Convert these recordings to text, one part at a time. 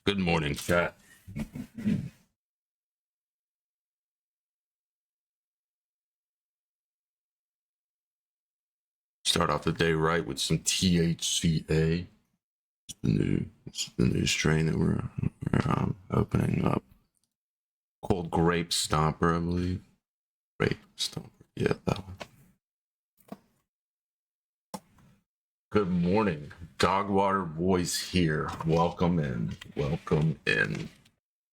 Good morning, chat. Start off the day right with some THCA. It's the new strain that we're opening up. Called Grape Stomper, I believe. Grape Stomper, yeah, that one. Good morning, Dogwater Boys here. Welcome in. Welcome in.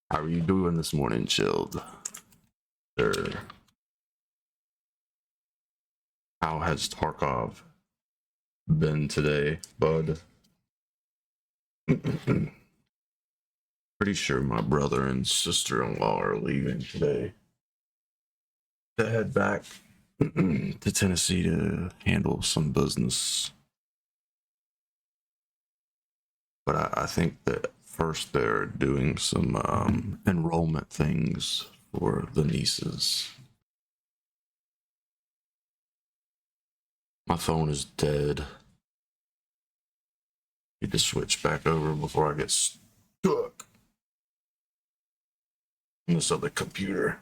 How are you doing this morning, Chilled? Sir. How has Tarkov been today, bud? Pretty sure my brother and sister-in-law are leaving today to head back to Tennessee to handle some business. But I think that first they're doing some enrollment things for the nieces. My phone is dead. Need to switch back over before I get stuck on this other computer.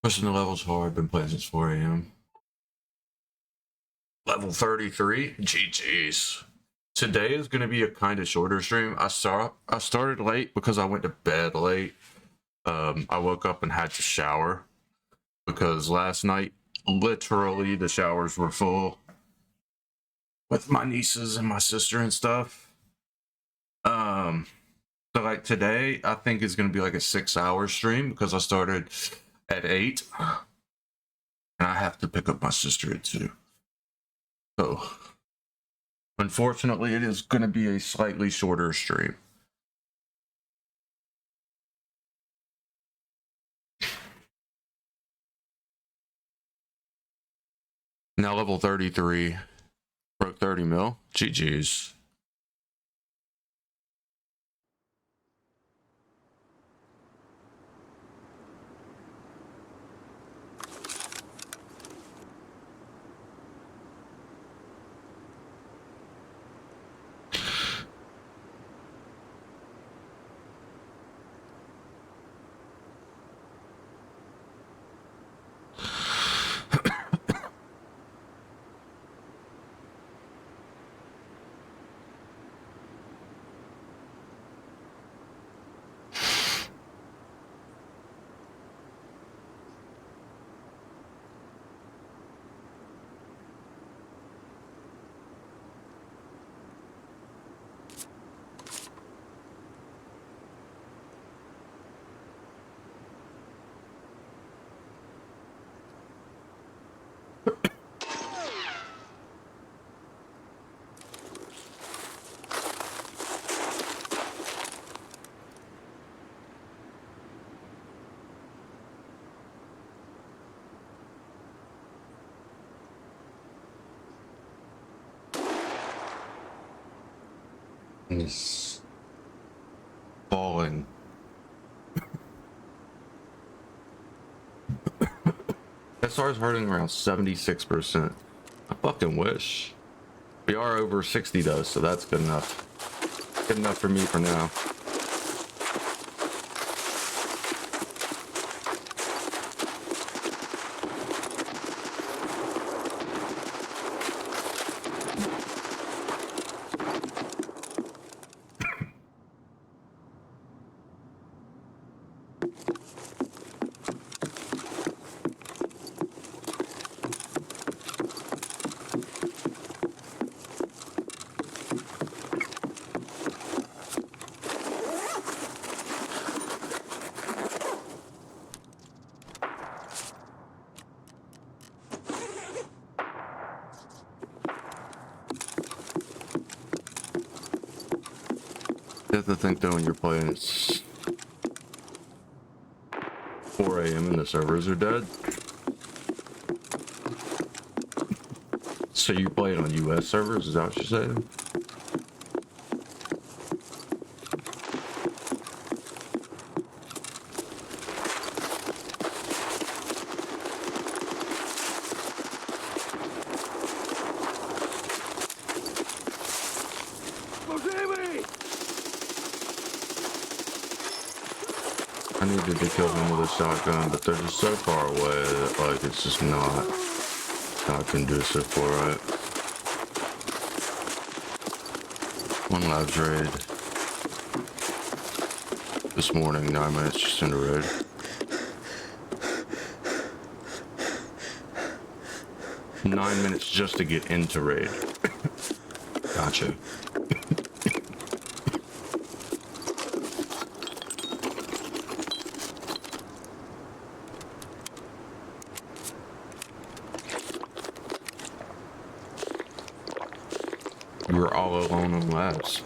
Pushing the levels hard. Been playing since 4 a.m. Level 33. GG's. Today is going to be a kind of shorter stream. I started late because I went to bed late. I woke up and had to shower because last night, literally, the showers were full with my nieces and my sister and stuff. So like today, I think is going to be like a 6-hour stream because I started at 8 and I have to pick up my sister at 2. So unfortunately, it is going to be a slightly shorter stream. Now level 33, broke 30 mil. GG's. Is falling. SR is hurting around 76%. I fucking wish. We are over 60 though, so that's good enough. Good enough for me for now. You have to think though when you're playing it's 4 a.m. and the servers are dead. So you play it on US servers, is that what you're saying? needed to kill them with a shotgun, but they're just so far away that, like, it's just not conducive for it. One labs raid this morning, 9 minutes just into raid. Nine minutes just to get into raid. Gotcha. You were all alone in labs.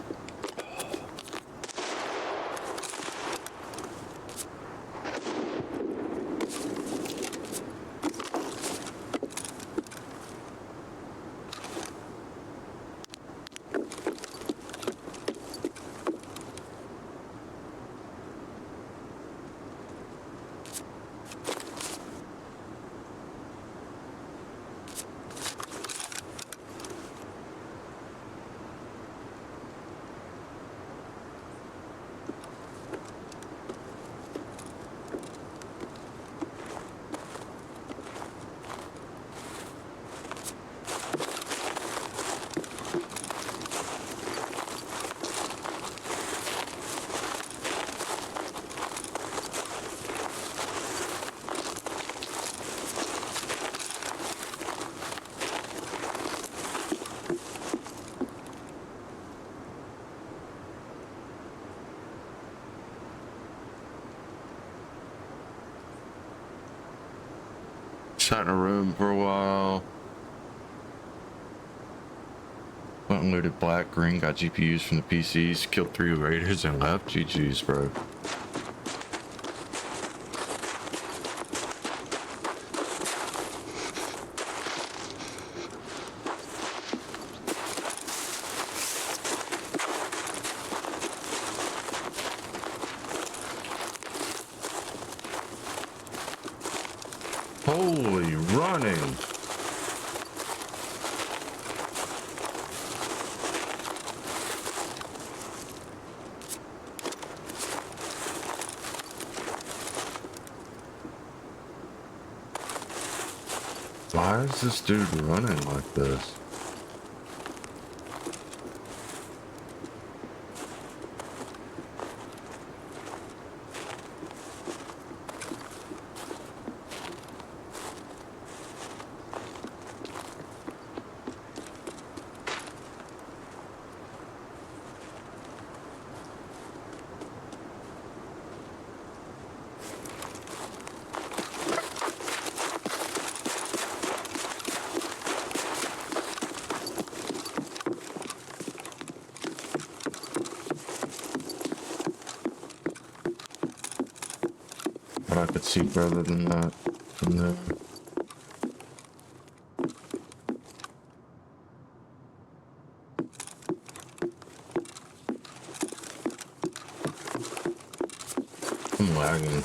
Sat in a room for a while. Went and looted black, green, got GPUs from the PCs, killed 3 raiders and left. GG's, bro. Holy running. Why is this dude running like this? But I could see further than that from there. I'm lagging.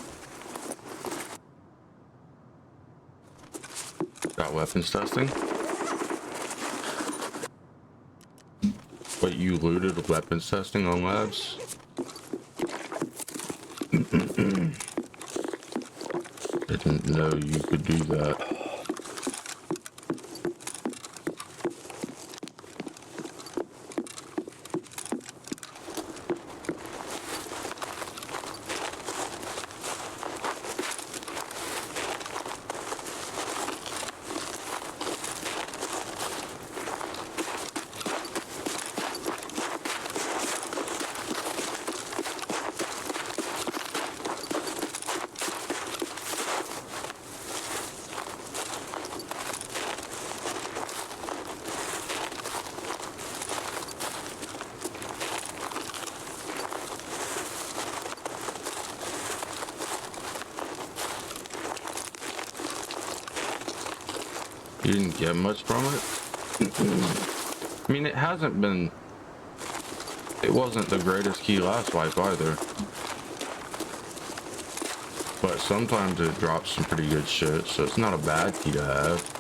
Got weapons testing? Wait, you looted weapons testing on labs? Didn't know you could do that. You didn't get much from it? I mean, it hasn't been... It wasn't the greatest key last wipe either. But sometimes it drops some pretty good shit, so it's not a bad key to have.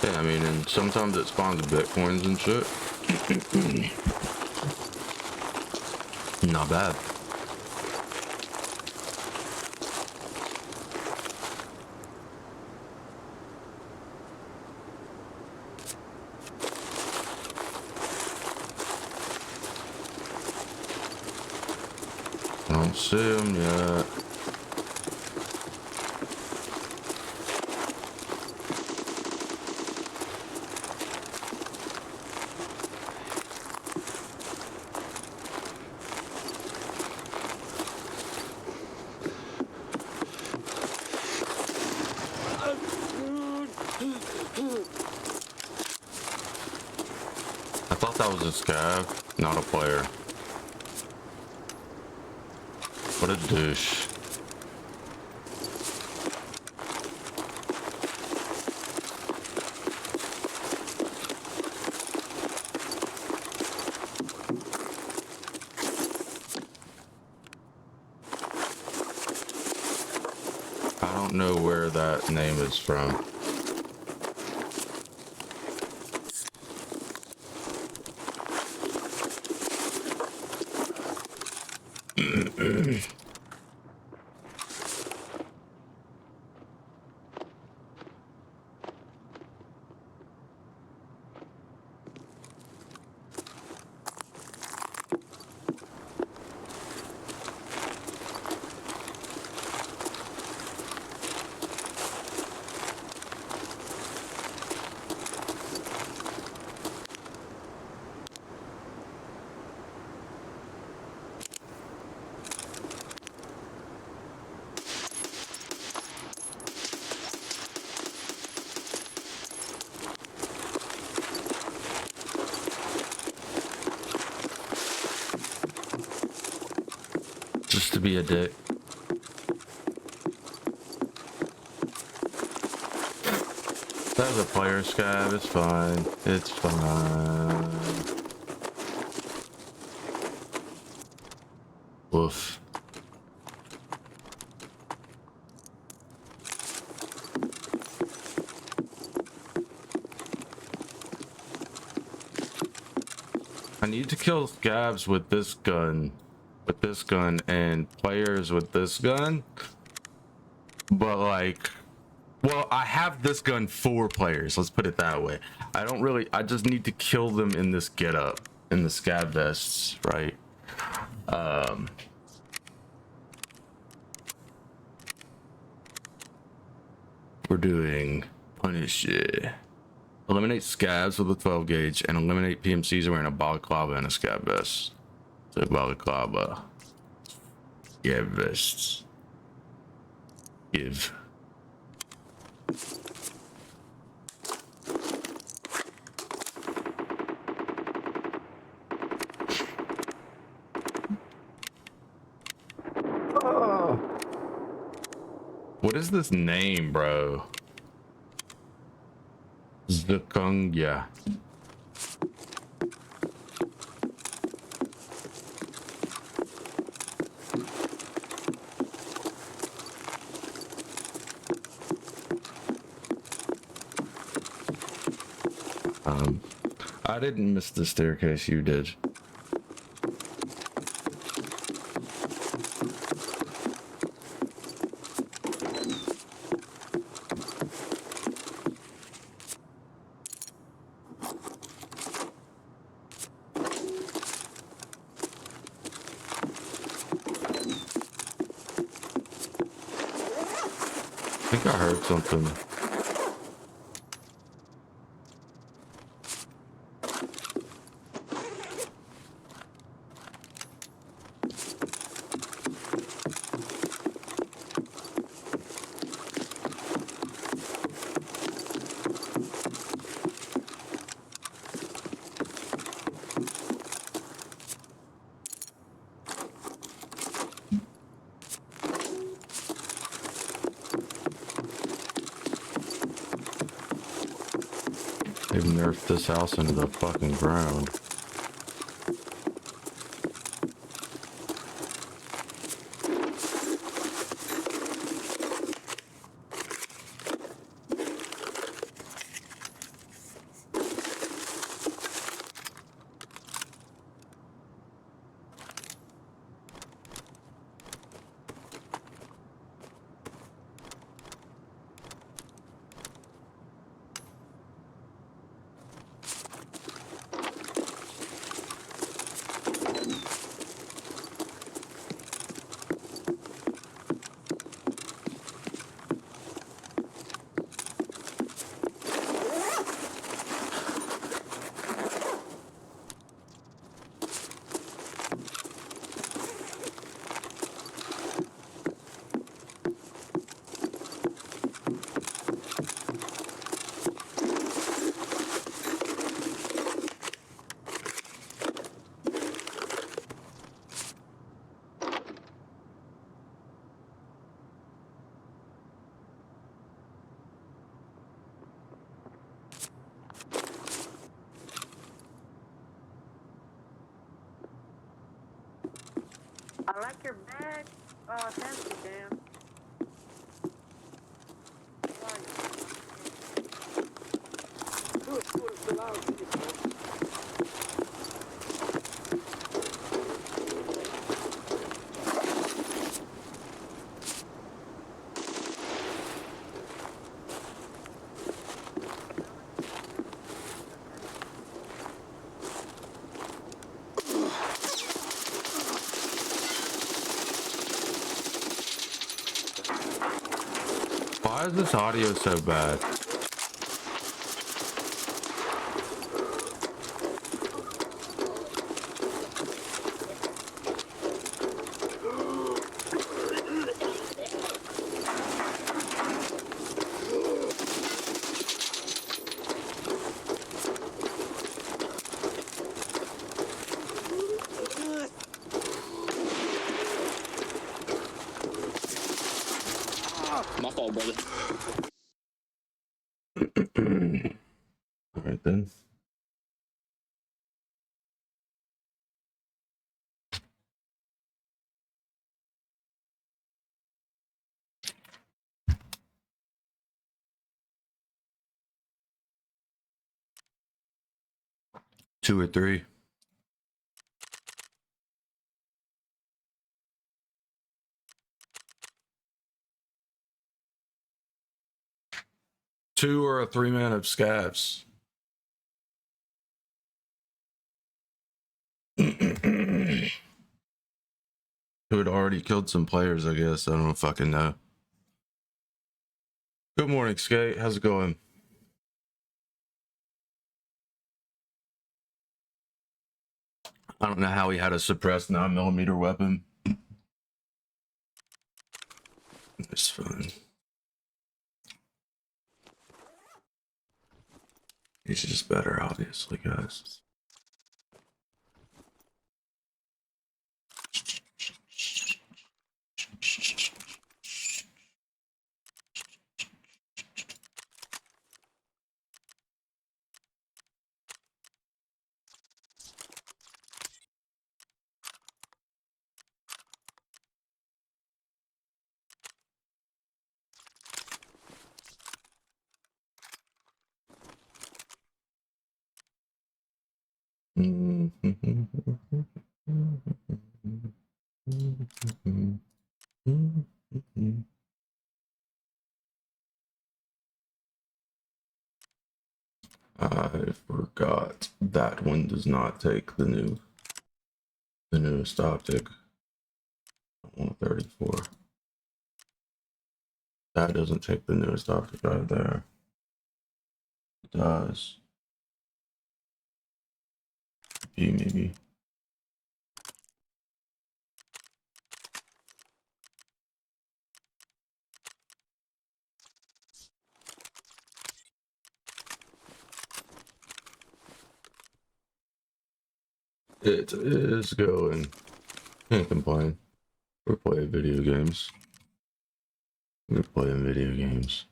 Yeah, I mean, and sometimes it spawns bitcoins and shit. Not bad. I don't see him yet. I thought that was a scav, not a player. What a douche. I don't know where that name is from. Just to be a dick. That's a player scav, it's fine. It's fine. Woof. I need to kill scavs with this gun. With this gun and players with this gun. But like, well, I have this gun for players, let's put it that way. I just need to kill them in this getup, in the scav vests, right? We're doing punish it. Eliminate scavs with a 12 gauge and eliminate PMCs wearing a balaclava and a scav vest. So balaclava. Yeah, vests. Give. What is this name, bro? Zukungya. I didn't miss the staircase, you did. I think I heard something. They've nerfed this house into the fucking ground. I like your bag. Oh, thank you, Dan. Why is this audio so bad? My fault, brother. All right then. Two or three. Two or a 3-man of scabs. Who had already killed some players, I guess. I don't fucking know. Good morning, Skate. How's it going? I don't know how he had a suppressed 9mm weapon. It's fine. He's just better, obviously, guys. I forgot that one does not take the newest optic. 134. That doesn't take the newest optic out of there. It does. B maybe. It is going. Can't complain. We're playing video games. We're playing video games.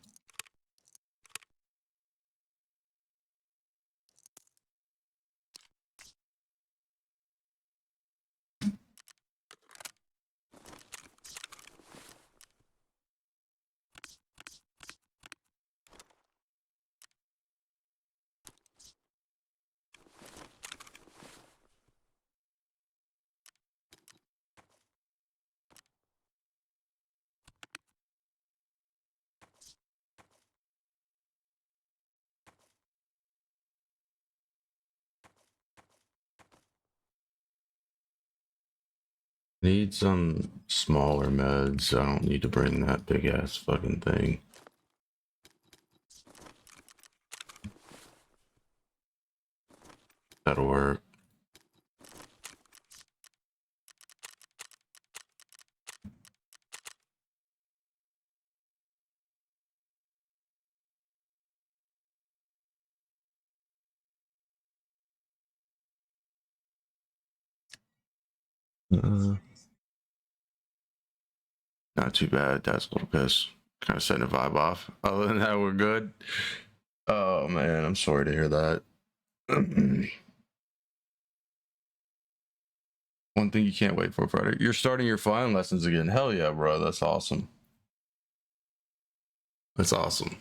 Need some smaller meds. I don't need to bring that big ass fucking thing. That'll work. Not too bad. That's a little piss. Kind of setting the vibe off. Other than that, we're good. Oh man, I'm sorry to hear that. One thing you can't wait for Friday. You're starting your flying lessons again. Hell yeah, bro. That's awesome. That's awesome.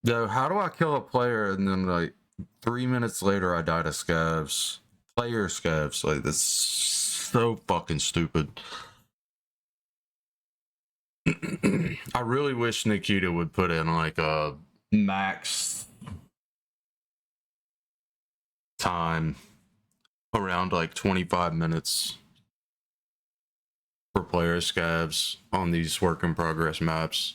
Yo, how do I kill a player and then like 3 minutes later I died of scavs? Player scavs. Like that's so fucking stupid. I really wish Nikita would put in like a max time around like 25 minutes for player scavs on these work in progress maps.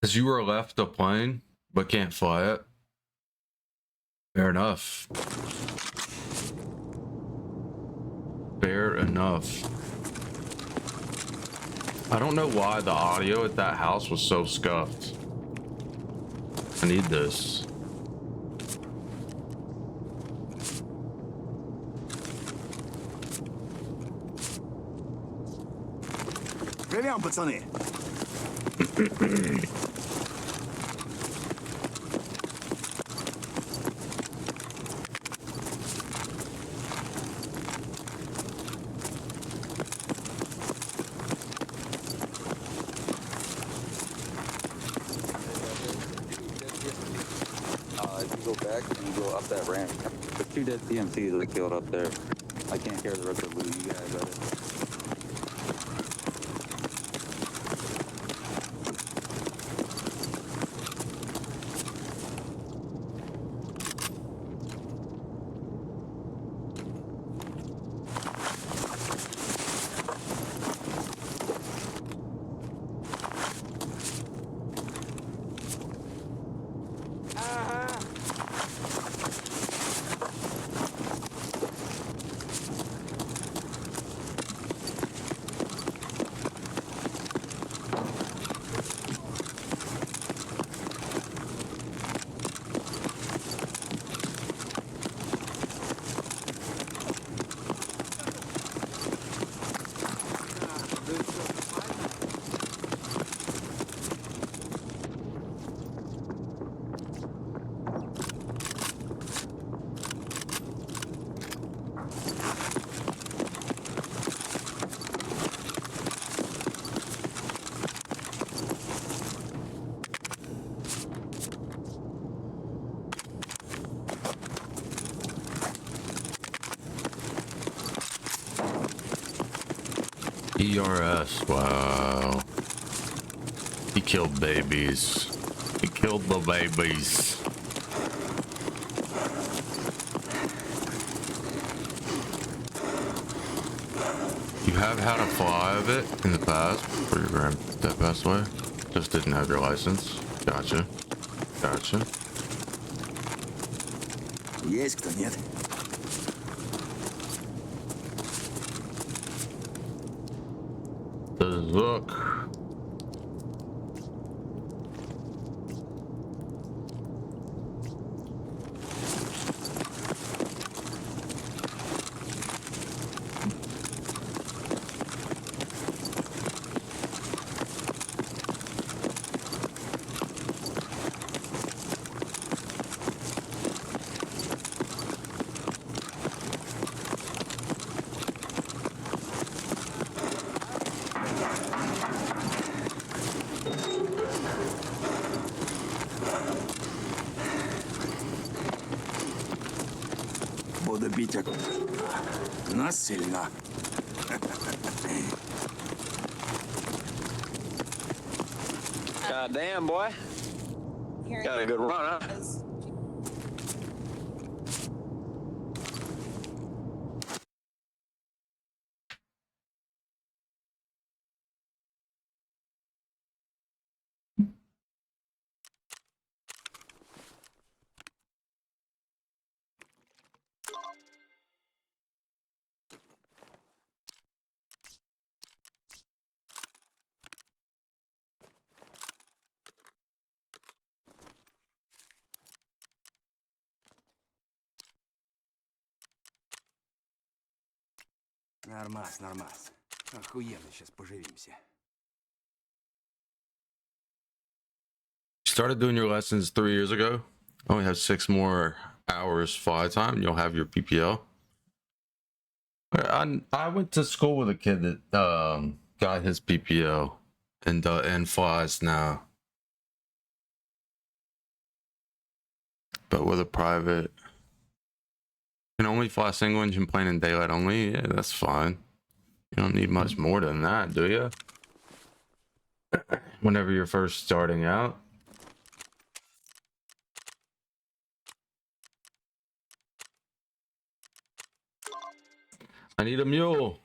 Because you were left a plane but can't fly it. Fair enough. Fair enough. I don't know why the audio at that house was so scuffed. I need this. Проверяем, пацаны. If you go back and you go up that ramp, the 2 dead TMCs that killed up there. I can't carry the rest of the loot. You guys got it. ERS, wow. He killed babies. He killed the babies. You have had a fly of it in the past before your granddad passed away? Just didn't have your license? Gotcha. Gotcha. Есть кто, нет? The Zook. Буду бить нас сильно. God damn, boy. Got a good run, huh? Нормас, нормас. Охуенно сейчас поживимся. You started doing your lessons 3 years ago. Only have 6 more hours fly time. You'll have your PPL. I went to school with a kid that got his PPL and flies now, but with a private. Can only fly single engine plane in daylight only. Yeah, that's fine. You don't need much more than that, do you? Whenever you're first starting out. I need a mule.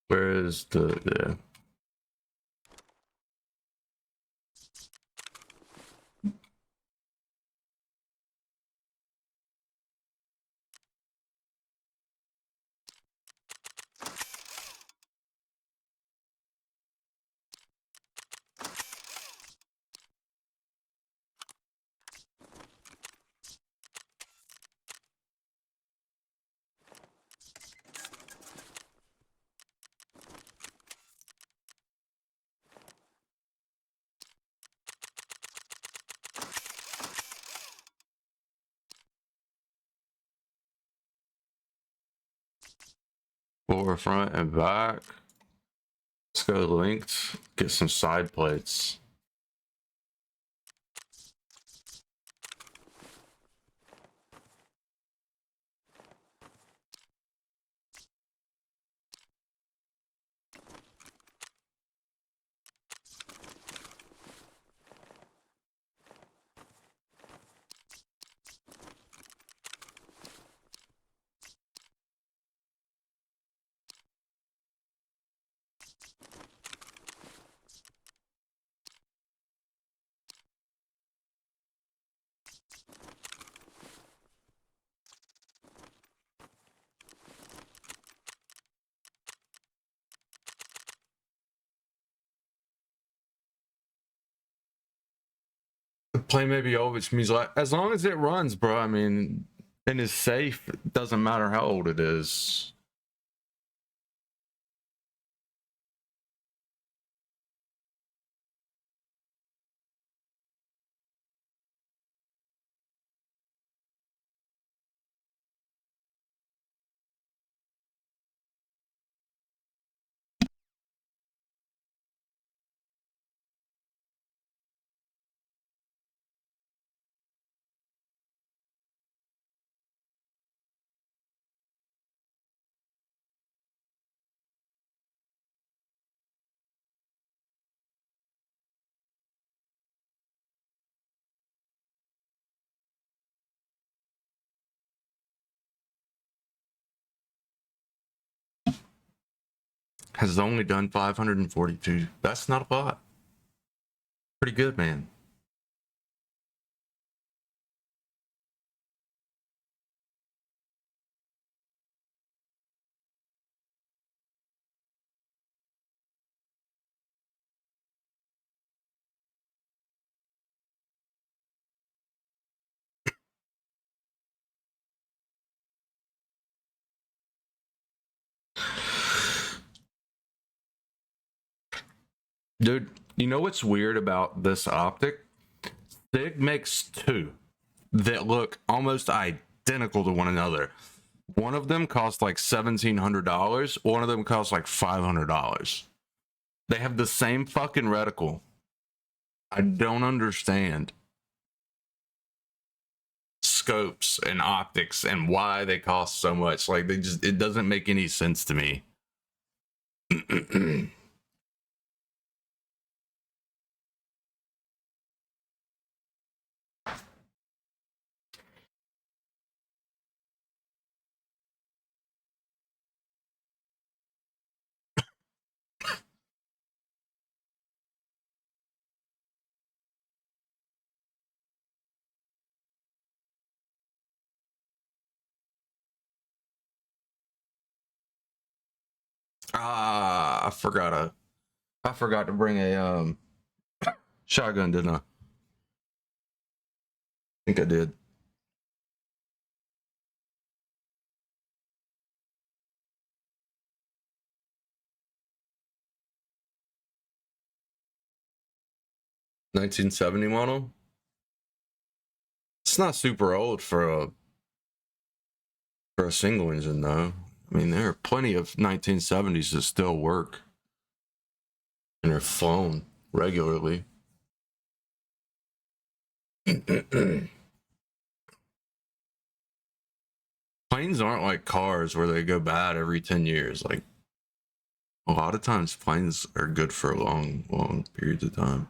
Where is the forward, front, and back? Let's go linked. Get some side plates. The plane may be old, which means like as long as it runs, bro. I mean, and is safe. It doesn't matter how old it is. Has only done 542. That's not a lot. Pretty good, man. Dude, you know what's weird about this optic? Sig makes two that look almost identical to one another. One of them costs like $1,700. One of them costs like $500. They have the same fucking reticle. I don't understand scopes and optics and why they cost so much. Like it doesn't make any sense to me. I forgot I forgot to bring a shotgun, didn't I? Think I did. (1970) model. It's not super old for a single engine, though. I mean, there are plenty of 1970s that still work and are flown regularly. Planes aren't like cars where they go bad every 10 years. Like, a lot of times planes are good for long periods of time.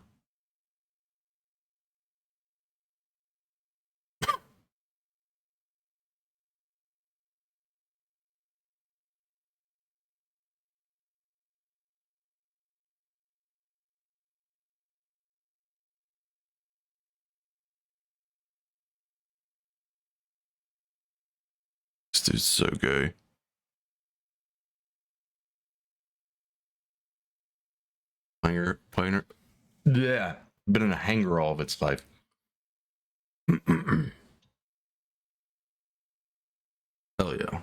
This dude's so gay. Planer. Yeah. Been in a hangar all of its life. Hell yeah.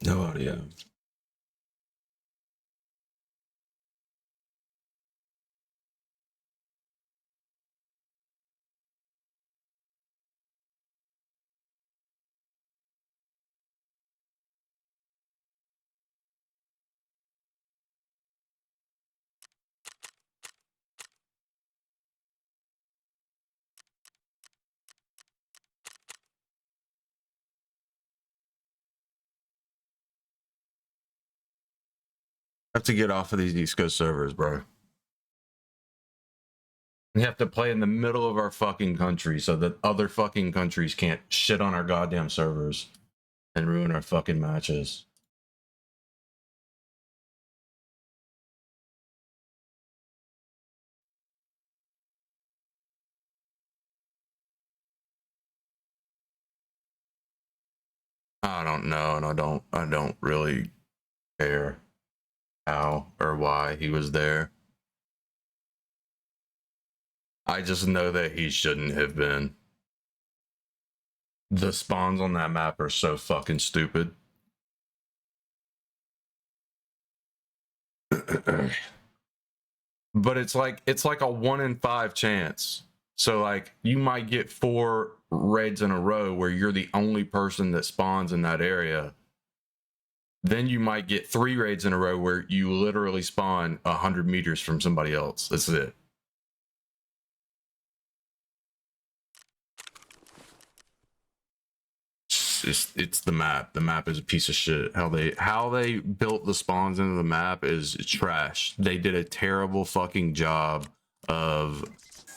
No audio. I have to get off of these East Coast servers, bro. We have to play in the middle of our fucking country so that other fucking countries can't shit on our goddamn servers and ruin our fucking matches. I don't know, and I don't really care how or why he was there. I just know that he shouldn't have been. The spawns on that map are so fucking stupid. But it's like a 1 in 5 chance. So like you might get 4 raids in a row where you're the only person that spawns in that area. Then you might get 3 raids in a row where you literally spawn 100 meters from somebody else. That's it. It's the map. The map is a piece of shit. How they built the spawns into the map is trash. They did a terrible fucking job of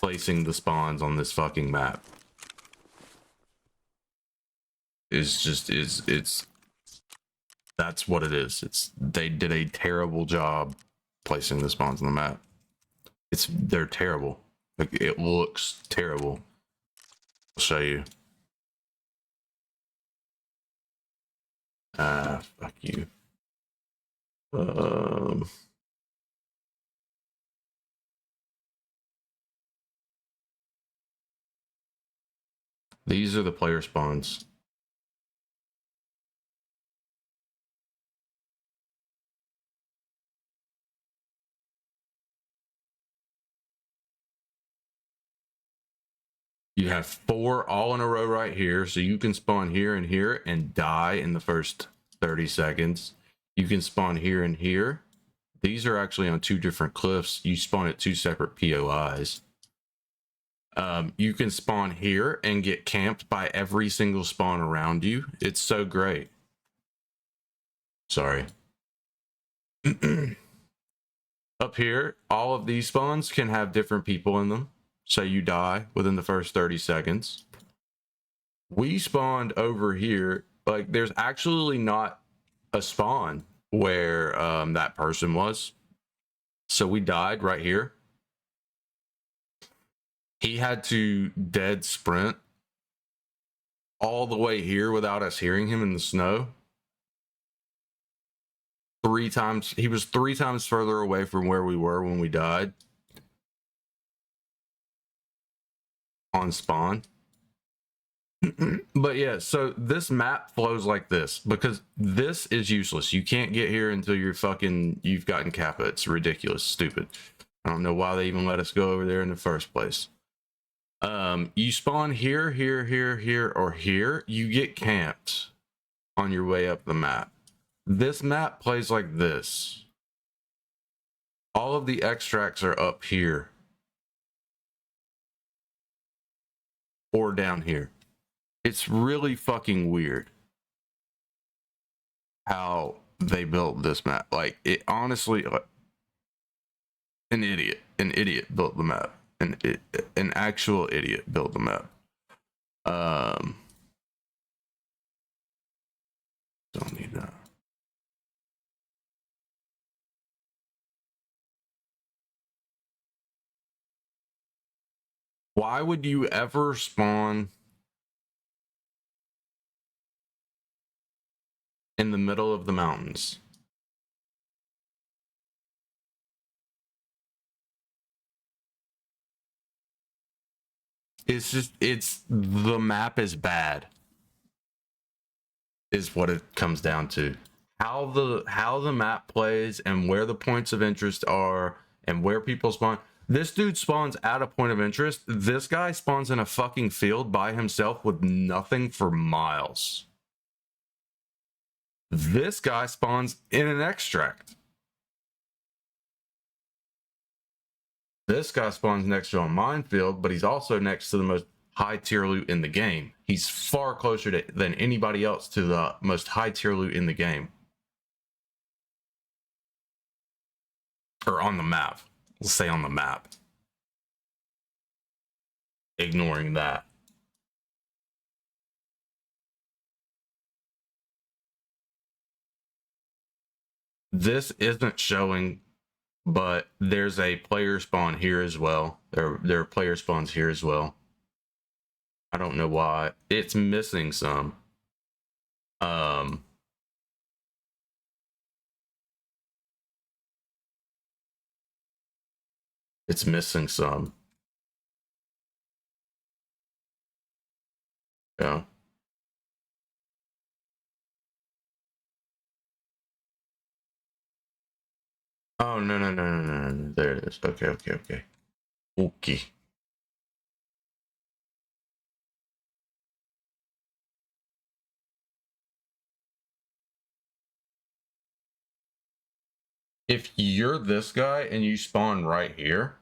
placing the spawns on this fucking map. It's that's what it is. They did a terrible job placing the spawns on the map. They're terrible. Like, it looks terrible. I'll show you. Fuck you. These are the player spawns. You have 4 all in a row right here, so you can spawn here and here and die in the first 30 seconds. You can spawn here and here. These are actually on 2 different cliffs. You spawn at 2 separate POIs. You can spawn here and get camped by every single spawn around you. It's so great. Sorry. Up here, all of these spawns can have different people in them. So you die within the first 30 seconds. We spawned over here. Like, there's actually not a spawn where that person was. So we died right here. He had to dead sprint all the way here without us hearing him in the snow. 3 times. He was 3 times further away from where we were when we died. On spawn. But yeah, so this map flows like this because this is useless. You can't get here until you've gotten Kappa. It's ridiculous, stupid. I don't know why they even let us go over there in the first place. You spawn here, or here. You get camped on your way up the map. This map plays like this. All of the extracts are up here. Or down here. It's really fucking weird how they built this map. Like, it honestly, an idiot built the map. An actual idiot built the map. Don't need that. Why would you ever spawn in the middle of the mountains? It's the map is bad, is what it comes down to. How the map plays and where the points of interest are and where people spawn. This dude spawns at a point of interest. This guy spawns in a fucking field by himself with nothing for miles. This guy spawns in an extract. This guy spawns next to a minefield, but he's also next to the most high tier loot in the game. He's far closer than anybody else to the most high tier loot in the game. Or on the map. Let's say on the map. Ignoring that. This isn't showing, but there's a player spawn here as well. There are player spawns here as well. I don't know why. It's missing some. It's missing some. Yeah. Oh, no. There it is. Okay. Okay. If you're this guy and you spawn right here,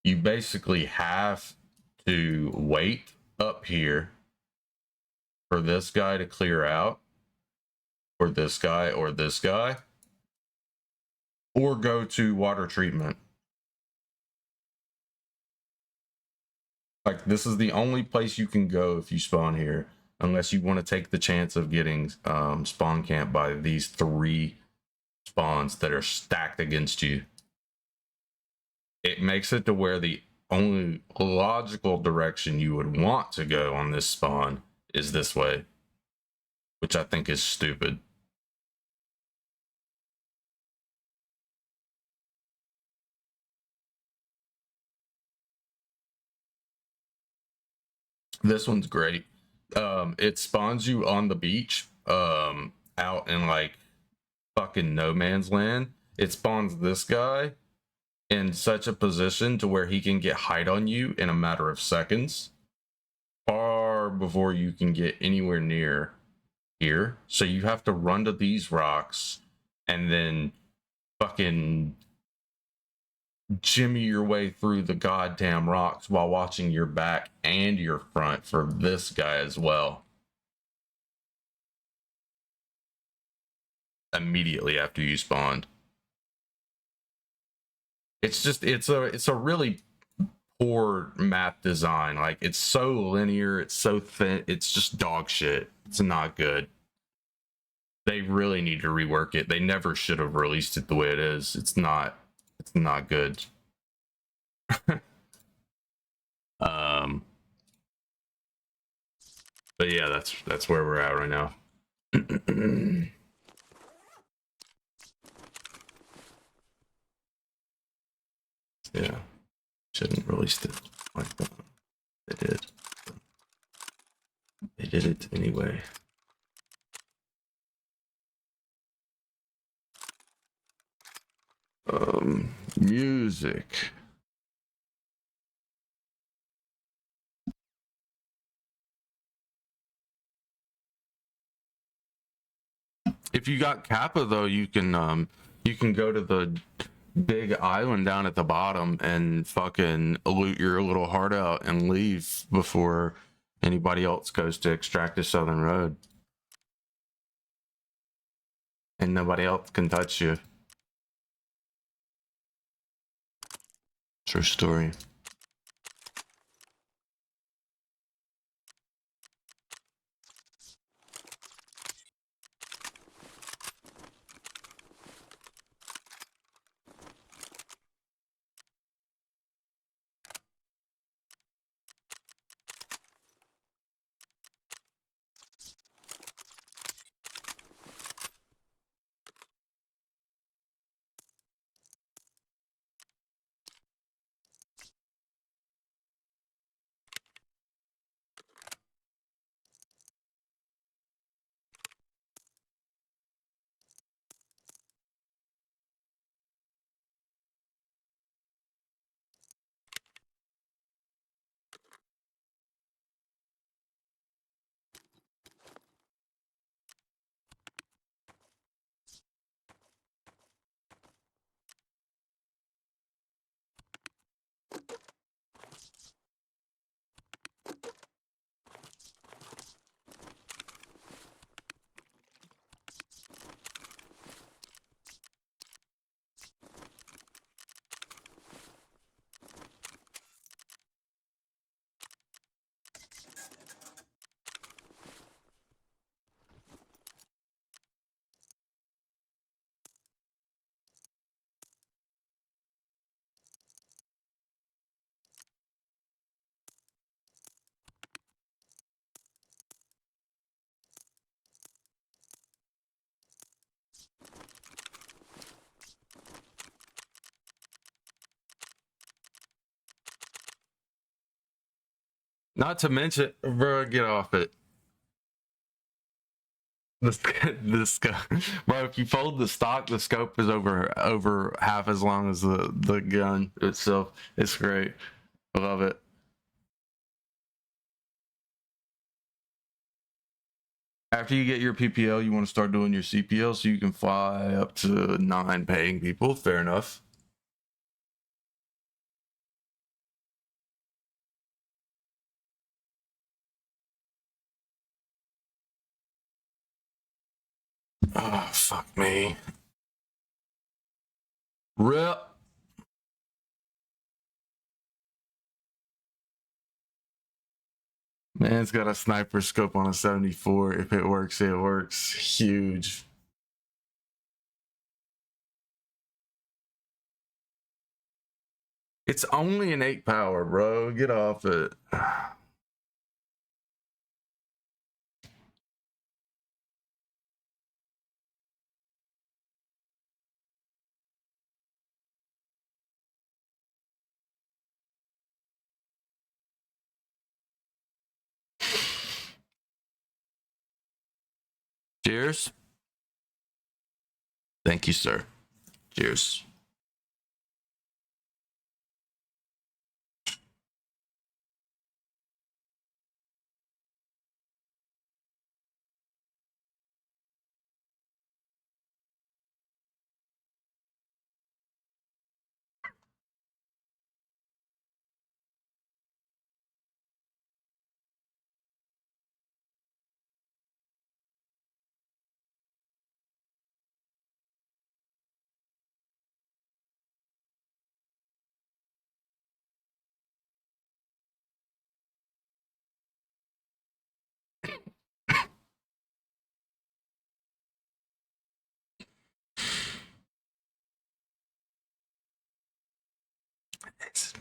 you basically have to wait up here for this guy to clear out, or this guy, or go to water treatment. Like, this is the only place you can go if you spawn here, unless you want to take the chance of getting spawn camped by these 3 spawns that are stacked against you. It makes it to where the only logical direction you would want to go on this spawn is this way, which I think is stupid. This one's great. It spawns you on the beach, out in like fucking no man's land. It spawns this guy in such a position to where he can get height on you in a matter of seconds, far before you can get anywhere near here. So you have to run to these rocks and then fucking jimmy your way through the goddamn rocks while watching your back and your front for this guy as well. immediately after you spawned. It's just it's a really poor map design. Like, it's so linear, it's so thin, it's just dog shit. It's not good. They really need to rework it. They never should have released it the way it is. It's not good. But yeah, that's where we're at right now. Yeah, shouldn't release it like that. They did. They did it anyway. Music. If you got Kappa though, you can go to the big island down at the bottom and fucking loot your little heart out and leave before anybody else goes to extract the Southern Road. And nobody else can touch you. True story. Not to mention, bro, get off it. The scope, bro. If you fold the stock, the scope is over half as long as the gun itself. It's great. I love it. After you get your PPL, you want to start doing your CPL so you can fly up to 9 paying people. Fair enough. Oh, fuck me. Rip. Man's got a sniper scope on a 74. If it works, it works. Huge. It's only an 8 power, bro. Get off it. Cheers. Thank you, sir. Cheers. It's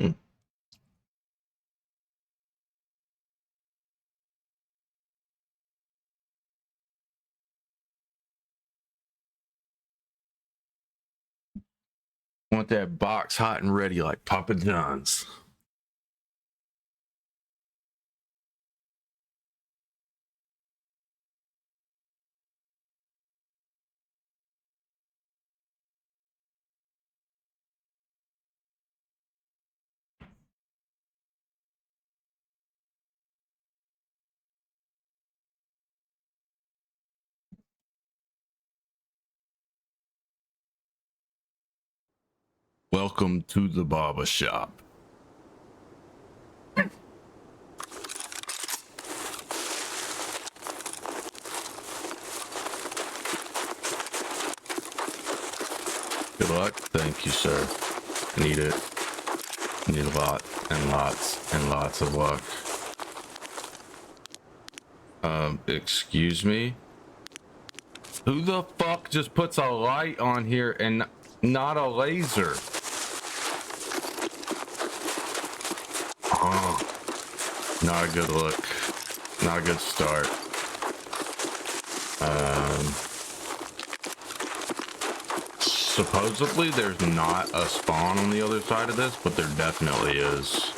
Mm. Want that box hot and ready like Papa John's. Welcome to the barber shop. Good luck. Thank you, sir. Need it. Need a lot and lots and lots of luck. Excuse me? Who the fuck just puts a light on here and not a laser? Oh, not a good look. Not a good start. Supposedly there's not a spawn on the other side of this, but there definitely is.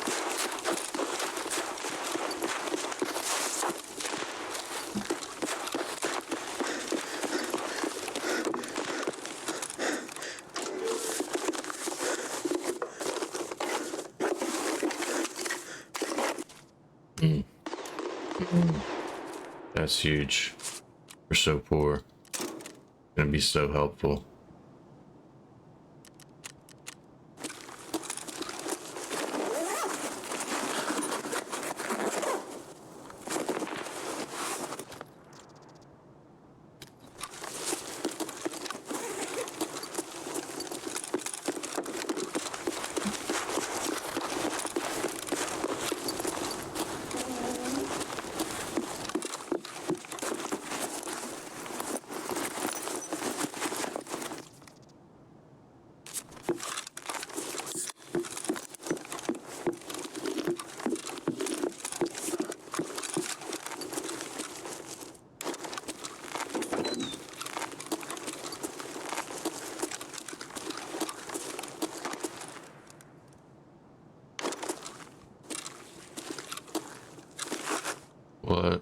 That's huge. We're so poor. Gonna be so helpful. What?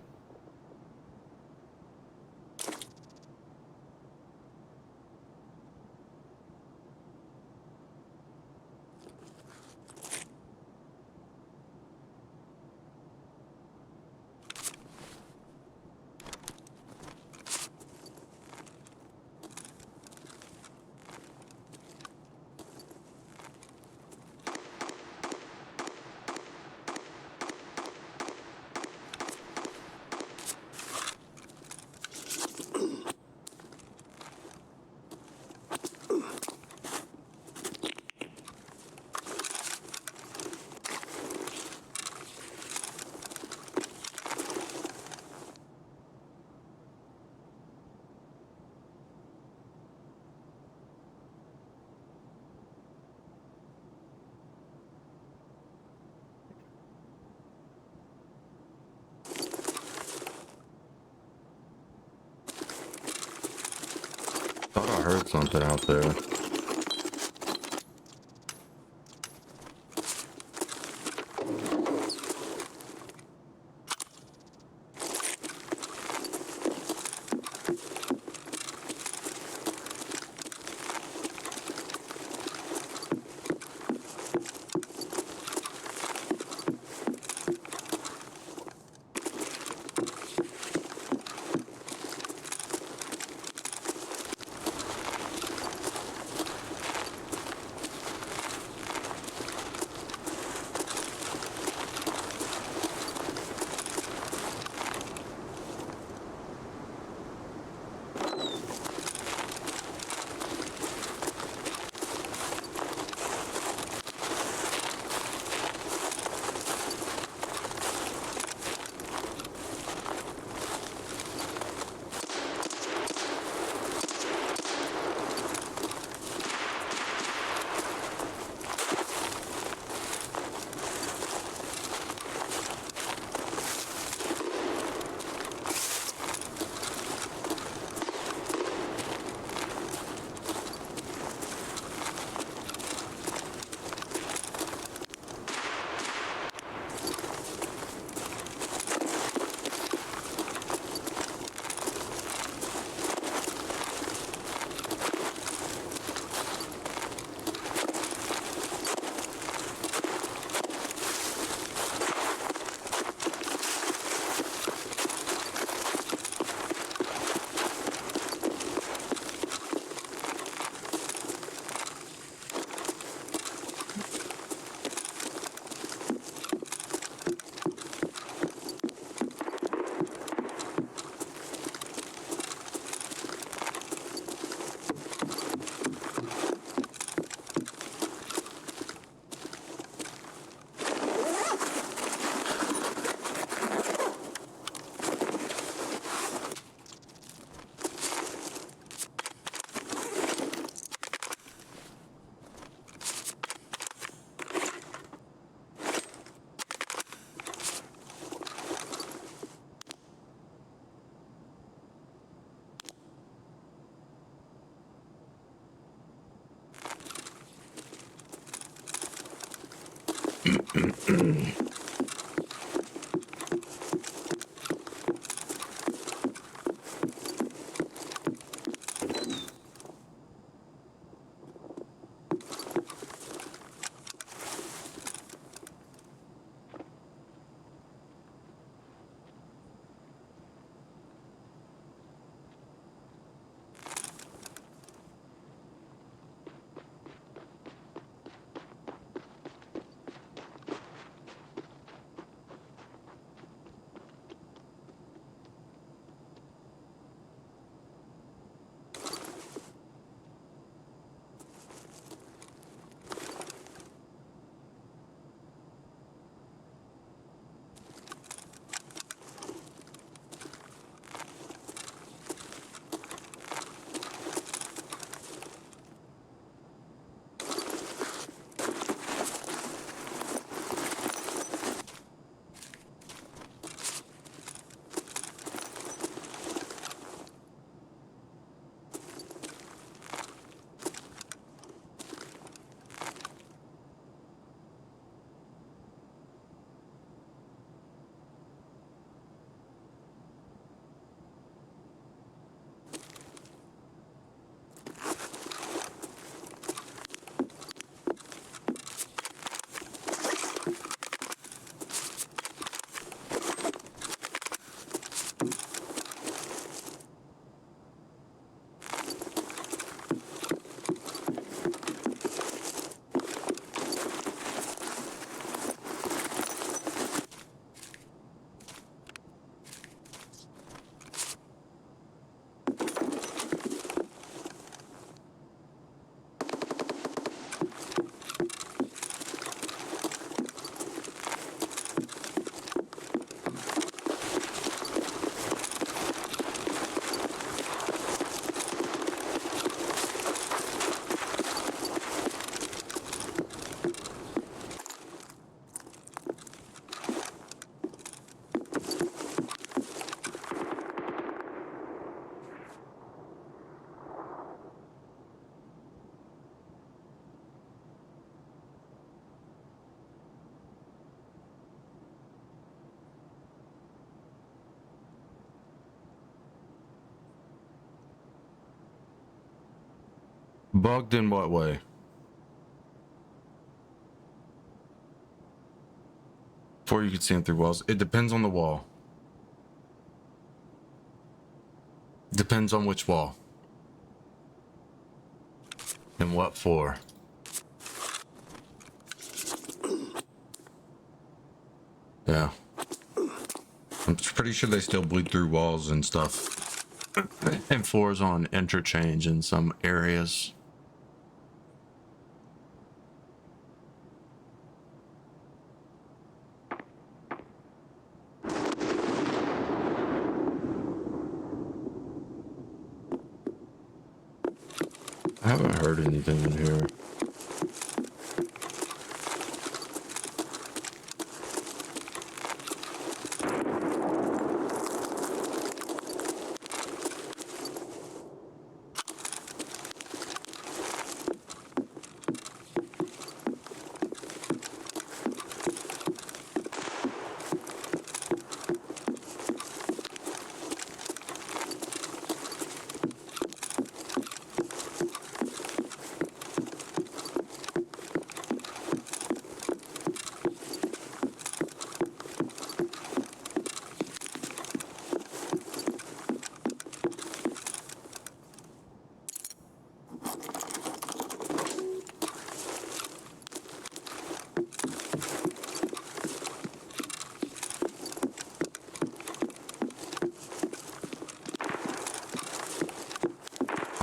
Thought I heard something out there. Bugged in what way? Before you could see him through walls. It depends on the wall. Depends on which wall. And what for. Yeah. I'm pretty sure they still bleed through walls and stuff. And floors on interchange in some areas. I haven't heard anything in here.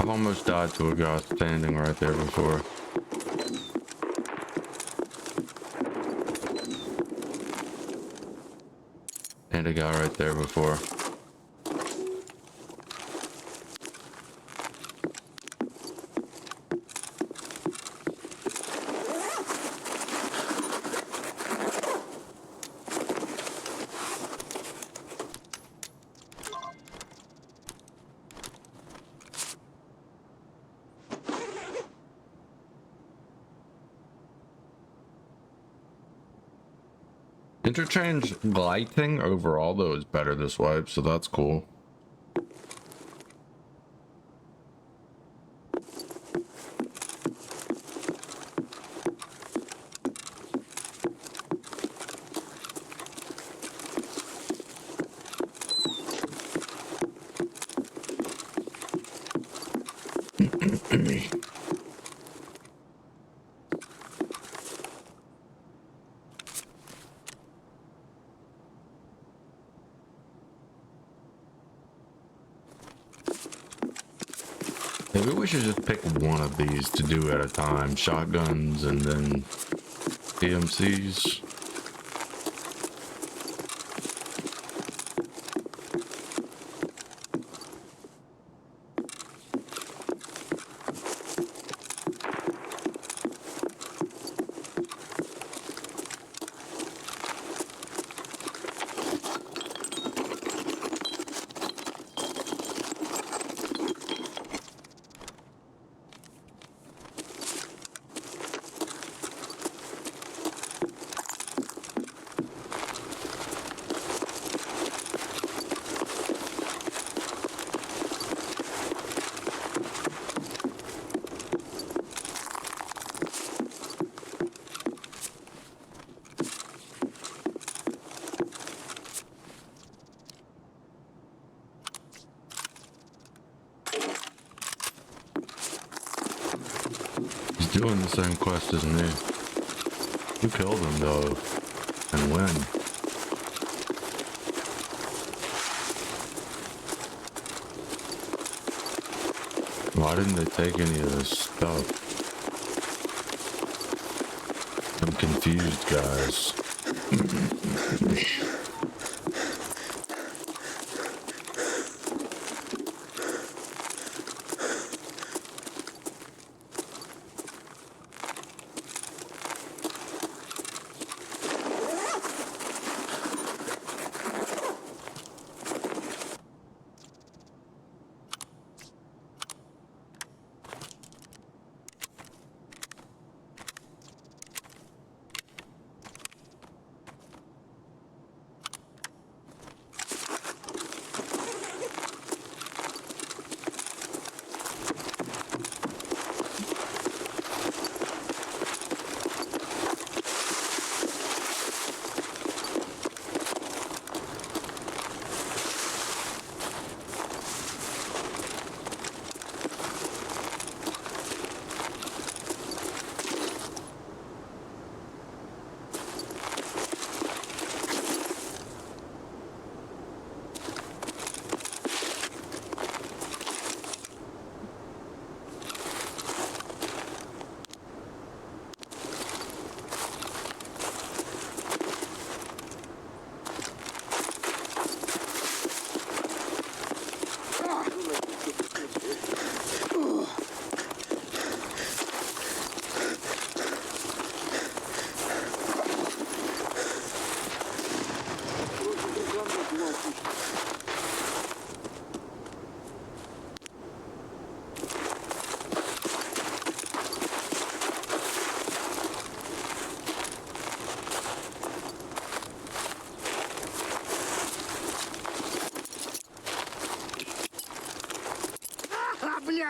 I've almost died to a guy standing right there before. And a guy right there before. Interchange lighting overall though is better this wipe, so that's cool. Maybe we should just pick one of these to do at a time. Shotguns and then DMCs. He's doing the same quest as me. Who killed him though? And when? Why didn't they take any of this stuff? I'm confused, guys.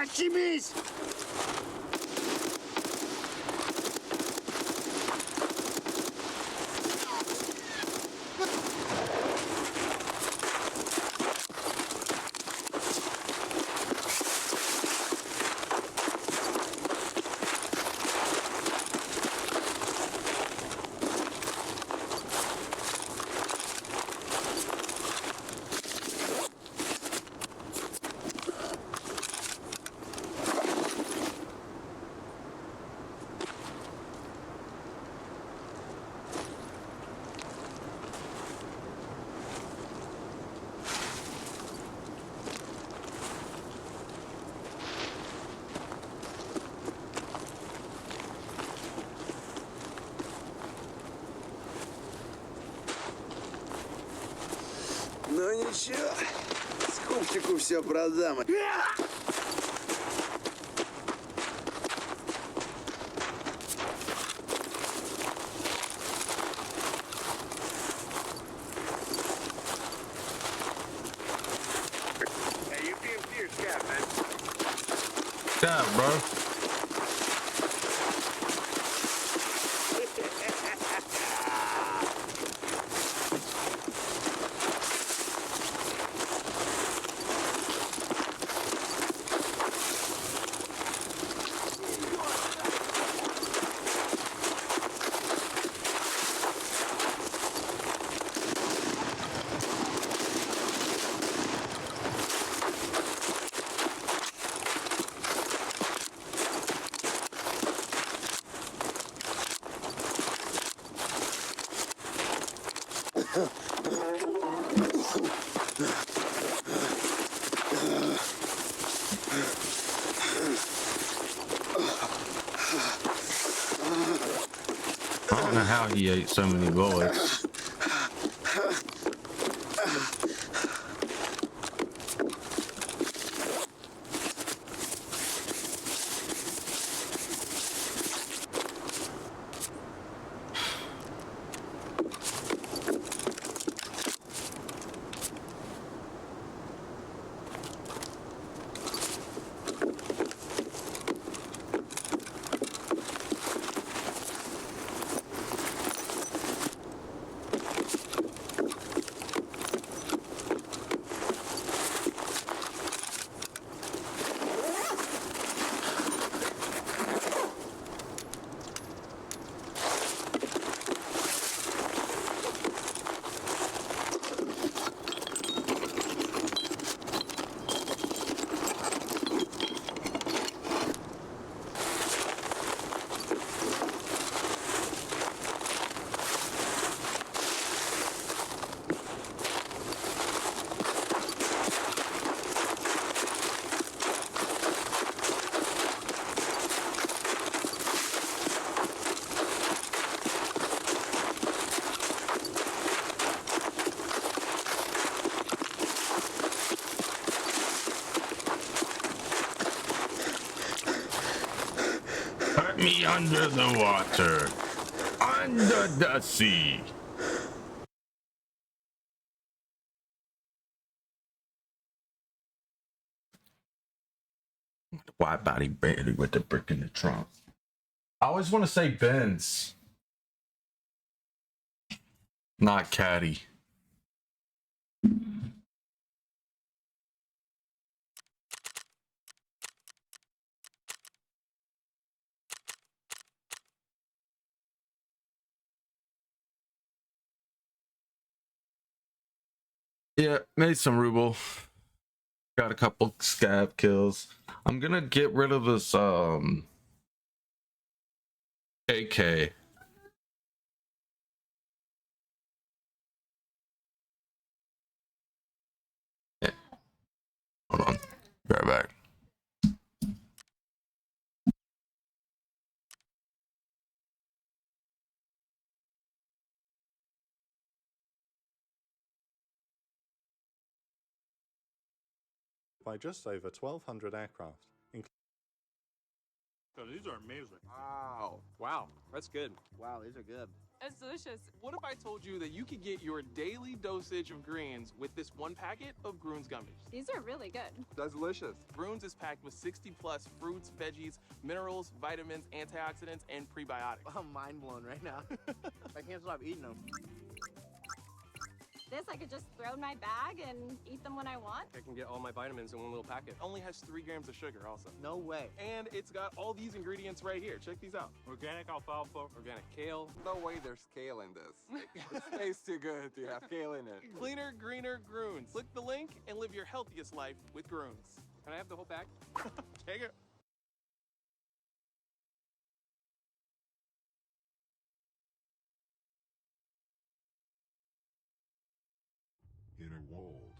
Отчебись! Ну ничего, скупчику все продам. Yeah, bro. I don't know how he ate so many bullets. Put me under the water. Under the sea. Wide body Bentley with the brick in the trunk. I always want to say Benz, not Caddy. Yeah, made some ruble. Got a couple scab kills. I'm gonna get rid of this AK. Yeah, hold on. Be right back. By just over 1,200 aircraft, These are amazing. Wow. Wow. That's good. Wow, these are good. It's delicious. What if I told you that you could get your daily dosage of greens with this one packet of Groons gummies? These are really good. That's delicious. Groons is packed with 60 plus fruits, veggies, minerals, vitamins, antioxidants, and prebiotics. I'm mind blown right now. I can't stop eating them. This I could just throw in my bag and eat them when I want. I can get all my vitamins in one little packet. Only has 3 grams of sugar also. No way. And it's got all these ingredients right here. Check these out. Organic alfalfa. Organic kale. No way there's kale in this. It tastes too good to have kale in it. Cleaner, greener Groons. Click the link and live your healthiest life with Groons. Can I have the whole bag? Take it. In a world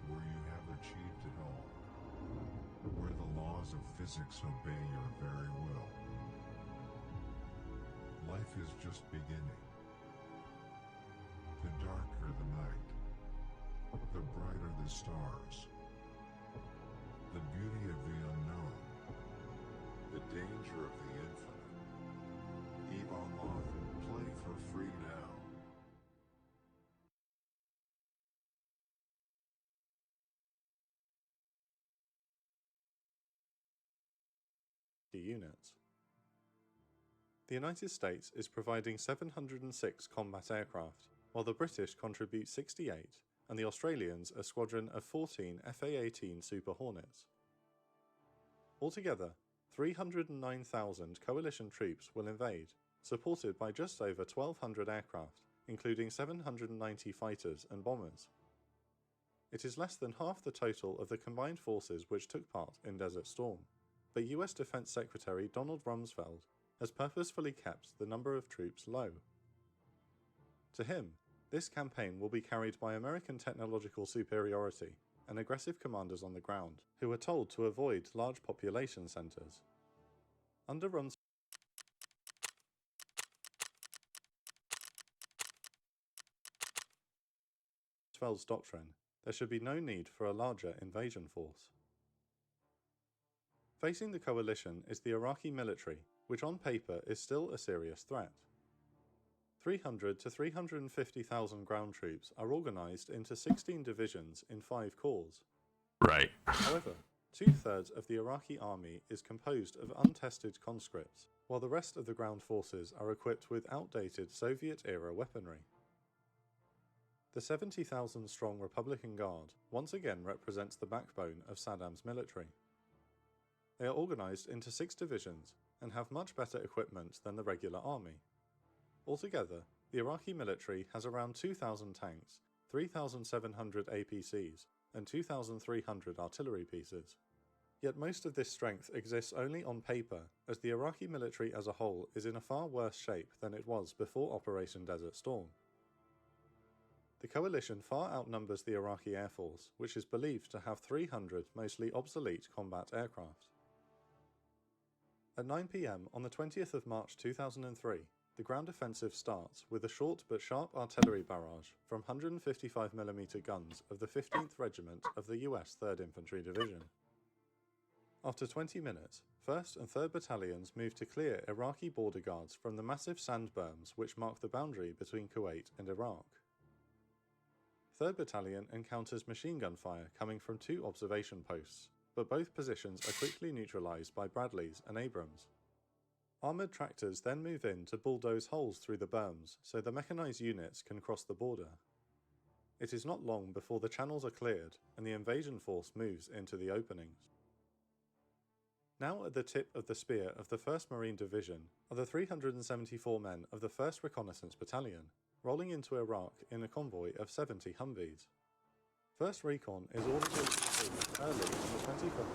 where you haven't achieved it all, where the laws of physics obey your very will, life is just beginning. The darker the night, the brighter the stars. The beauty of the unknown, the danger of the infinite. Eve Online, play for free now. units. The United States is providing 706 combat aircraft, while the British contribute 68, and the Australians a squadron of 14 FA-18 Super Hornets. Altogether, 309,000 coalition troops will invade, supported by just over 1,200 aircraft, including 790 fighters and bombers. It is less than half the total of the combined forces which took part in Desert Storm, but US Defense Secretary Donald Rumsfeld has purposefully kept the number of troops low. To him, this campaign will be carried by American technological superiority and aggressive commanders on the ground, who are told to avoid large population centers. Under Rumsfeld's doctrine, there should be no need for a larger invasion force. Facing the coalition is the Iraqi military, which on paper is still a serious threat. 300 to 350,000 ground troops are organized into 16 divisions in 5 corps. Right. However, 2/3 of the Iraqi army is composed of untested conscripts, while the rest of the ground forces are equipped with outdated Soviet-era weaponry. The 70,000-strong Republican Guard once again represents the backbone of Saddam's military. They are organized into 6 divisions and have much better equipment than the regular army. Altogether, the Iraqi military has around 2,000 tanks, 3,700 APCs, and 2,300 artillery pieces. Yet most of this strength exists only on paper, as the Iraqi military as a whole is in a far worse shape than it was before Operation Desert Storm. The coalition far outnumbers the Iraqi Air Force, which is believed to have 300 mostly obsolete combat aircraft. At 9 PM on the 20th of March 2003, the ground offensive starts with a short but sharp artillery barrage from 155mm guns of the 15th Regiment of the US 3rd Infantry Division. After 20 minutes, 1st and 3rd Battalions moved to clear Iraqi border guards from the massive sand berms which mark the boundary between Kuwait and Iraq. 3rd Battalion encounters machine gun fire coming from 2 observation posts, but both positions are quickly neutralized by Bradleys and Abrams. Armoured tractors then move in to bulldoze holes through the berms so the mechanized units can cross the border. It is not long before the channels are cleared and the invasion force moves into the openings. Now at the tip of the spear of the 1st Marine Division are the 374 men of the 1st Reconnaissance Battalion, rolling into Iraq in a convoy of 70 Humvees. 1st Recon is ordered to proceed early on the 21st.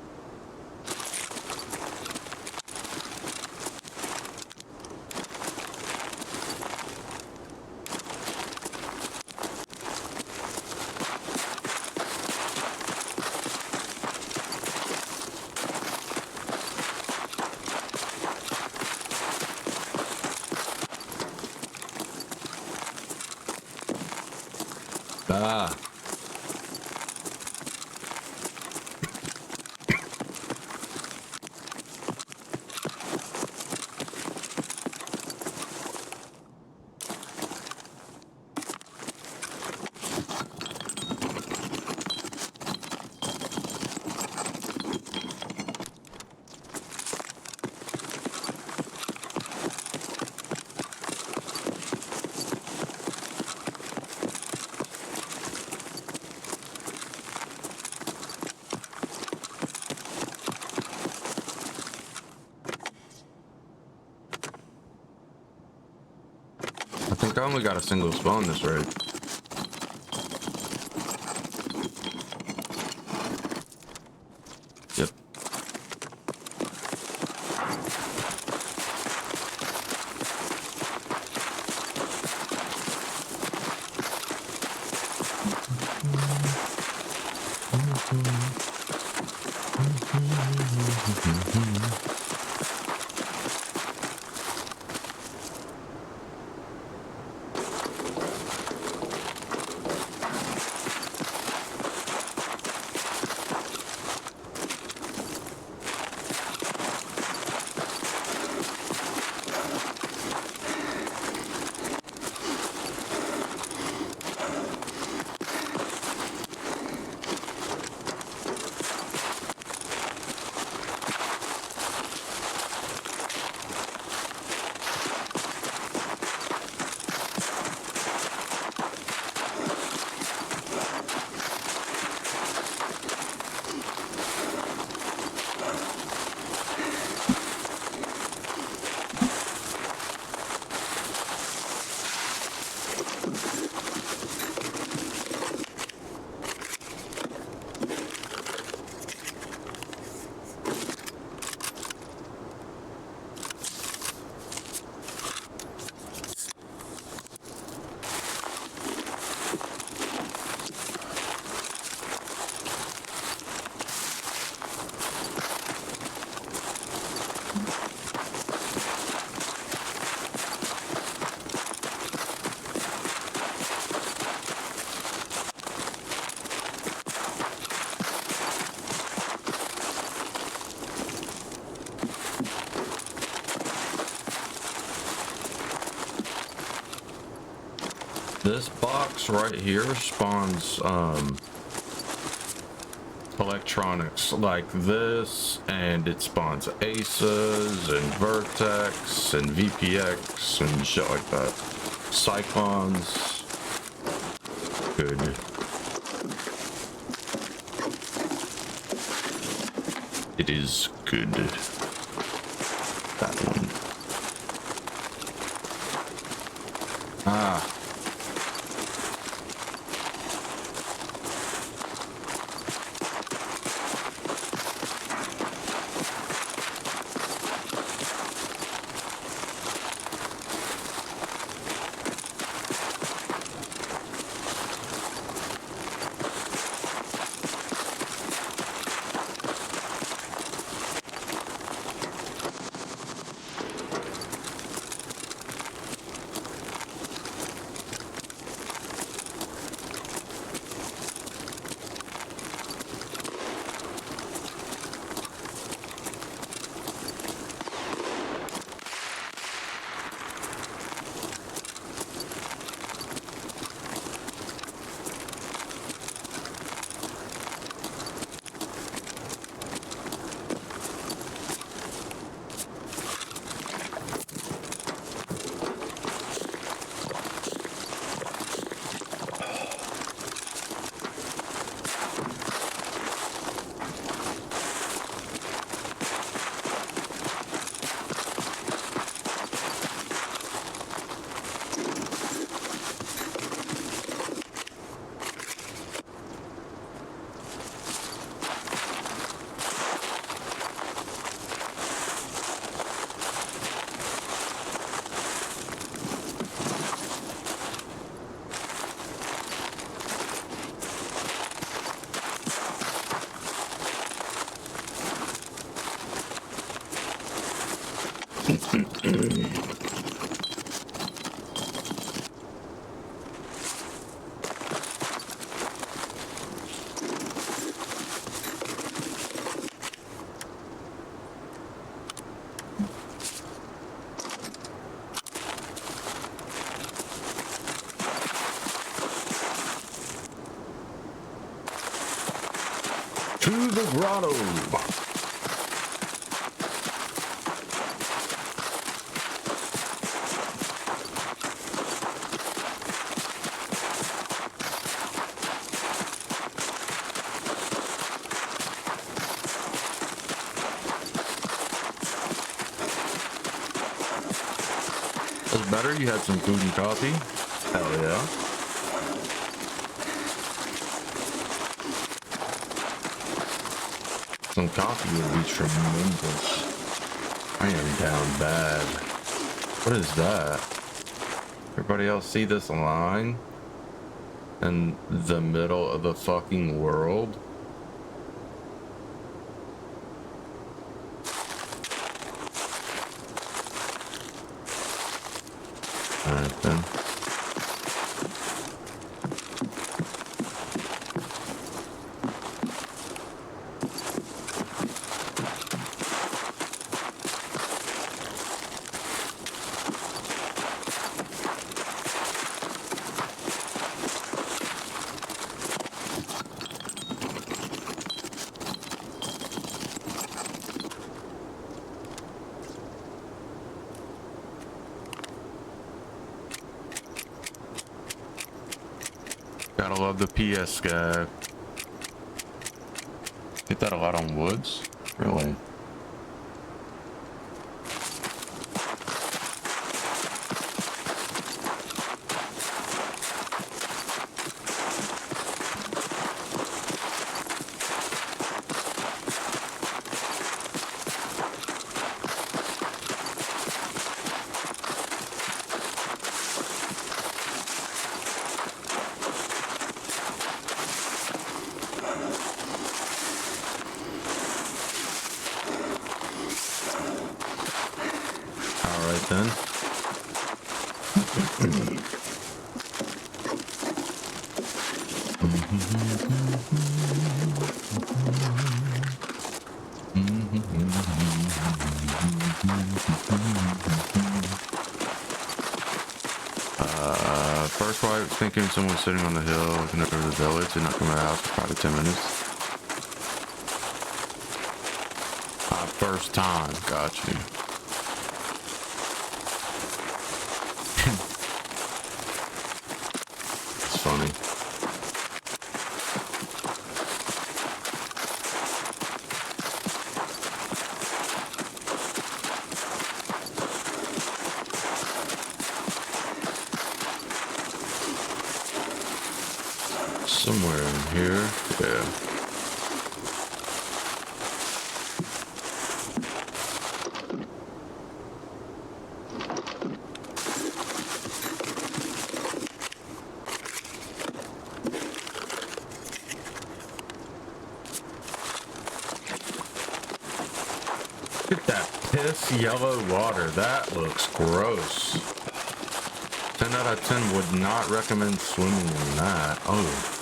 I think I only got a single spawn this raid. Yep. This box right here spawns electronics like this, and it spawns ACEs and Vertex and VPX and shit like that. Cyclones. Good. It is good. That one. Ah. To the grotto. That's better. You had some food and coffee. Hell yeah. Some coffee would be tremendous. I am down bad. What is that? Everybody else see this line in the middle of the fucking world? Alright then. Gotta love the PS guy. Get that a lot on woods? Really? Alright then. First wipe, thinking someone's sitting on the hill looking over the village and not coming out for probably 10 minutes. First time, got you. It's funny. Somewhere in here, yeah. Look at that piss yellow water. That looks gross. 10 out of 10 would not recommend swimming in that. Oh.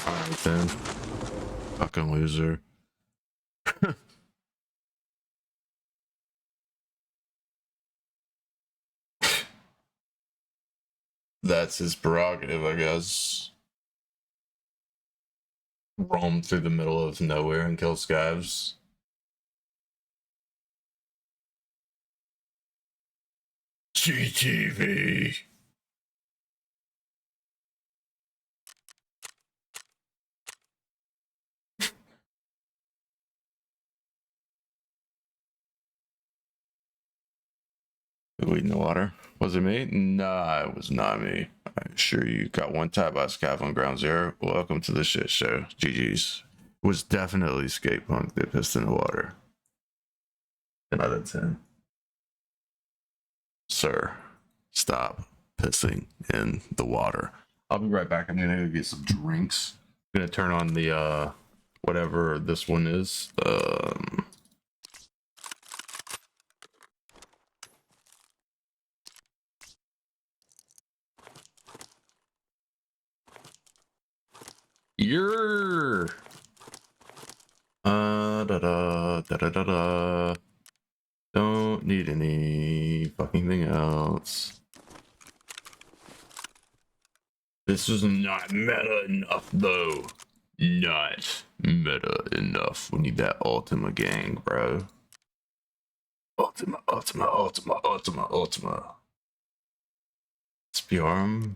Alright then. Fucking loser. That's his prerogative, I guess. Roam through the middle of nowhere and kill scavs. GTV. Who in the water? Was it me? Nah, it was not me. I assure you. Got one tap by scav on ground zero. Welcome to the shit show. GG's. It was definitely skate punk that pissed in the water. 10 out of 10. Sir, stop pissing in the water. I'll be right back. I'm gonna go get some drinks. I'm gonna turn on the whatever this one is. You're da. Don't need any fucking thing else. This is not meta enough though. Not meta enough. We need that Ultima gang, bro. Ultima. SPRM.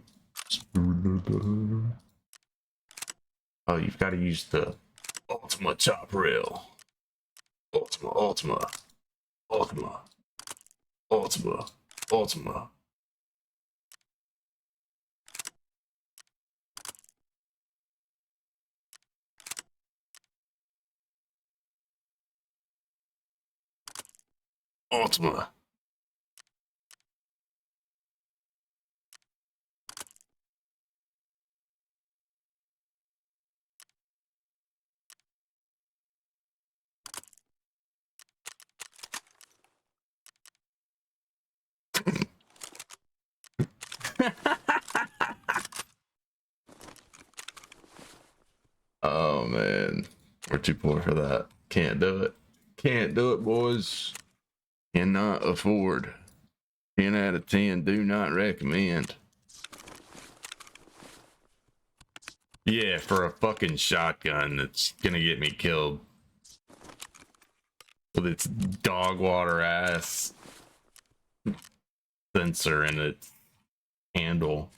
Oh, you've got to use the Ultima chop rail. Ultima. Oh man, we're too poor for that. Can't do it. Can't do it, boys. Cannot afford. 10 out of 10. Do not recommend. Yeah, for a fucking shotgun that's gonna get me killed with its dog water ass sensor in its handle.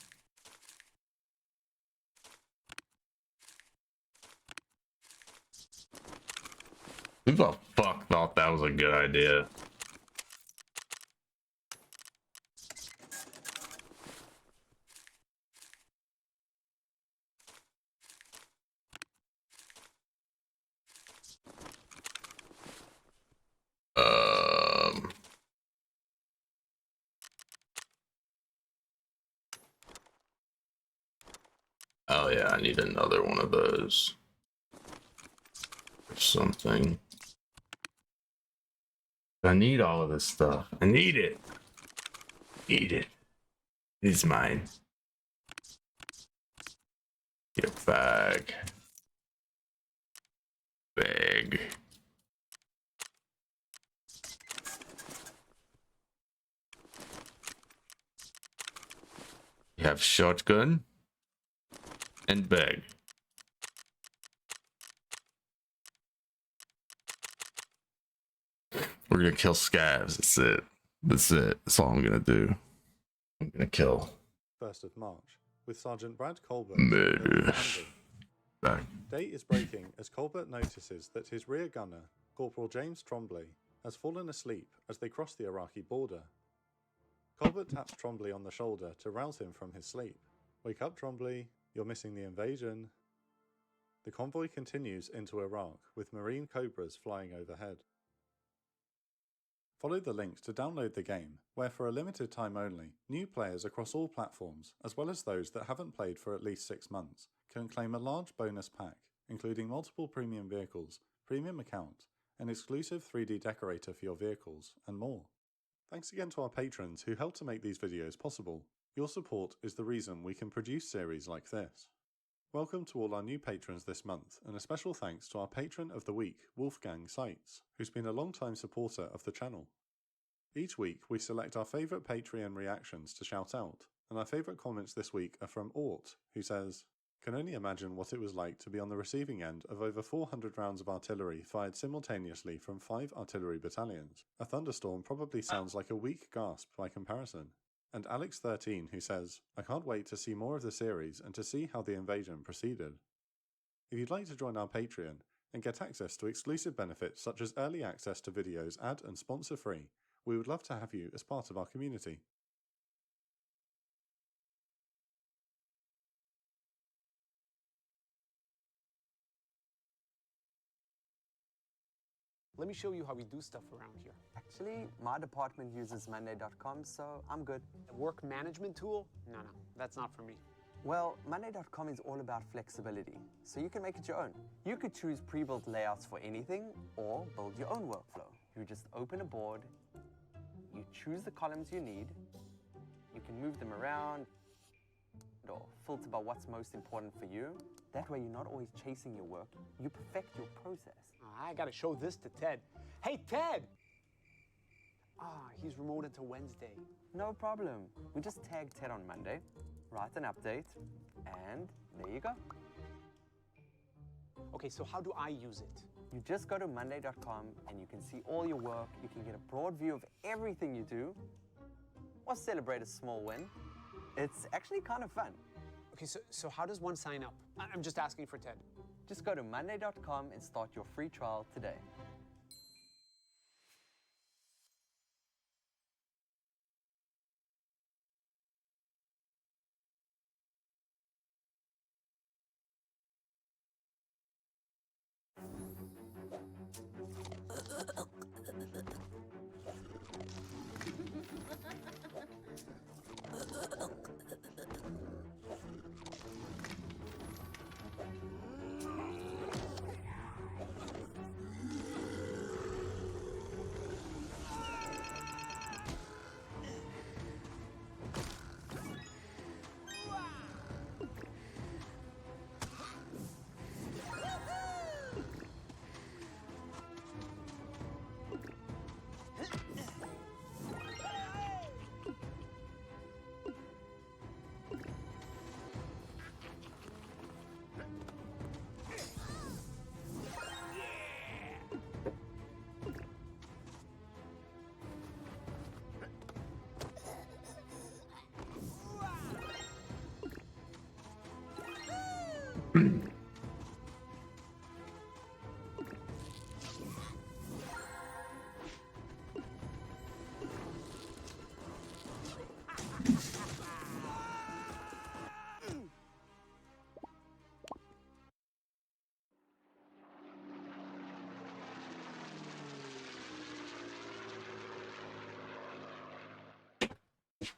Who the fuck thought that was a good idea? Oh yeah, I need another one of those. Or something. I need all of this stuff. I need it. Need it. It's mine. Get bag. Bag. You have shotgun and bag. We're gonna kill scavs. That's it. That's it. That's all I'm gonna do. I'm gonna kill. 1st of March, with Sergeant Brad Colbert. Murder. Back. Day is breaking as Colbert notices that his rear gunner, Corporal James Trombley, has fallen asleep as they cross the Iraqi border. Colbert taps Trombley on the shoulder to rouse him from his sleep. Wake up, Trombley. You're missing the invasion. The convoy continues into Iraq, with Marine Cobras flying overhead. Follow the link to download the game, where for a limited time only, new players across all platforms, as well as those that haven't played for at least 6 months, can claim a large bonus pack, including multiple premium vehicles, premium account, an exclusive 3D decorator for your vehicles, and more. Thanks again to our patrons who help to make these videos possible. Your support is the reason we can produce series like this. Welcome to all our new patrons this month, and a special thanks to our patron of the week, Wolfgang Seitz, who's been a long-time supporter of the channel. Each week we select our favourite Patreon reactions to shout out, and our favourite comments this week are from Ort, who says, "Can only imagine what it was like to be on the receiving end of over 400 rounds of artillery fired simultaneously from 5 artillery battalions. A thunderstorm probably sounds like a weak gasp by comparison." And Alex13, who says, "I can't wait to see more of the series and to see how the invasion proceeded." If you'd like to join our Patreon and get access to exclusive benefits such as early access to videos ad and sponsor free, we would love to have you as part of our community. Let me show you how we do stuff around here. Actually, my department uses Monday.com, so I'm good. A work management tool? No, that's not for me. Well, Monday.com is all about flexibility, so you can make it your own. You could choose pre-built layouts for anything, or build your own workflow. You just open a board, you choose the columns you need, you can move them around, or filter by what's most important for you. That way you're not always chasing your work, you perfect your process. I gotta show this to Ted. Hey, Ted! He's remoted to Wednesday. No problem. We just tag Ted on Monday, write an update, and there you go. Okay, so how do I use it? You just go to Monday.com and you can see all your work, you can get a broad view of everything you do, or celebrate a small win. It's actually kind of fun. Okay, so how does one sign up? I'm just asking for Ted. Just go to Monday.com and start your free trial today.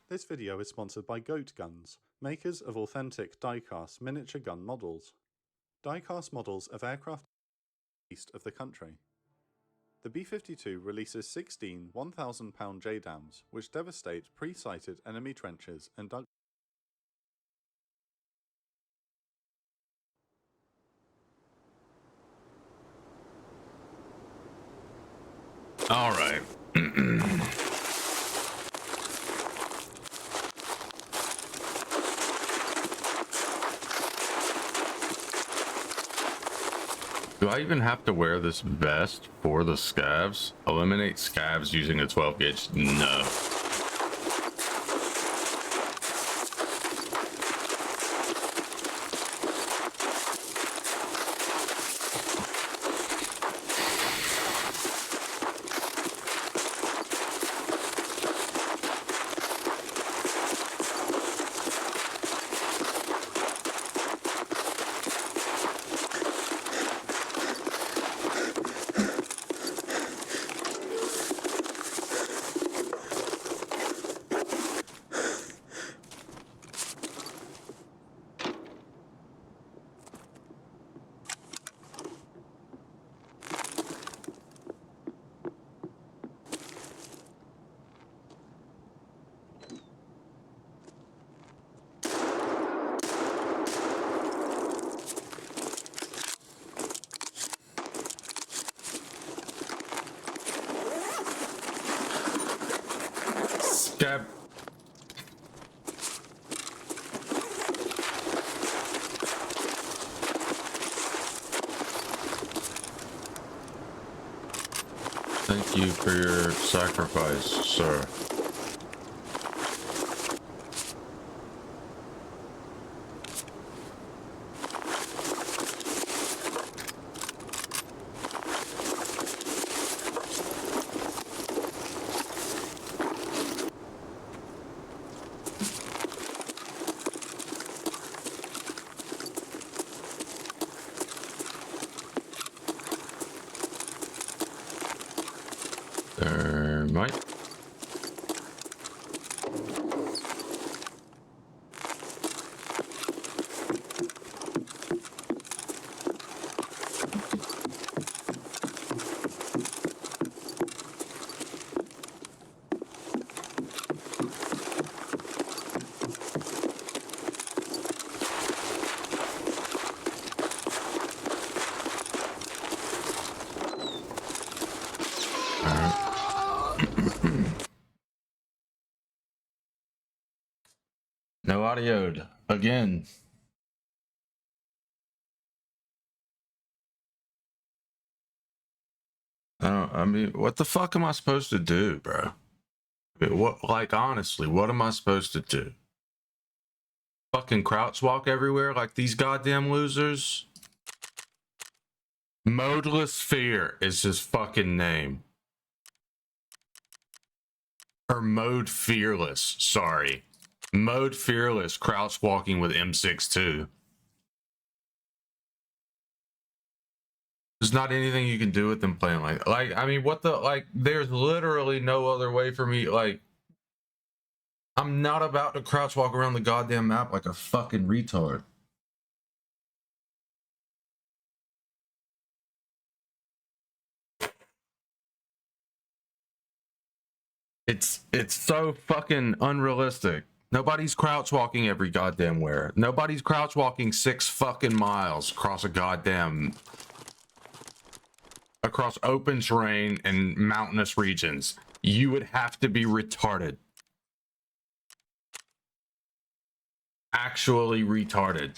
This video is sponsored by Goat Guns, makers of authentic die-cast miniature gun models. Die-cast models of aircraft east of the country. The B-52 releases 16 1,000-pound JDAMs, which devastate pre-sighted enemy trenches and dug All right. Do I even have to wear this vest for the scavs? Eliminate scavs using a 12 gauge? No. Scab. Thank you for your sacrifice, sir. Thermite. No audio again. I mean, what the fuck am I supposed to do, bro? I mean, what, like, honestly, what am I supposed to do? Fucking crouch walk everywhere like these goddamn losers? Modeless Fear is his fucking name. Or Mode Fearless, sorry. Mode Fearless, crouch walking with M62. There's not anything you can do with them playing like, I mean, what the, like, there's literally no other way for me, like, I'm not about to crouch walk around the goddamn map like a fucking retard. It's so fucking unrealistic. Nobody's crouch walking every goddamn where. Nobody's crouch walking 6 fucking miles across a goddamn, across open terrain and mountainous regions. You would have to be retarded. Actually retarded.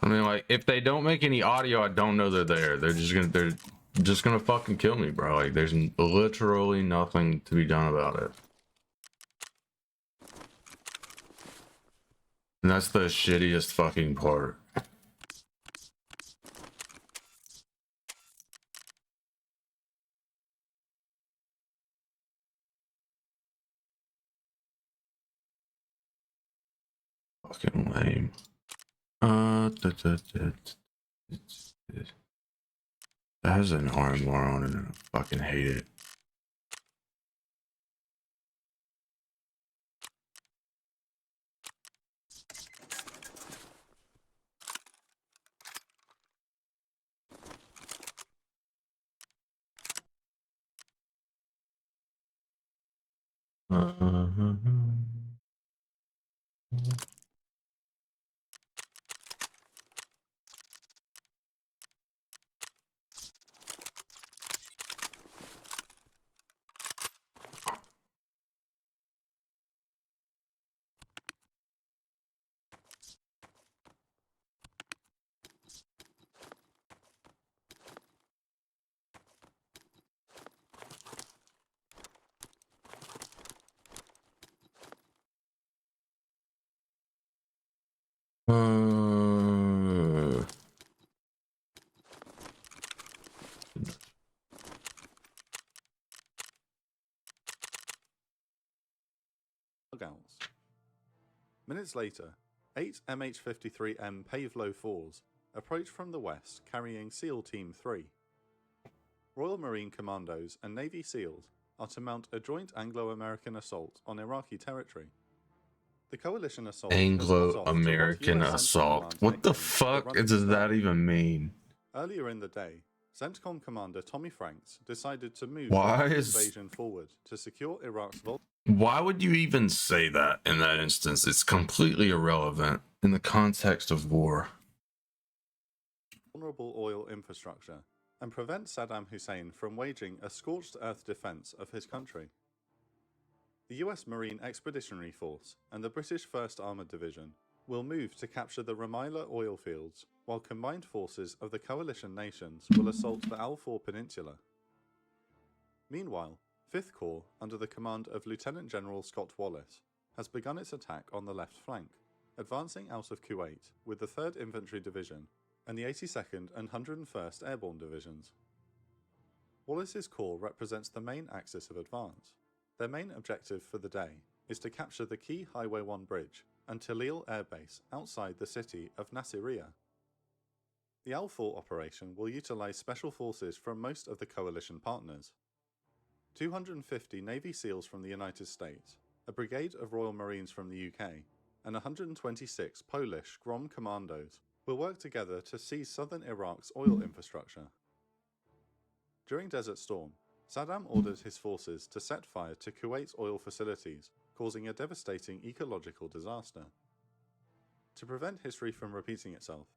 I mean, like, if they don't make any audio, I don't know they're there. They're just gonna fucking kill me, bro. Like, there's literally nothing to be done about it. And that's the shittiest fucking part. Fucking lame. That has an armor on it and I fucking hate it. Dugouts. Minutes later, 8 MH-53M Pavlo 4s approached from the west carrying SEAL Team 3. Royal Marine Commandos and Navy SEALs are to mount a joint Anglo-American assault on Iraqi territory. The coalition assault Anglo-American assault. What the fuck does that even mean? Earlier in the day, CENTCOM Commander Tommy Franks decided to move Why the is- invasion forward to secure Iraq's Why would you even say that in that instance? It's completely irrelevant in the context of war. vulnerable oil infrastructure and prevent Saddam Hussein from waging a scorched earth defense of his country. The US Marine Expeditionary Force and the British 1st Armored Division will move to capture the Rumaila oil fields, while combined forces of the coalition nations will assault the Al-Faw Peninsula. Meanwhile, 5th Corps, under the command of Lieutenant General Scott Wallace, has begun its attack on the left flank, advancing out of Kuwait with the 3rd Infantry Division and the 82nd and 101st Airborne Divisions. Wallace's corps represents the main axis of advance. Their main objective for the day is to capture the key Highway 1 bridge and Talil Air Base outside the city of Nasiriyah. The Al-Faw operation will utilize special forces from most of the coalition partners. 250 Navy SEALs from the United States, a brigade of Royal Marines from the UK, and 126 Polish Grom Commandos will work together to seize southern Iraq's oil infrastructure. During Desert Storm, Saddam ordered his forces to set fire to Kuwait's oil facilities, causing a devastating ecological disaster. To prevent history from repeating itself,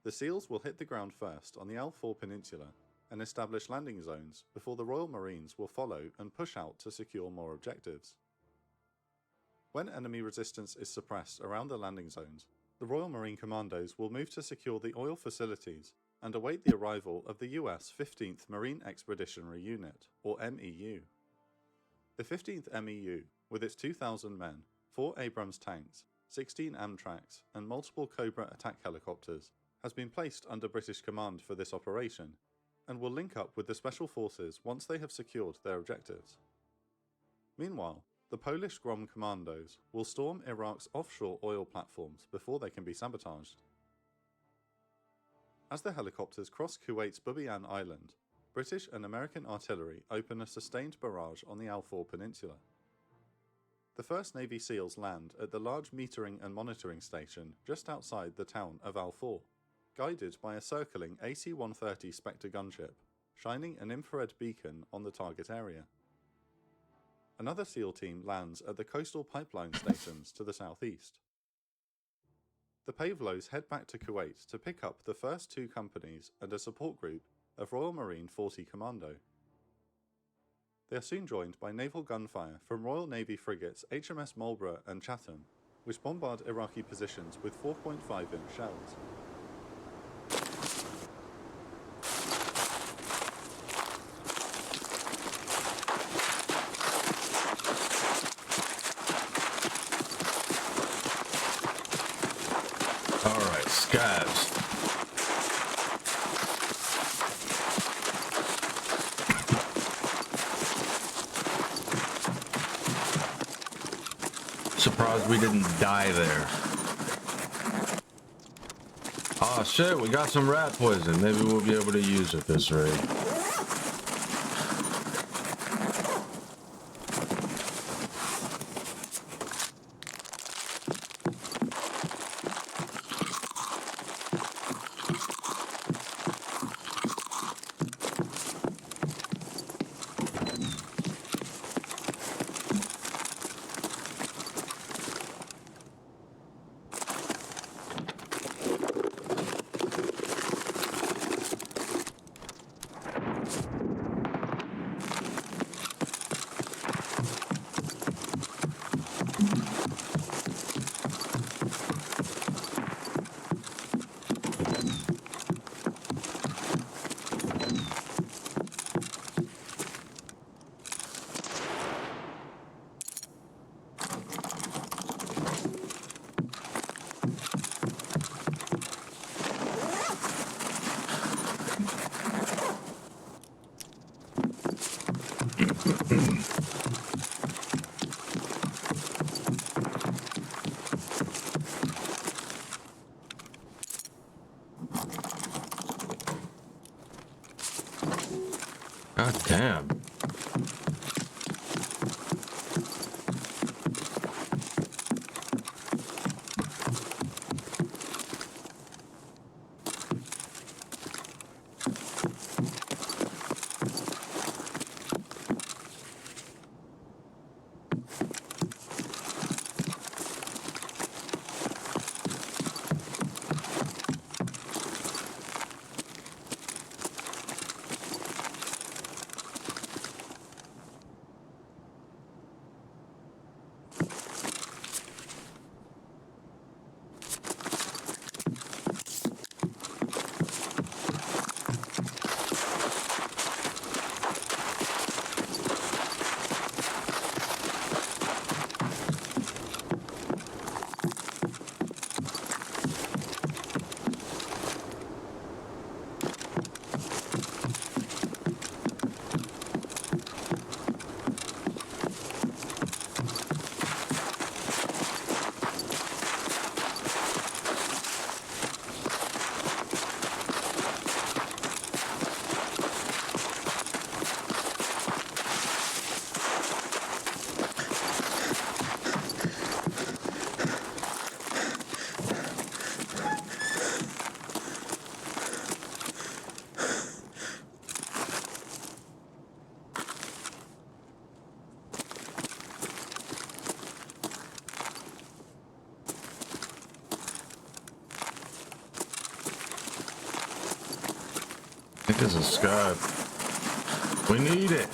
the SEALs will hit the ground first on the Al-Faw Peninsula and establish landing zones before the Royal Marines will follow and push out to secure more objectives. When enemy resistance is suppressed around the landing zones, the Royal Marine Commandos will move to secure the oil facilities and await the arrival of the US 15th Marine Expeditionary Unit, or MEU. The 15th MEU, with its 2,000 men, 4 Abrams tanks, 16 Amtraks, and multiple Cobra attack helicopters, has been placed under British command for this operation, and will link up with the Special Forces once they have secured their objectives. Meanwhile, the Polish Grom Commandos will storm Iraq's offshore oil platforms before they can be sabotaged. As the helicopters cross Kuwait's Bubiyan Island, British and American artillery open a sustained barrage on the Al-Faw Peninsula. The 1st Navy SEALs land at the large metering and monitoring station just outside the town of Al-Faw, guided by a circling AC-130 Spectre gunship, shining an infrared beacon on the target area. Another SEAL team lands at the coastal pipeline stations to the southeast. The Pavlos head back to Kuwait to pick up the first 2 companies and a support group of Royal Marine 40 Commando. They are soon joined by naval gunfire from Royal Navy frigates HMS Marlborough and Chatham, which bombard Iraqi positions with 4.5-inch shells. Alright, scabs. Surprised we didn't die there. Oh shit, we got some rat poison. Maybe we'll be able to use it this raid. God damn. I think this is Scud. We need it.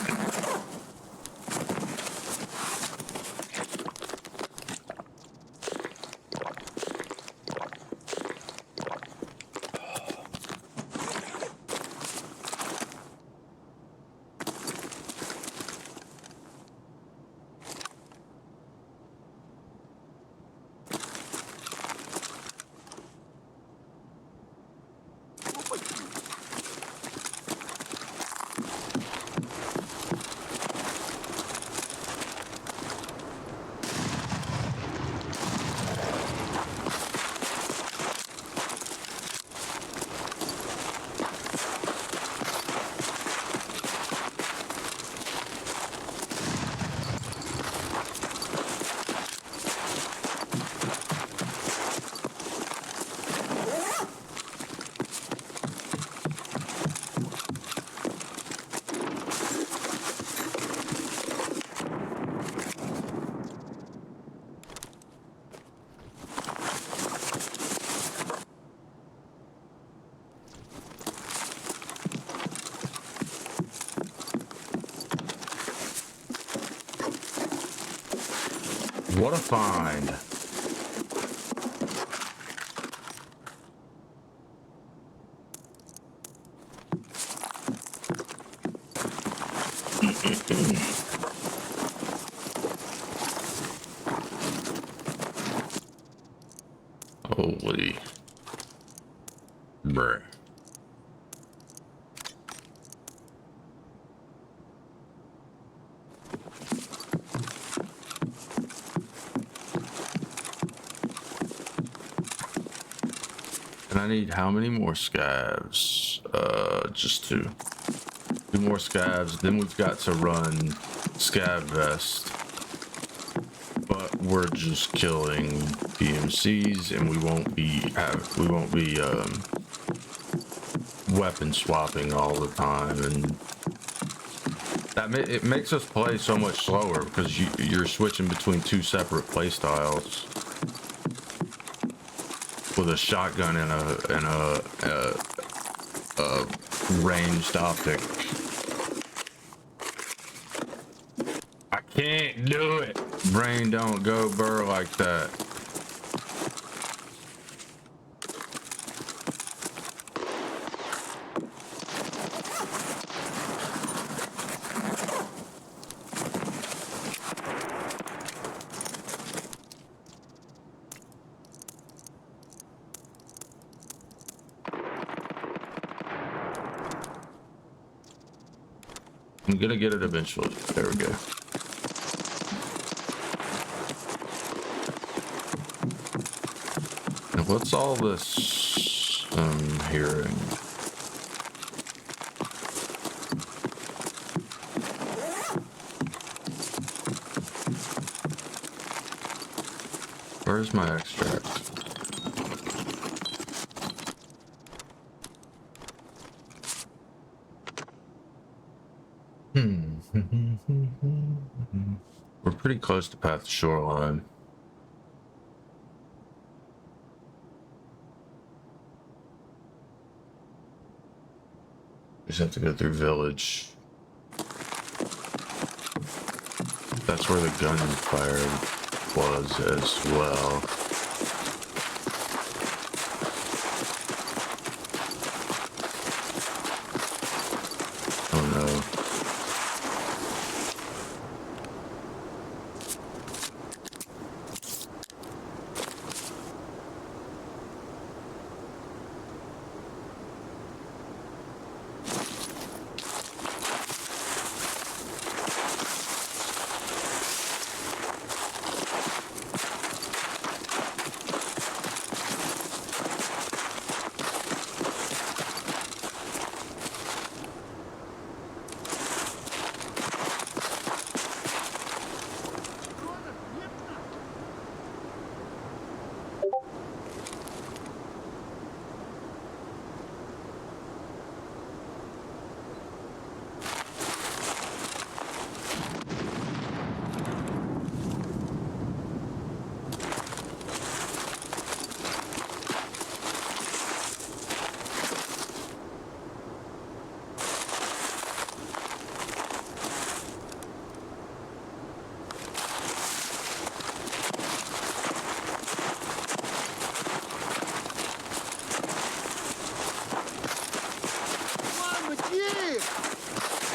What a find. Holy. Bruh. And I need how many more scavs? Just two. Two more scavs. Then we've got to run scav vest. But we're just killing PMCs, and we won't be weapon swapping all the time, and that it makes us play so much slower because you're switching between two separate play styles with a shotgun and a ranged optic. I can't do it. Brain don't go burr like that. I'm gonna get it eventually. There we go. Now what's all this I'm hearing? Where's my extract? We're pretty close to Path to Shoreline. Just have to go through Village. That's where the gunfire was as well. Oh no.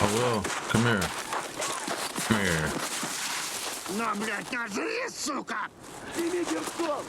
I will. Come here. Come here. На, блядь, нажри, сука! Ты видел что?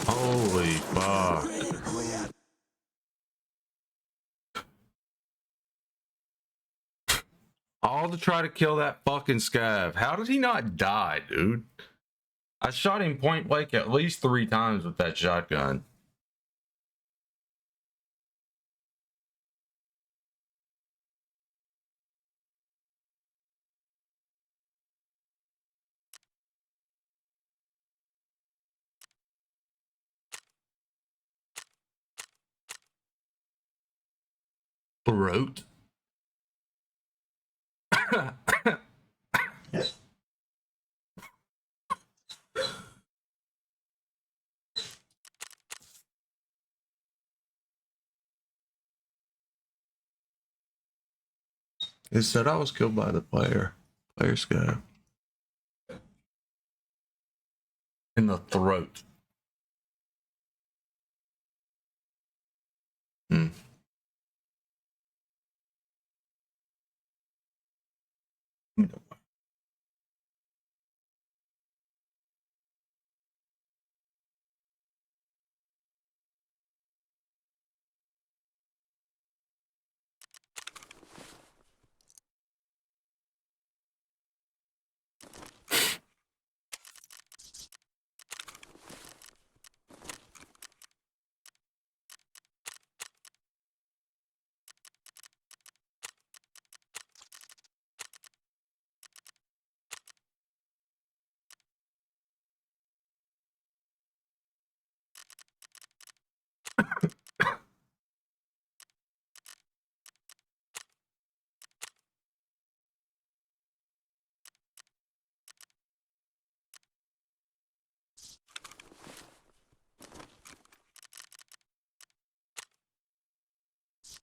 Holy fuck. All to try to kill that fucking scav. How did he not die, dude? I shot him point blank at least 3 times with that shotgun. Throat. It said I was killed by the player scav. In the throat. Hmm.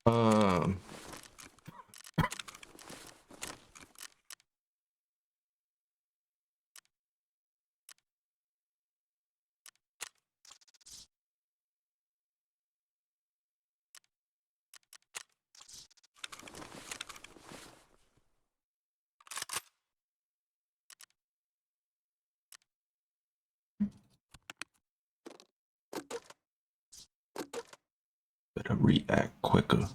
Um. Better react quicker.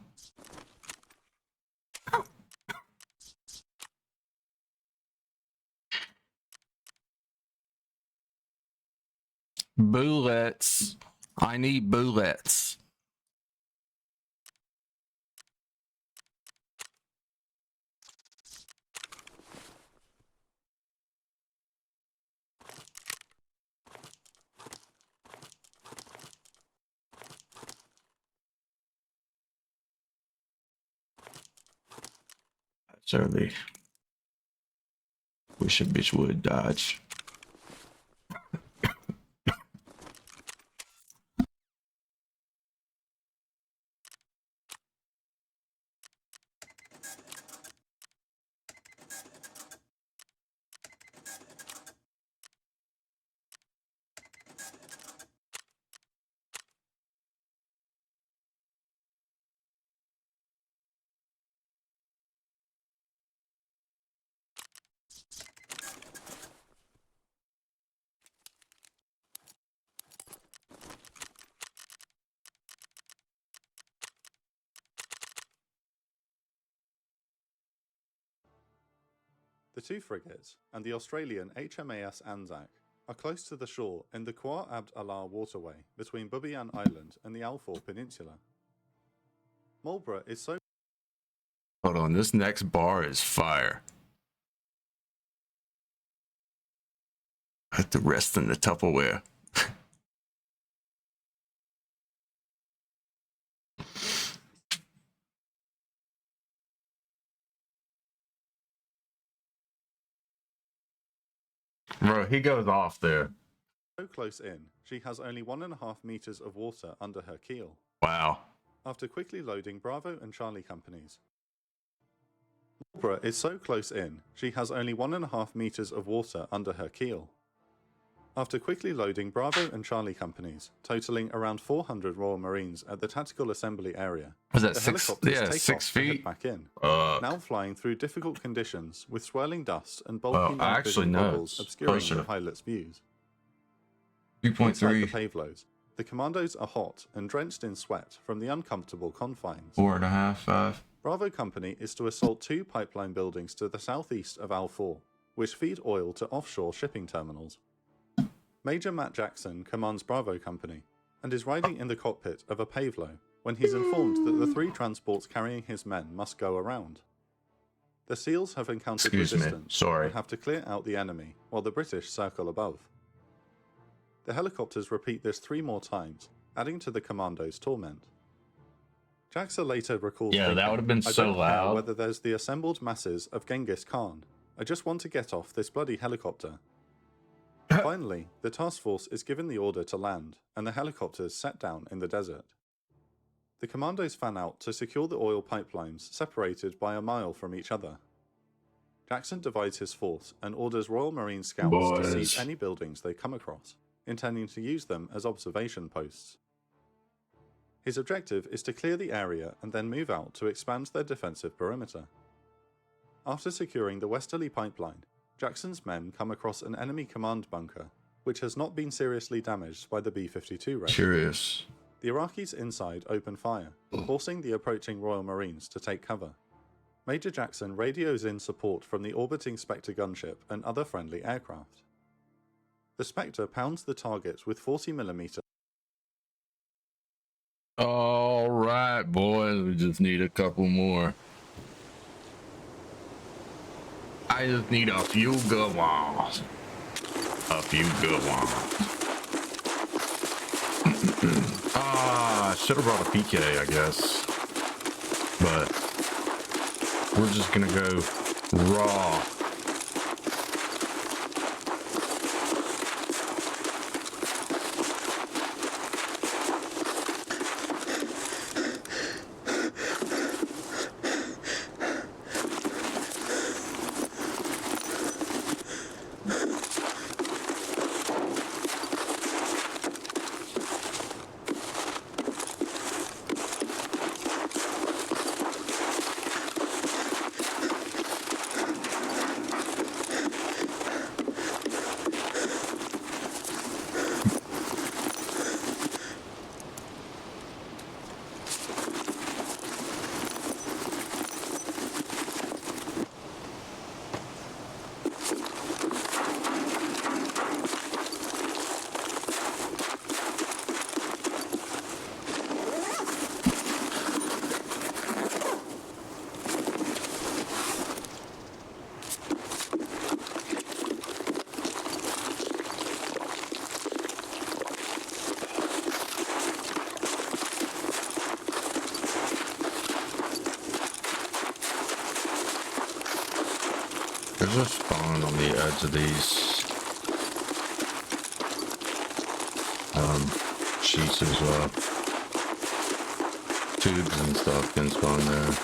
Bullets. I need bullets. Surely. Wish a bitch would dodge. The two frigates and the Australian HMAS Anzac are close to the shore in the Khor Abd Allah waterway between Bubiyan Island and the Alfor Peninsula. Marlborough is so... Hold on, this next bar is fire. I have to rest in the Tupperware. Bro, he goes off there. So close in, she has only 1.5 meters of water under her keel. Wow. After quickly loading Bravo and Charlie companies. Marlborough is so close in, she has only 1.5 meters of water under her keel. After quickly loading Bravo and Charlie companies, totaling around 400 Royal Marines at the tactical assembly area, Was that the six? helicopters Yeah, take 6 off to head feet. back in, Uh, now flying through difficult conditions with swirling dust and well, bulky night actually, vision no, goggles it's obscuring closer the to pilot's views. 2.3. Inside the Pavelos, the commandos are hot and drenched in sweat from the uncomfortable confines. 4.5, 5. Bravo Company is to assault 2 pipeline buildings to the southeast of Al-4, which feed oil to offshore shipping terminals. Major Matt Jackson commands Bravo Company and is riding in the cockpit of a Pavelo when he's informed that the 3 transports carrying his men must go around. The SEALs have encountered resistance and have to clear out the enemy while the British circle above. The helicopters repeat this 3 more times, adding to the commandos' torment. Jackson later recalls Yeah, thinking, that would have been I so don't care loud. whether there's the assembled masses of Genghis Khan. I just want to get off this bloody helicopter. Finally, the task force is given the order to land, and the helicopters set down in the desert. The commandos fan out to secure the oil pipelines separated by a mile from each other. Jackson divides his force and orders Royal Marine scouts to seize any buildings they come across, intending to use them as observation posts. His objective is to clear the area and then move out to expand their defensive perimeter. After securing the westerly pipeline, Jackson's men come across an enemy command bunker, which has not been seriously damaged by the B-52 raid. Curious. The Iraqis inside open fire, forcing the approaching Royal Marines to take cover. Major Jackson radios in support from the orbiting Spectre gunship and other friendly aircraft. The Spectre pounds the target with 40mm. All right, boys, we just need a couple more. I just need a few good ones. A few good ones. I should have brought a PK, I guess. But we're just gonna go raw. There's a spawn on the edge of these sheets as well. Tubes and stuff can spawn there.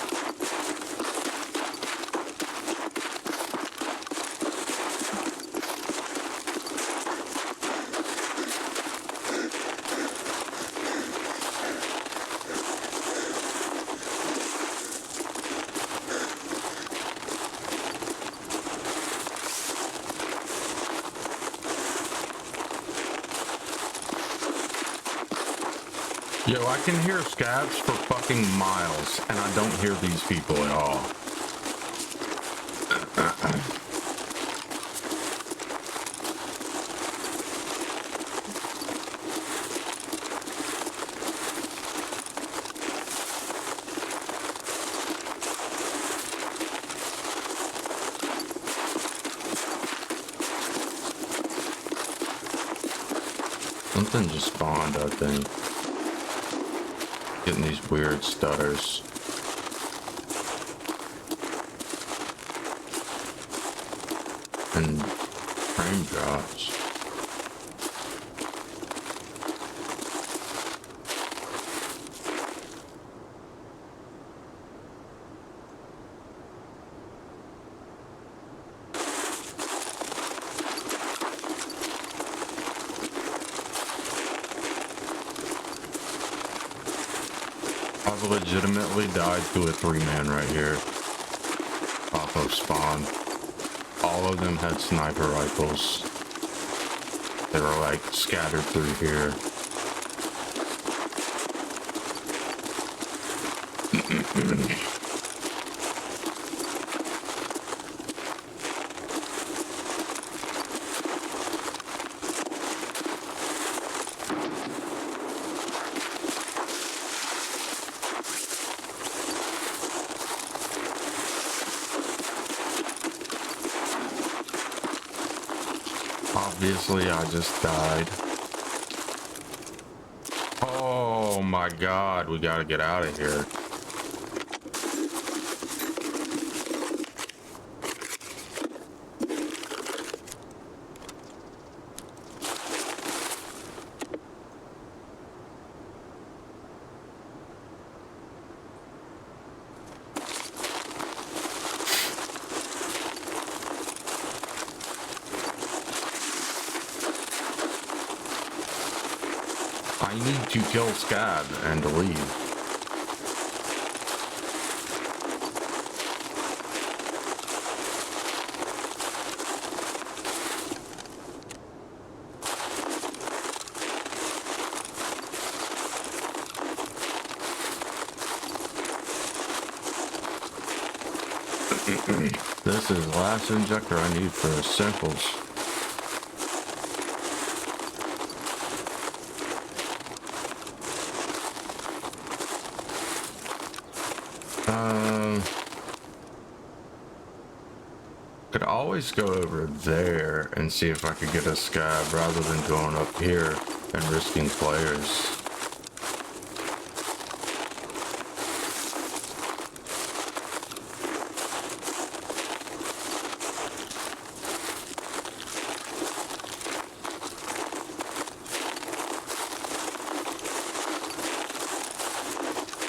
Yo, I can hear scabs for fucking miles, and I don't hear these people at all. Something just spawned, I think. Getting these weird stutters. And frame drops. I've legitimately died to a 3-man right here. Off of spawn. All of them had sniper rifles. They were like scattered through here. Obviously, I just died. Oh my god, we gotta get out of here. I need to kill Scab and leave. This is the last injector I need for samples. Could always go over there and see if I could get a Scab rather than going up here and risking players.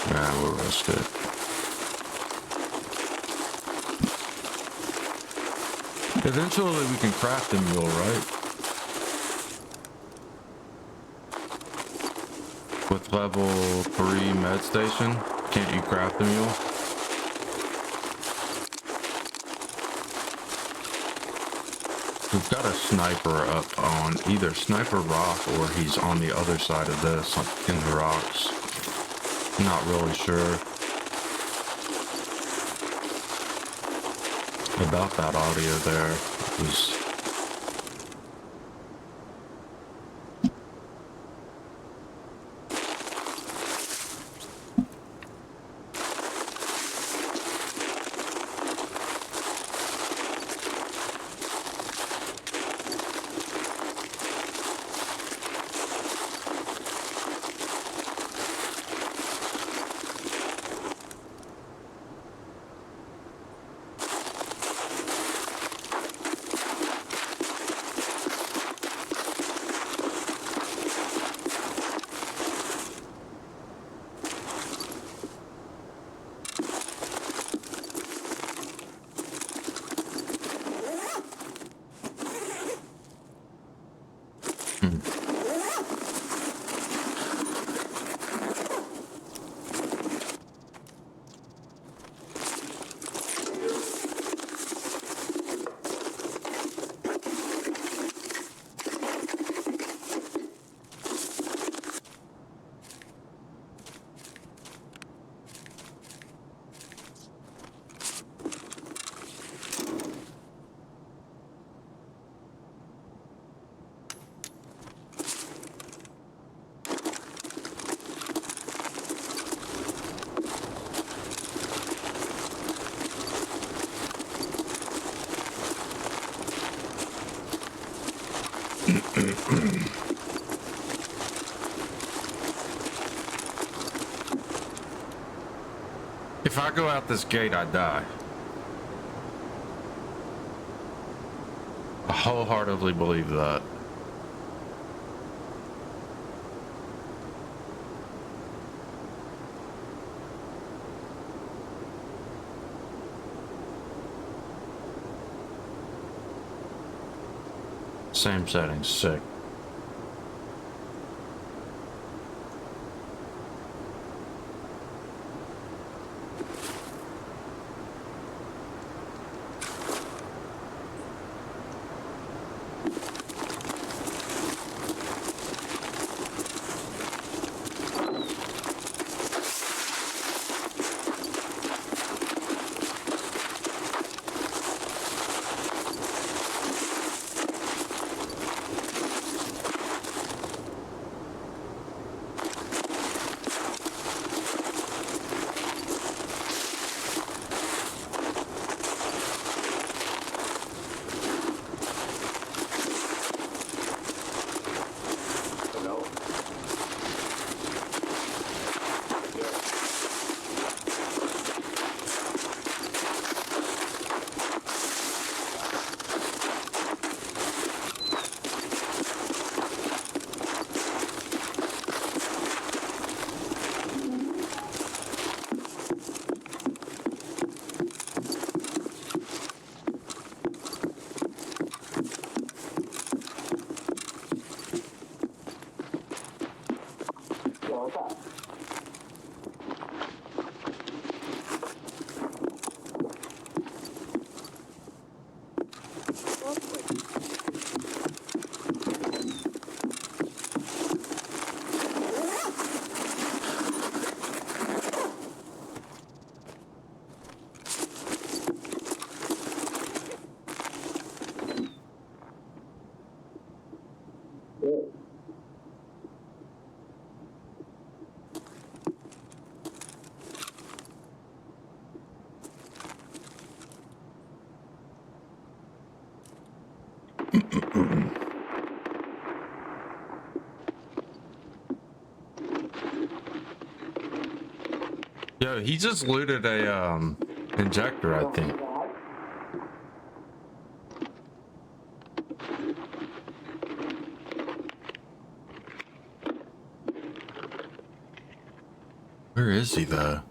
Nah, we'll risk it. Eventually we can craft a mule, right? With level 3 med station, can't you craft a mule? We've got a sniper up on either Sniper Rock or he's on the other side of this in the rocks. Not really sure about that audio there. It was if I go out this gate, I die. I wholeheartedly believe that. Same settings, sick. Yo, he just looted a injector, I think. Where is he though?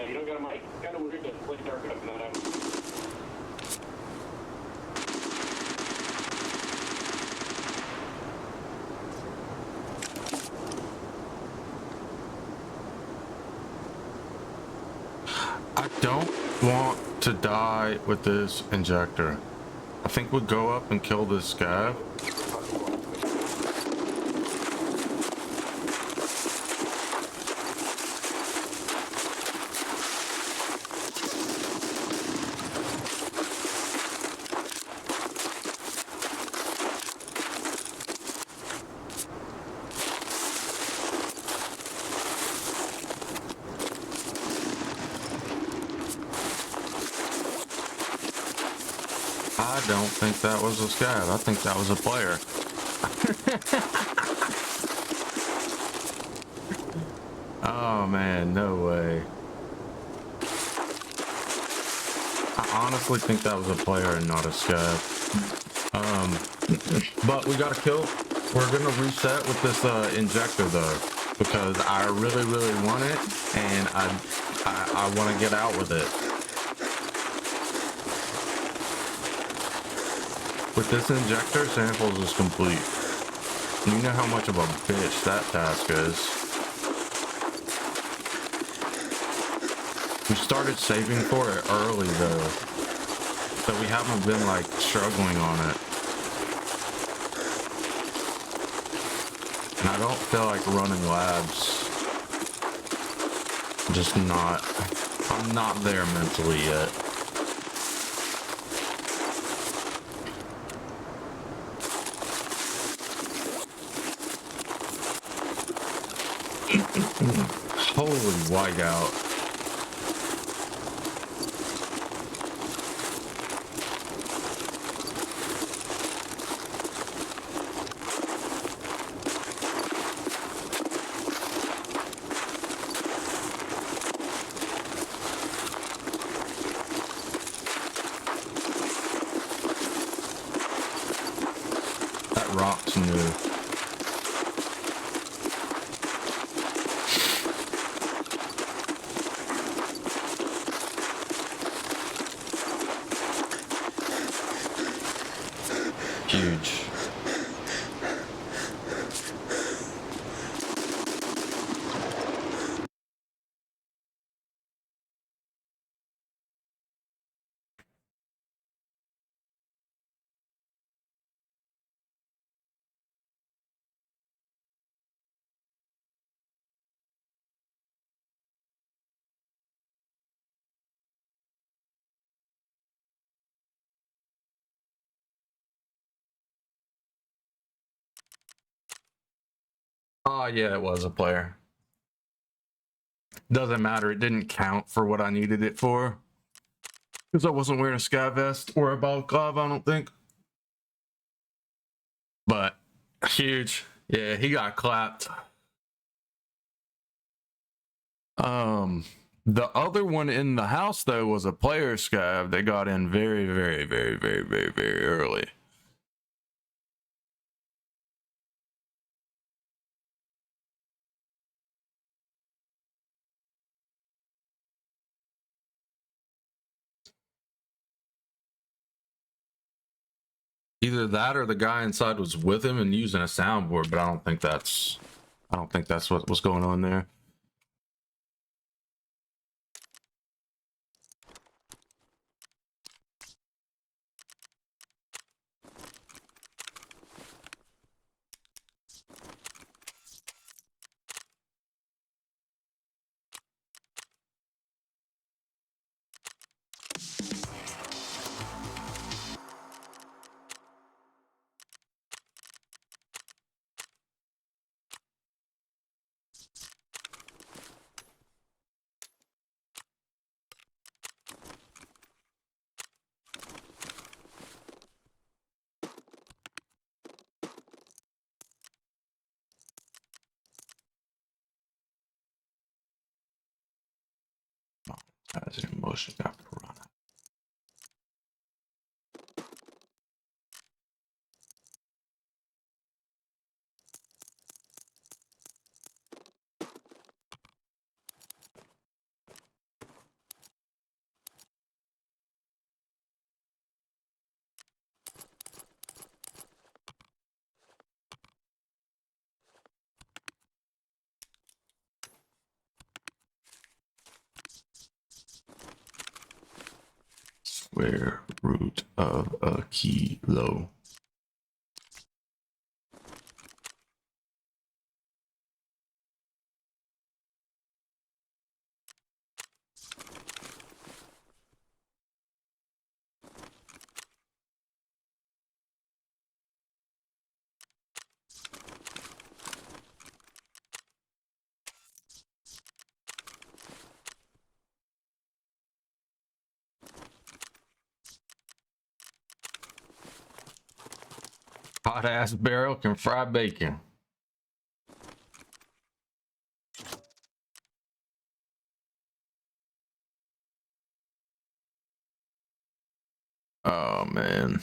You don't got a mic. Kind of weird to play dark enough not having. I don't want to die with this injector. I think we'll go up and kill this scav. I don't think that was a scav. I think that was a player. Oh man, no way. I honestly think that was a player and not a scav. But we got a kill. We're gonna reset with this injector though, because I really want it, and I want to get out with it. With this injector, samples is complete. You know how much of a bitch that task is. We started saving for it early though, so we haven't been like struggling on it. And I don't feel like running labs. I'm not there mentally yet. Holy whiteout. That rock's new. Huge. Oh yeah, it was a player. Doesn't matter, it didn't count for what I needed it for. Because I wasn't wearing a scav vest or a balaclava, I don't think. But huge. Yeah, he got clapped. The other one in the house though was a player scav. They got in very, very, very, very, very, very early. Either that or the guy inside was with him and using a soundboard, but I don't think that's what was going on there. As in motion got piranha. Square root of a kilo. Hot ass barrel can fry bacon. Oh man.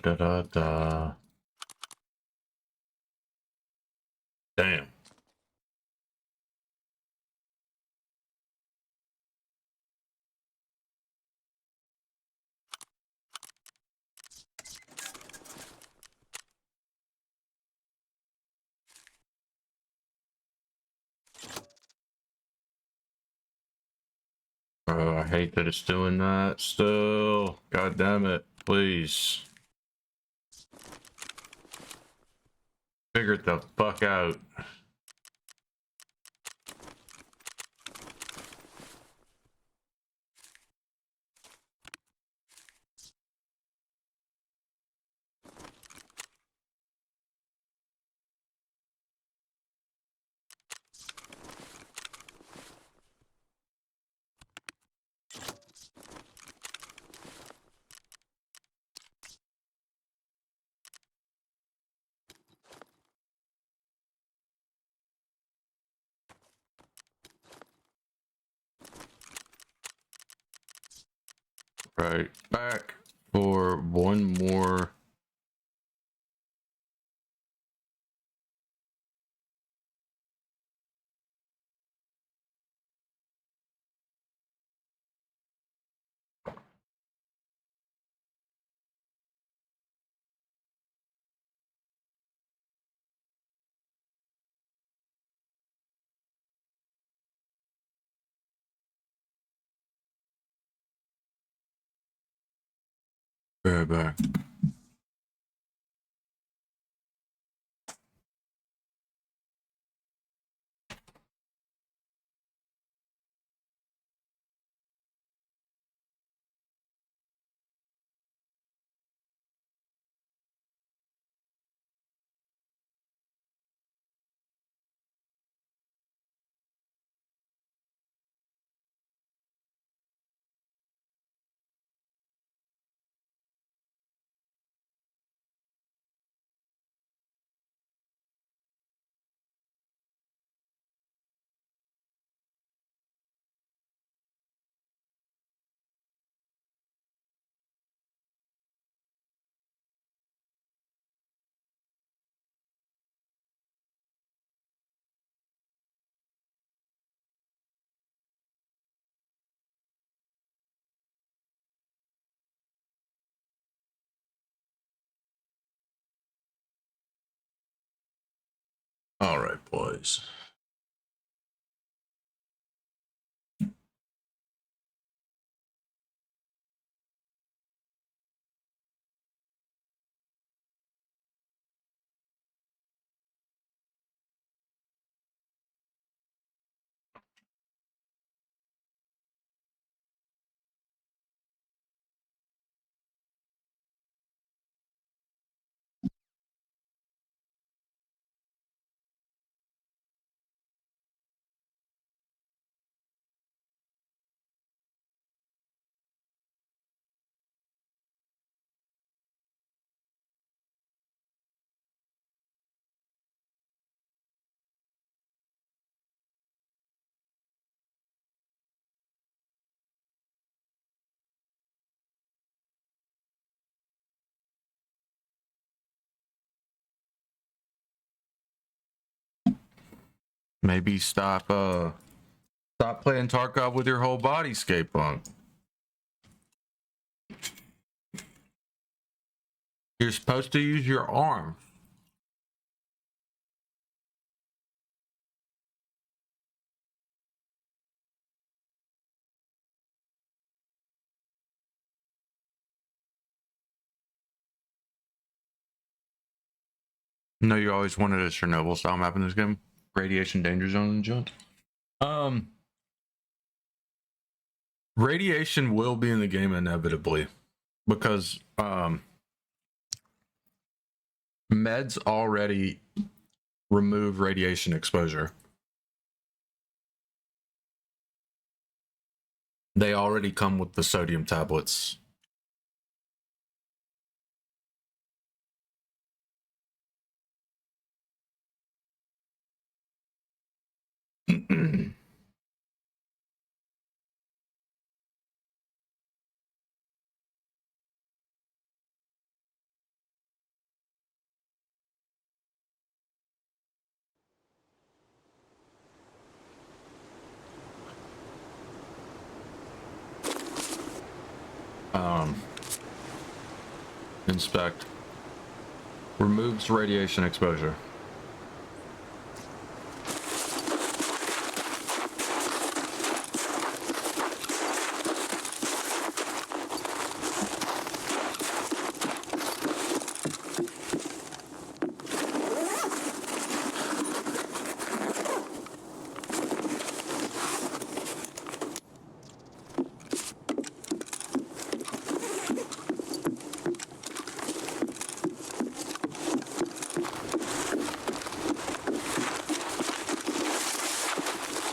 Da da da. Damn. Oh, I hate that it's doing that still. God damn it. Please. Figure it the fuck out. Right. Back for one more. Be right back. All right, boys. Maybe stop playing Tarkov with your whole body, Skate Punk. You're supposed to use your arm. No, you always wanted a Chernobyl style map in this game. Radiation danger zone and junk. Radiation will be in the game inevitably because meds already remove radiation exposure. They already come with the sodium tablets. Inspect. Removes radiation exposure.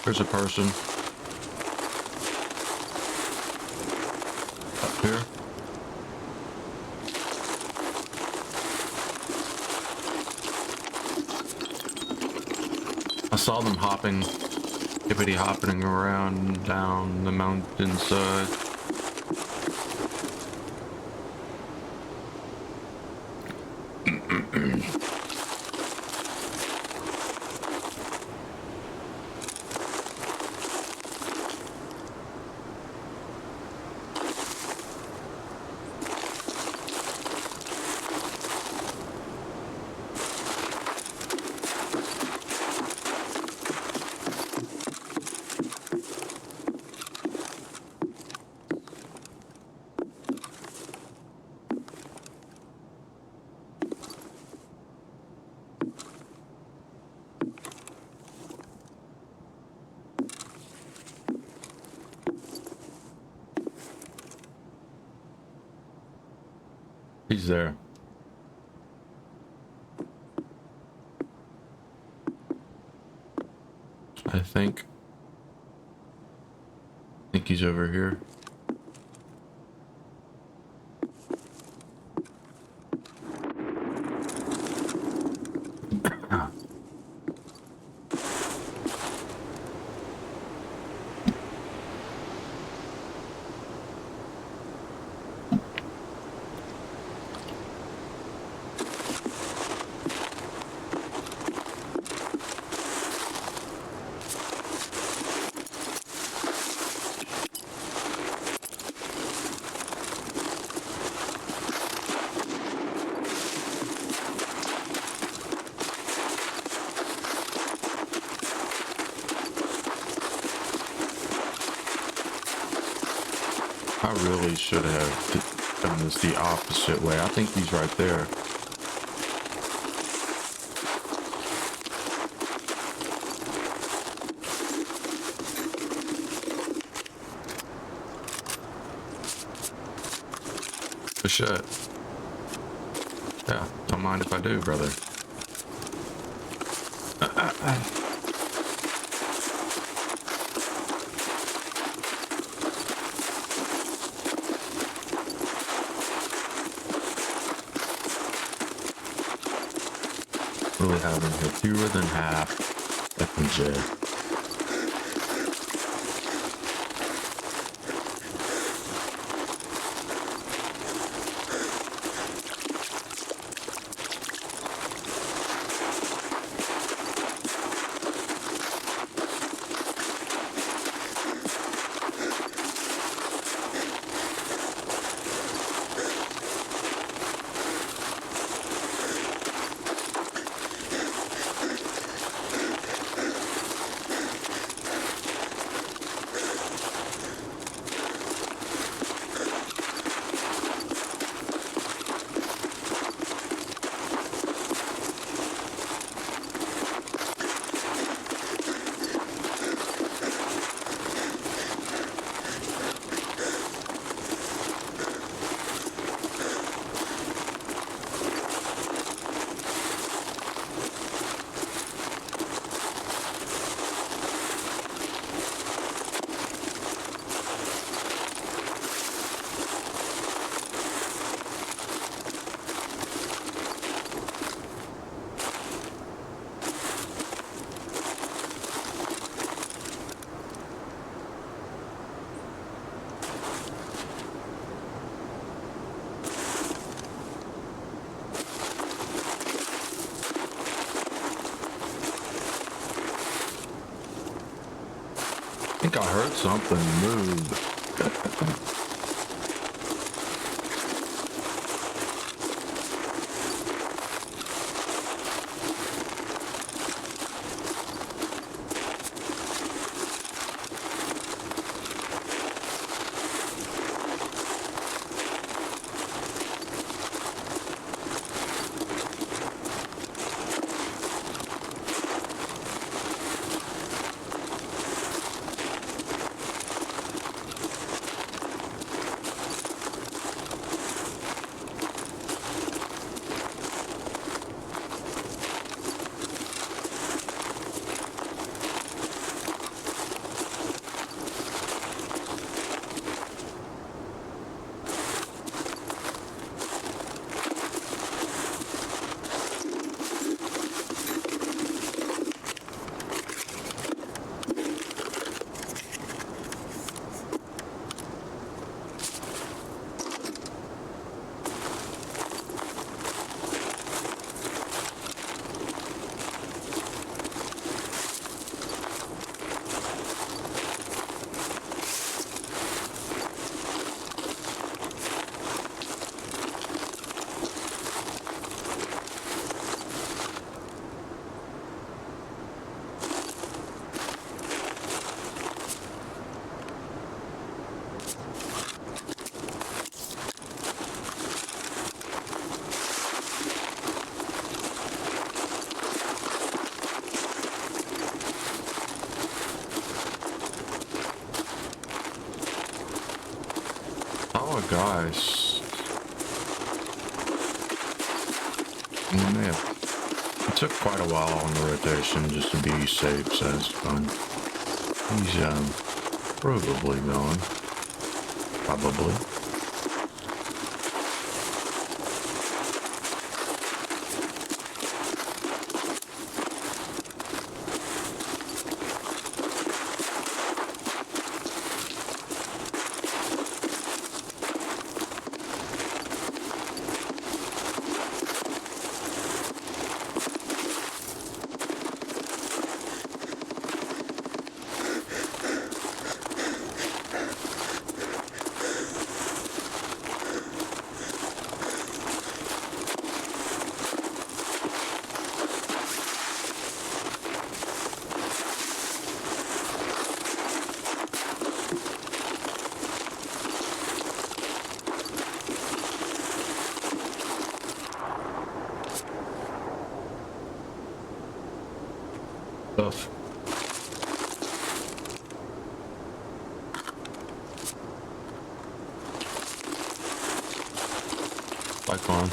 There's a person up here. I saw them hopping, hippity hopping around down the mountainside. He's there. I think he's over here. I really should have done this the opposite way. I think he's right there. For shit. Yeah, don't mind if I do, brother. Really having hit fewer than half FNJ. I think I heard something move. Oh gosh. It took quite a while on the rotation just to be safe, so it's fine. He's probably going. Probably. Stuff. Like on.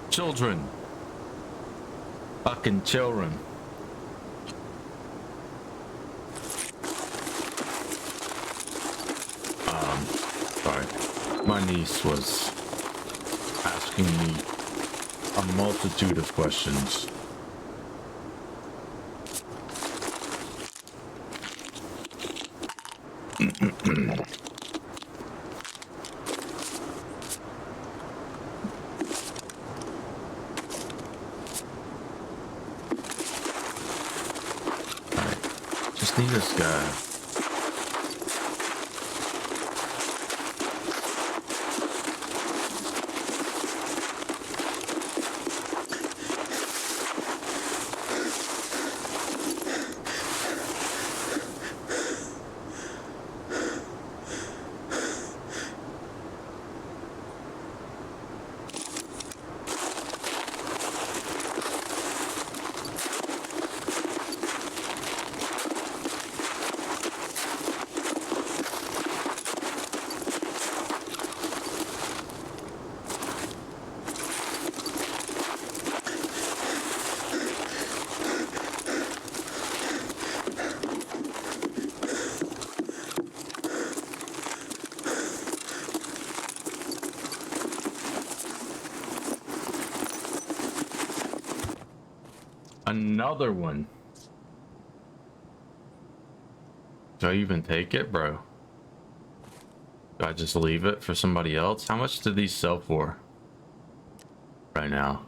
Children. Fucking children. Sorry. My niece was asking me a multitude of questions. Just need this guy. another one. Do I even take it, bro? Do I just leave it for somebody else? How much do these sell for right now?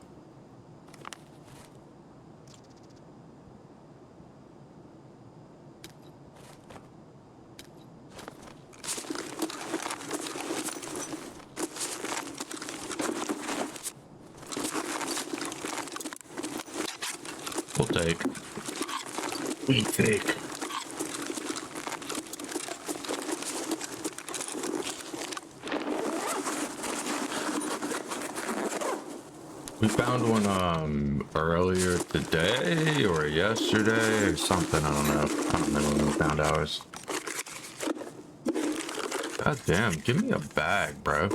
We'll take. We take. We found one earlier today or yesterday or something. I don't know. I don't know when we found ours. God damn, give me a bag, bro.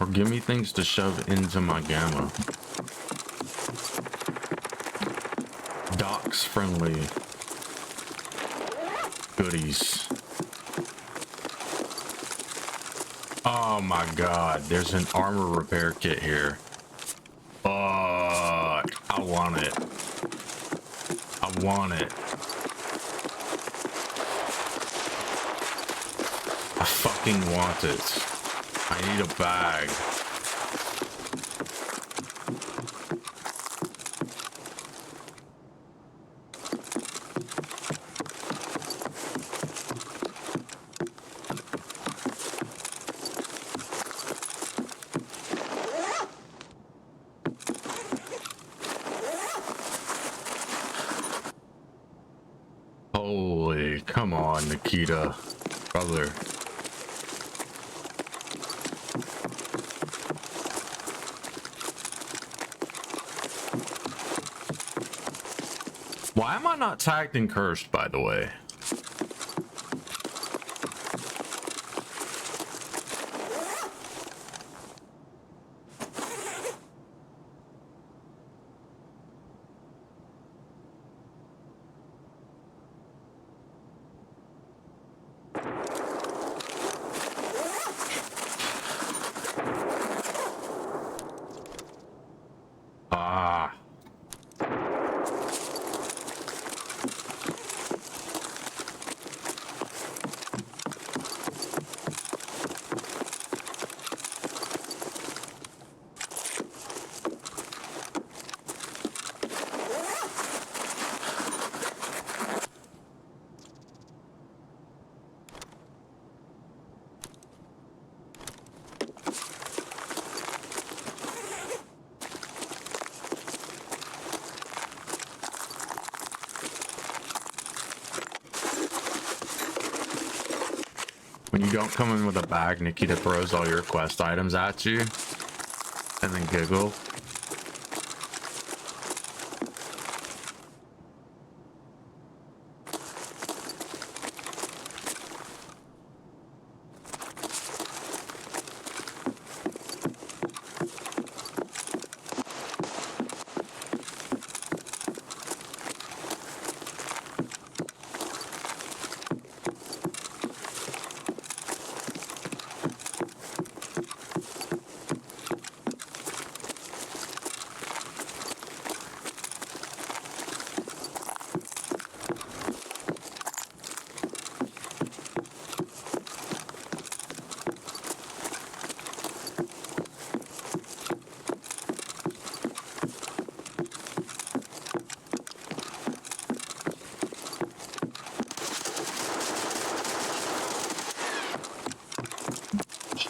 Or give me things to shove into my gamma. Docks friendly goodies. Oh my god, there's an armor repair kit here. I want it. I want it. I fucking want it. I need a bag. Holy, come on, Nikita, brother. Why am I not tagged and cursed, by the way? Ah. When you don't come in with a bag, Nikita throws all your quest items at you and then giggle.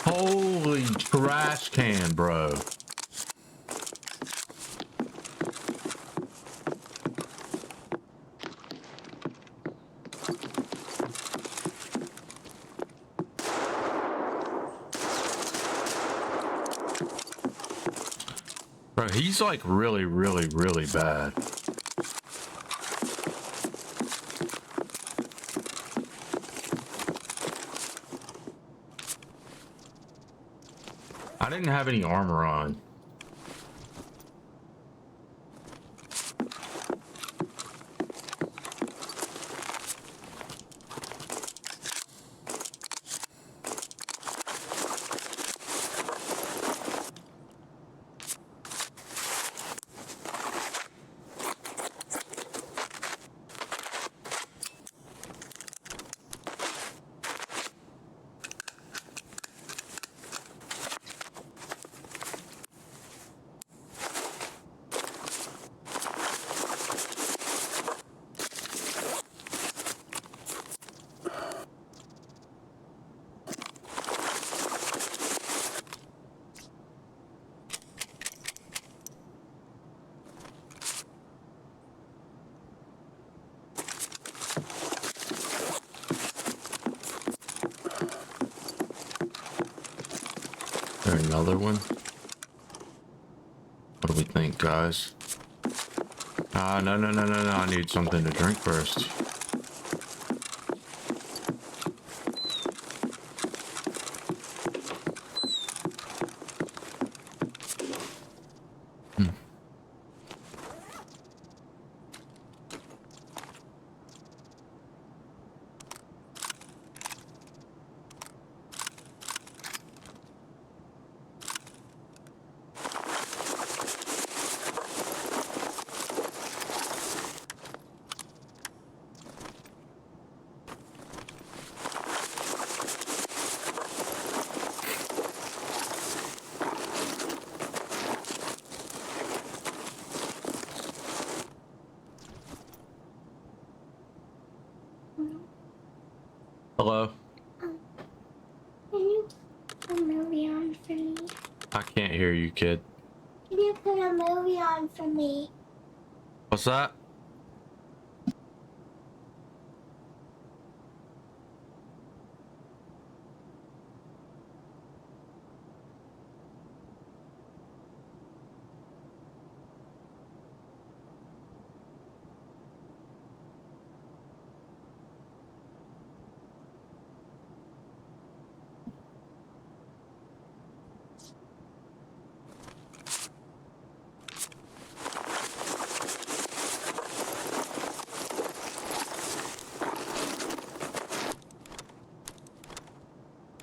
Holy trash can, bro. Bro, he's like really, really, really bad. I didn't have any armor on. another one? What do we think, guys? No, no, no, no, no. I need something to drink first. Hello? Can you put a movie on for me? I can't hear you, kid. Can you put a movie on for me? What's that?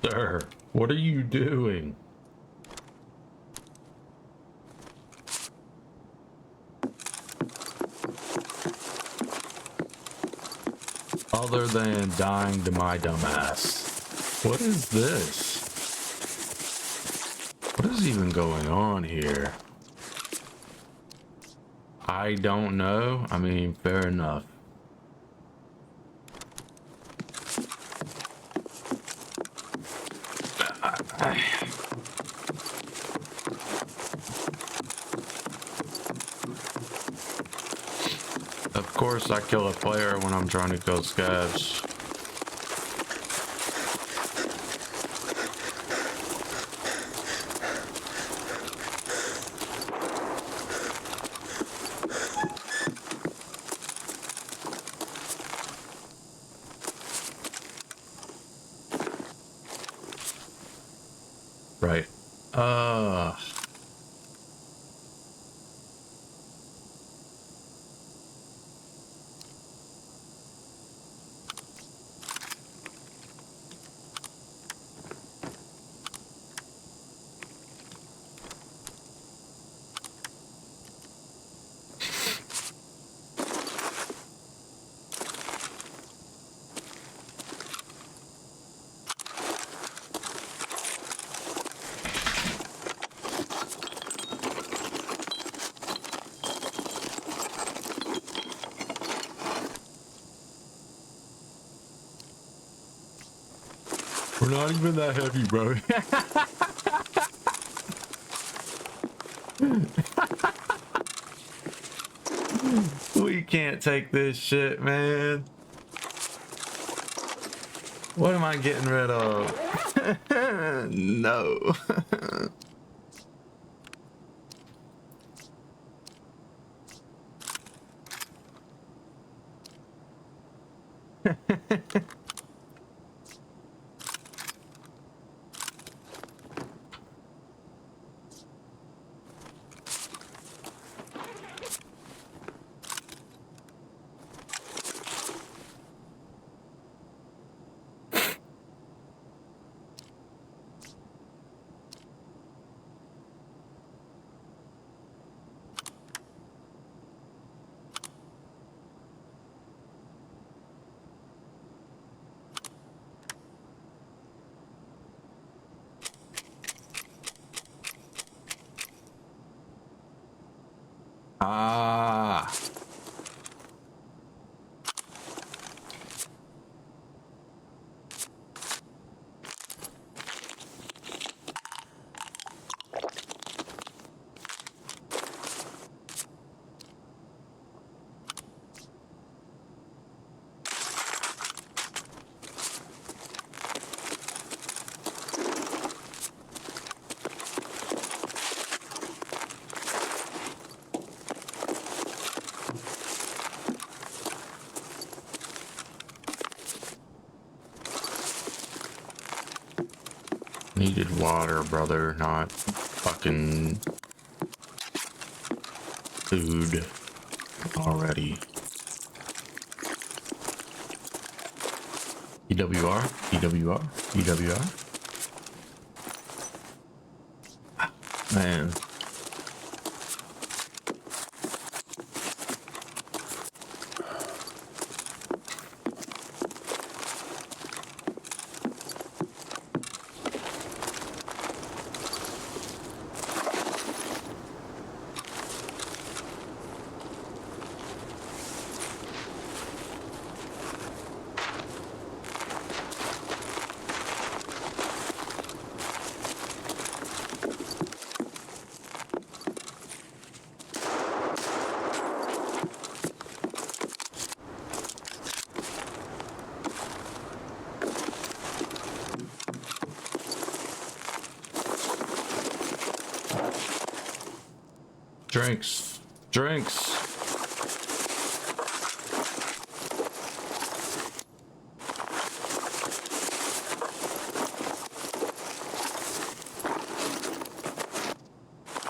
Sir, what are you doing? Other than dying to my dumbass. What is this? What is even going on here? I don't know. I mean, fair enough. Of course, I kill a player when I'm trying to kill scavs. Right. We're not even that heavy, bro. We can't take this shit, man. What am I getting rid of? No. Needed water, brother, not fucking food already. EWR, EWR, EWR. Man. Drinks. Drinks.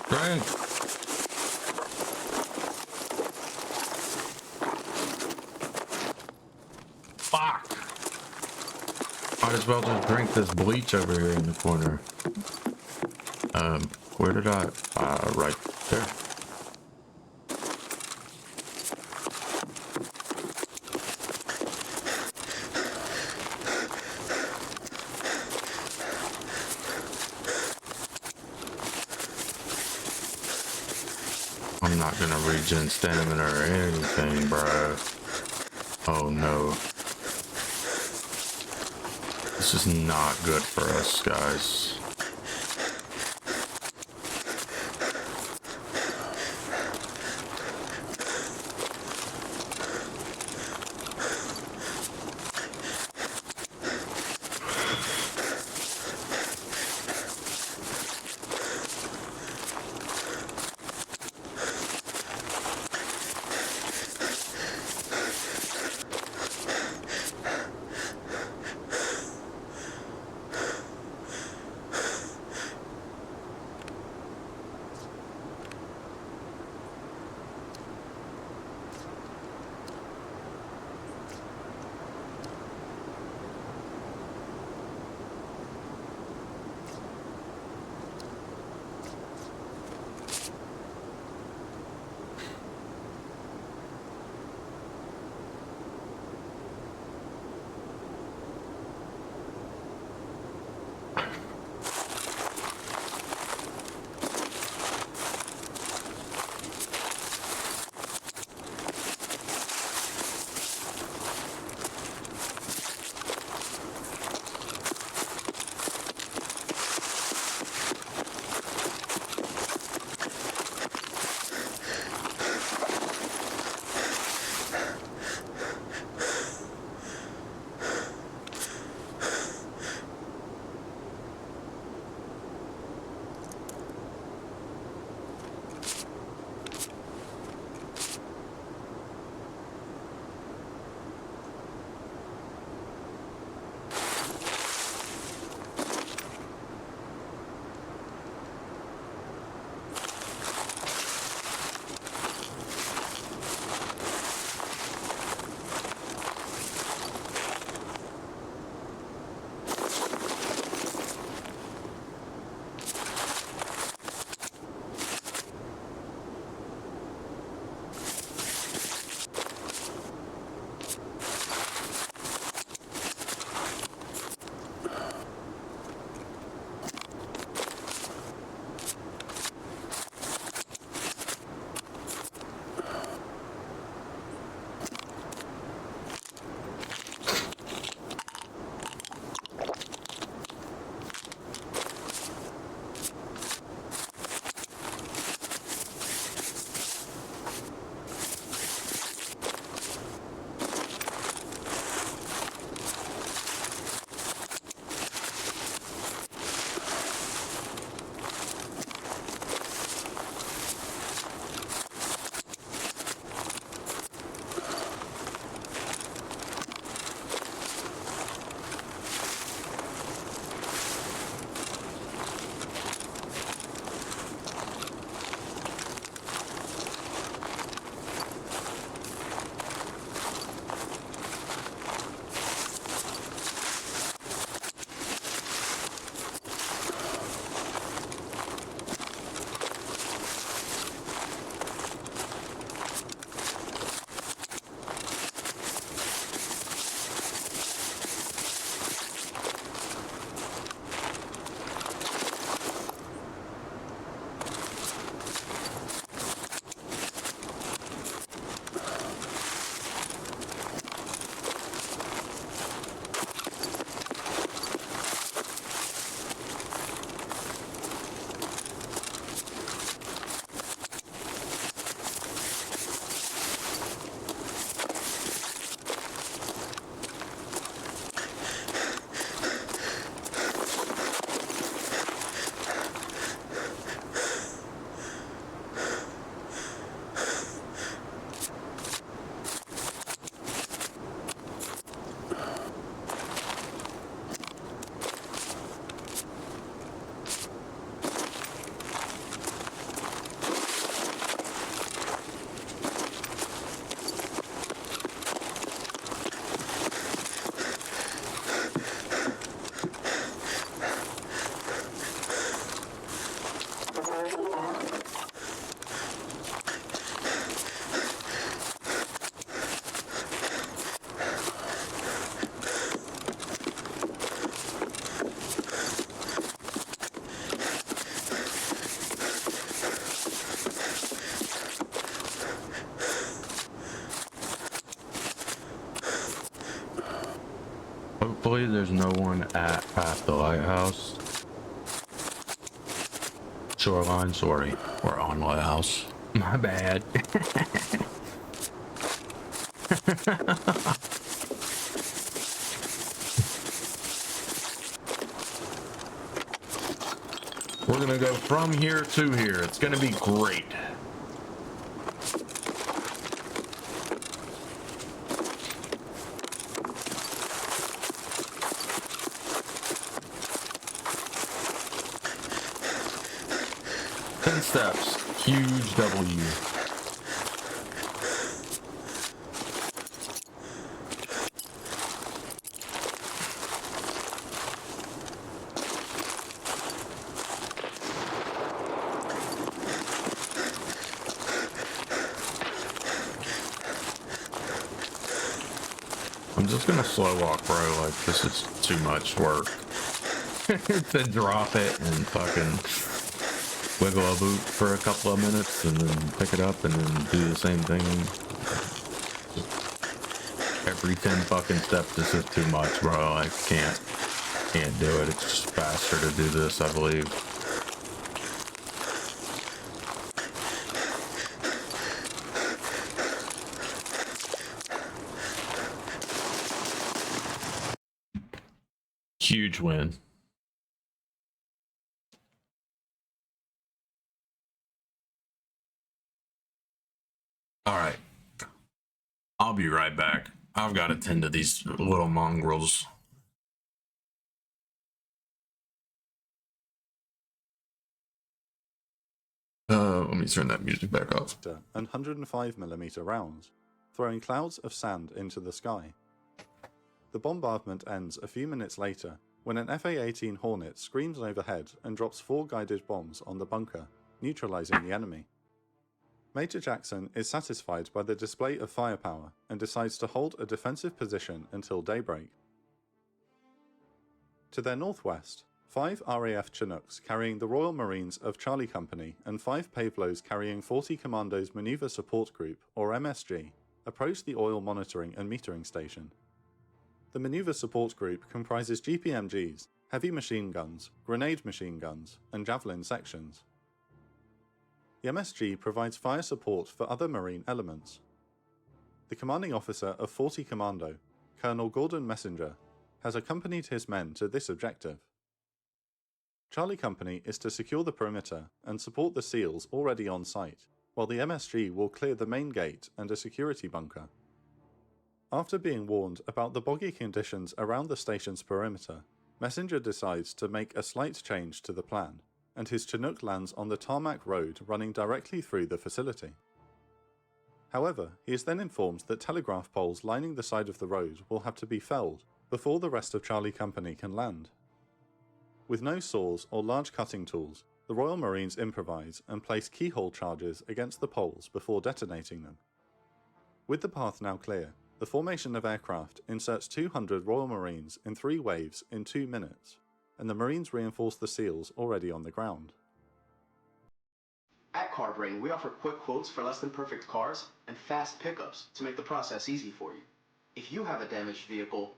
Drink. Fuck. Might as well just drink this bleach over here in the corner. Where did I? Right there. I'm not gonna regen stamina or anything, bro. Oh no. This is not good for us, guys. Hopefully there's no one at the lighthouse. Shoreline, sorry. We're on lighthouse. My bad. We're gonna go from here to here. It's gonna be great. Steps, huge W. I'm just gonna slow walk, bro. Like, this is too much work to drop it and fucking wiggle a boot for a couple of minutes and then pick it up and then do the same thing. Every 10 fucking steps, this is too much, bro. I can't do it. It's just faster to do this, I believe. Huge win. All right, I'll be right back. I've got to tend to these little mongrels. Let me turn that music back off. And 105mm rounds, throwing clouds of sand into the sky. The bombardment ends a few minutes later when an FA-18 Hornet screams overhead and drops 4 guided bombs on the bunker, neutralizing the enemy. Major Jackson is satisfied by the display of firepower and decides to hold a defensive position until daybreak. To their northwest, 5 RAF Chinooks carrying the Royal Marines of Charlie Company and 5 Pavlos carrying 40 Commandos Maneuver Support Group, or MSG, approach the oil monitoring and metering station. The Maneuver Support Group comprises GPMGs, heavy machine guns, grenade machine guns, and javelin sections. The MSG provides fire support for other Marine elements. The commanding officer of 40 Commando, Colonel Gordon Messenger, has accompanied his men to this objective. Charlie Company is to secure the perimeter and support the SEALs already on site, while the MSG will clear the main gate and a security bunker. After being warned about the boggy conditions around the station's perimeter, Messenger decides to make a slight change to the plan, and his Chinook lands on the tarmac road running directly through the facility. However, he is then informed that telegraph poles lining the side of the road will have to be felled before the rest of Charlie Company can land. With no saws or large cutting tools, the Royal Marines improvise and place keyhole charges against the poles before detonating them. With the path now clear, the formation of aircraft inserts 200 Royal Marines in 3 waves in 2 minutes, and the Marines reinforce the SEALs already on the ground. At CarBrain, we offer quick quotes for less than perfect cars and fast pickups to make the process easy for you. If you have a damaged vehicle,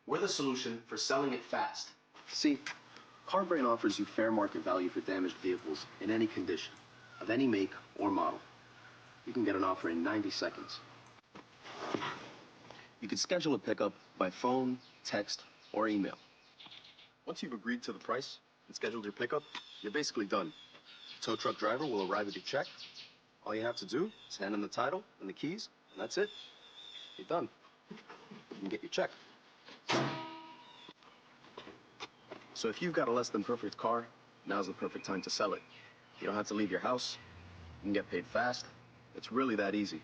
we're the solution for selling it fast. See, CarBrain offers you fair market value for damaged vehicles in any condition, of any make or model. You can get an offer in 90 seconds. You can schedule a pickup by phone, text, or email. Once you've agreed to the price and scheduled your pickup, you're basically done. The tow truck driver will arrive with your check. All you have to do is hand in the title and the keys, and that's it. You're done. You can get your check. So if you've got a less than perfect car, now's the perfect time to sell it. You don't have to leave your house. You can get paid fast. It's really that easy.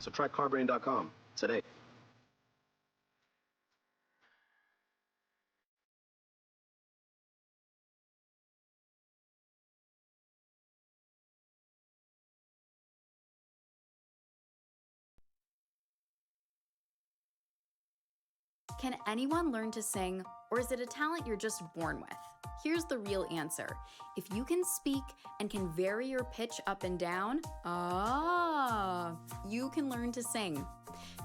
So try carbrain.com today. Can anyone learn to sing, or is it a talent you're just born with? Here's the real answer. If you can speak and can vary your pitch up and down, you can learn to sing.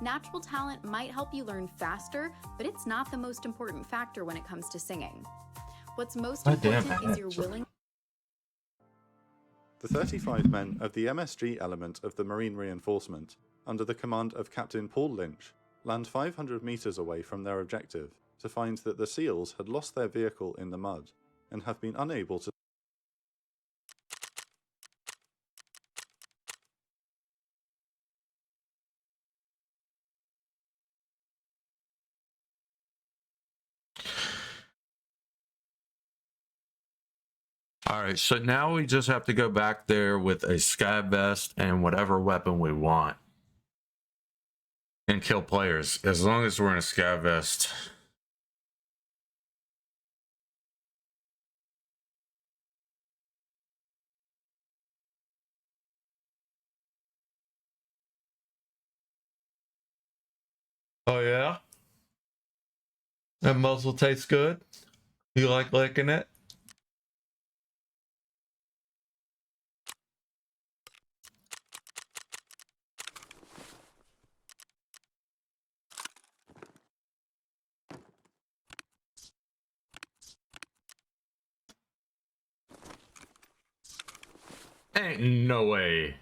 Natural talent might help you learn faster, but it's not the most important factor when it comes to singing. What's most important is your willingness. The 35 men of the MSG element of the Marine Reinforcement, under the command of Captain Paul Lynch, land 500 meters away from their objective to find that the SEALs had lost their vehicle in the mud and have been unable to. All right, so now we just have to go back there with a scav vest and whatever weapon we want and kill players as long as we're in a scav vest. Oh yeah? That muzzle tastes good? You like licking it? Ain't no way.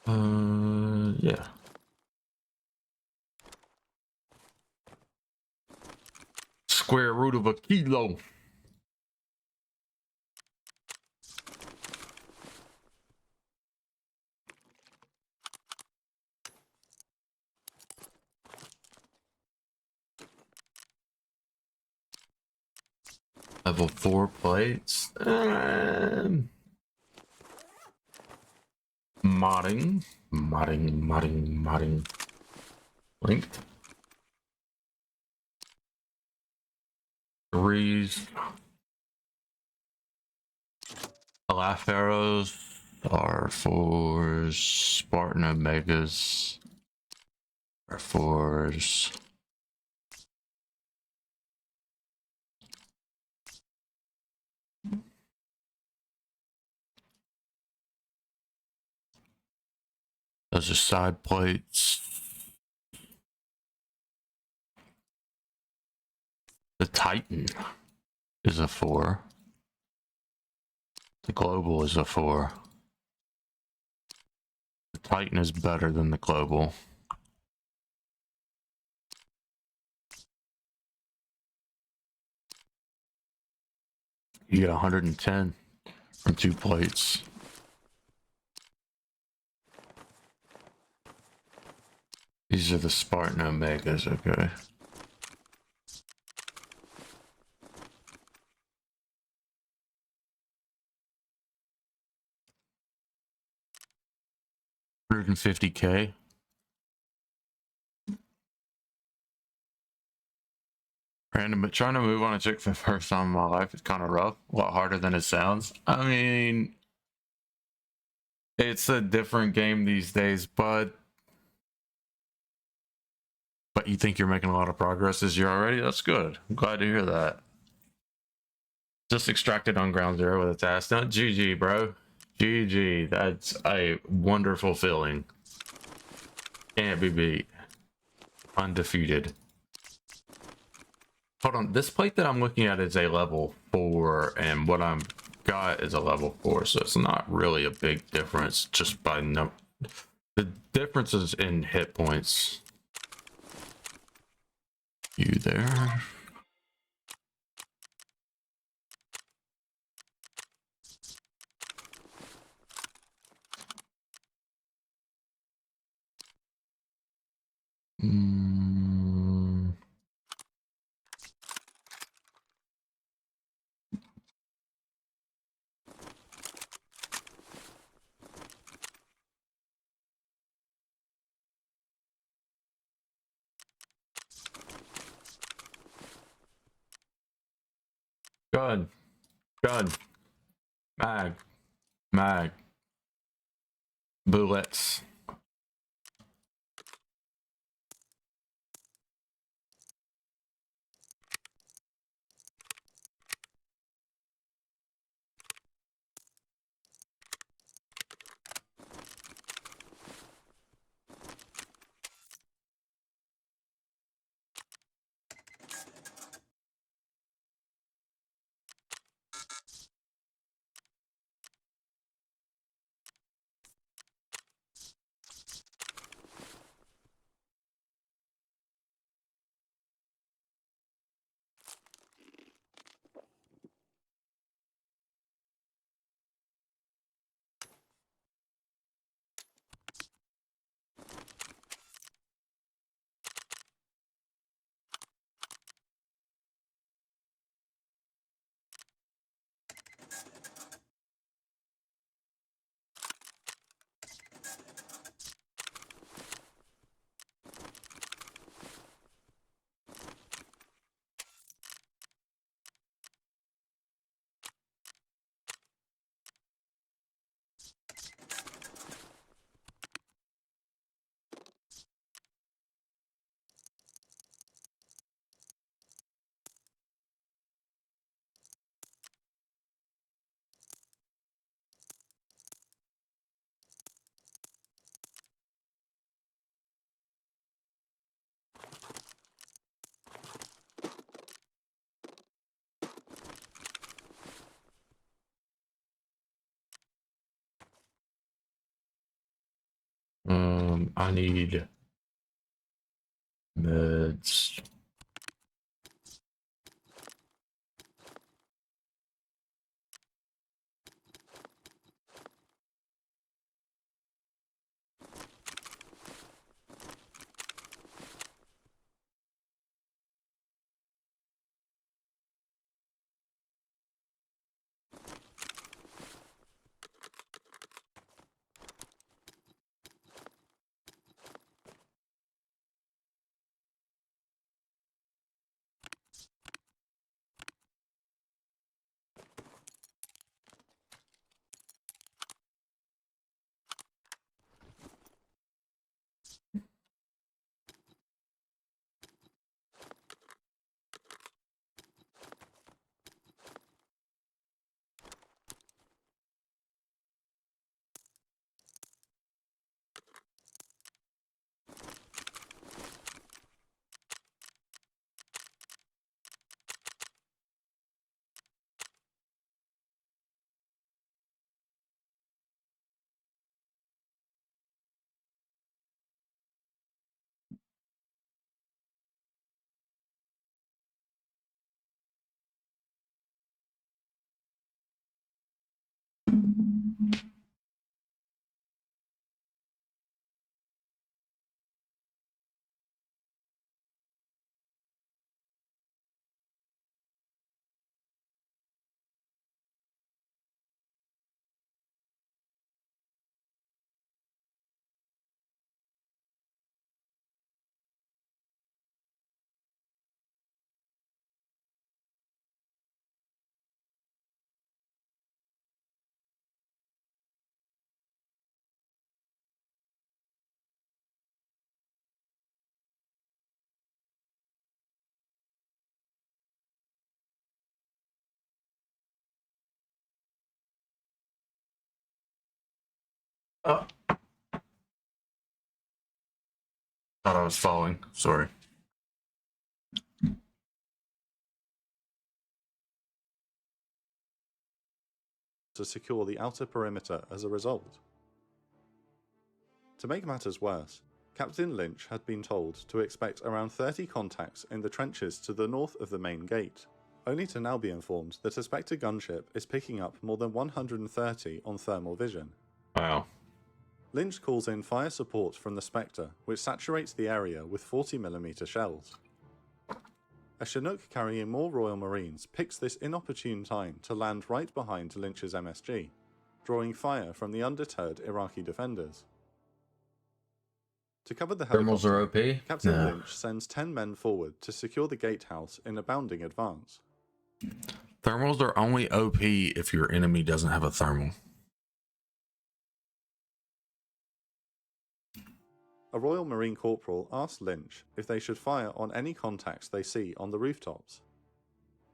Yeah. Square root of a kilo. Level 4 plates. Modding. Linked. 3s. Laugh arrows are 4s. Spartan Omegas are 4s. Those are side plates. The Titan is a 4. The Global is a 4. The Titan is better than the Global. You get 110 from 2 plates. These are the Spartan Omegas, okay. $150K. Random, but trying to move on a chick for the first time in my life is kind of rough. A lot harder than it sounds. I mean, it's a different game these days, but you think you're making a lot of progress as you're already? That's good. I'm glad to hear that. Just extracted on ground zero with a task. Not GG, bro. GG. That's a wonderful feeling. Can't be beat. Undefeated. Hold on. This plate that I'm looking at is a level 4, and what I'm got is a level 4, so it's not really a big difference just by no. The difference is in hit points. You there? Gun. Mag. bullets. I need meds. Oh, thought I was falling. Sorry. To secure the outer perimeter as a result. To make matters worse, Captain Lynch had been told to expect around 30 contacts in the trenches to the north of the main gate, only to now be informed that a Spectre gunship is picking up more than 130 on thermal vision. Wow. Lynch calls in fire support from the Spectre, which saturates the area with 40mm shells. A Chinook carrying more Royal Marines picks this inopportune time to land right behind Lynch's MSG, drawing fire from the undeterred Iraqi defenders. To cover the Thermals are helicopter, OP? Captain No. Lynch sends 10 men forward to secure the gatehouse in a bounding advance. Thermals are only OP if your enemy doesn't have a thermal. a Royal Marine Corporal asks Lynch if they should fire on any contacts they see on the rooftops.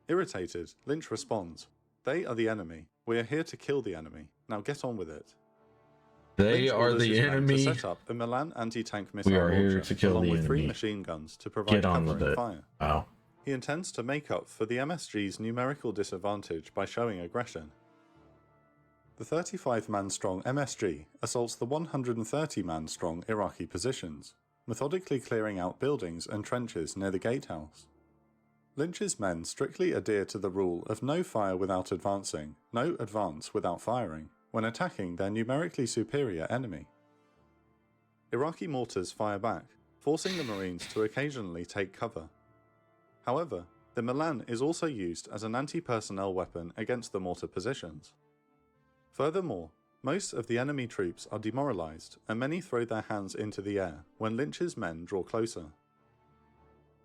Irritated, Lynch responds, "They are the enemy. We are here to kill the enemy. Now get on with it." They Lynch are orders the his men enemy. to set up a Milan anti-tank missile We are here launcher to kill along the with 3 enemy. machine guns to provide Get on cover with and it. fire. Wow. He intends to make up for the MSG's numerical disadvantage by showing aggression. The 35-man-strong MSG assaults the 130-man-strong Iraqi positions, methodically clearing out buildings and trenches near the gatehouse. Lynch's men strictly adhere to the rule of no fire without advancing, no advance without firing, when attacking their numerically superior enemy. Iraqi mortars fire back, forcing the Marines to occasionally take cover. However, the Milan is also used as an anti-personnel weapon against the mortar positions. Furthermore, most of the enemy troops are demoralized and many throw their hands into the air when Lynch's men draw closer.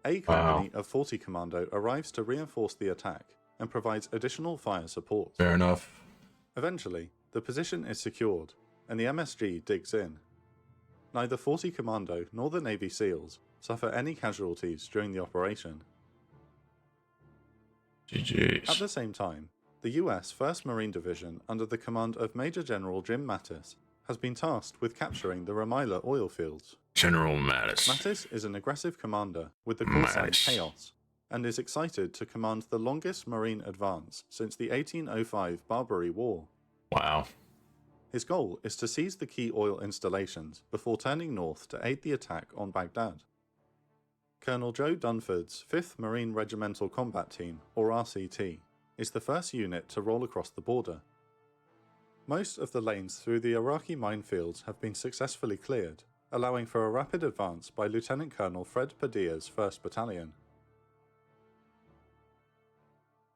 A company of 40 Commando arrives to reinforce the attack and provides additional fire support. Fair enough. Eventually, the position is secured and the MSG digs in. Neither 40 Commando nor the Navy SEALs suffer any casualties during the operation. GG's. At the same time, the US 1st Marine Division under the command of Major General Jim Mattis has been tasked with capturing the Ramallah oil fields. General Mattis. Mattis is an aggressive commander with the call sign Chaos, and is excited to command the longest Marine advance since the 1805 Barbary War. Wow. His goal is to seize the key oil installations before turning north to aid the attack on Baghdad. Colonel Joe Dunford's 5th Marine Regimental Combat Team, or RCT, is the first unit to roll across the border. Most of the lanes through the Iraqi minefields have been successfully cleared, allowing for a rapid advance by Lieutenant Colonel Fred Padilla's 1st Battalion.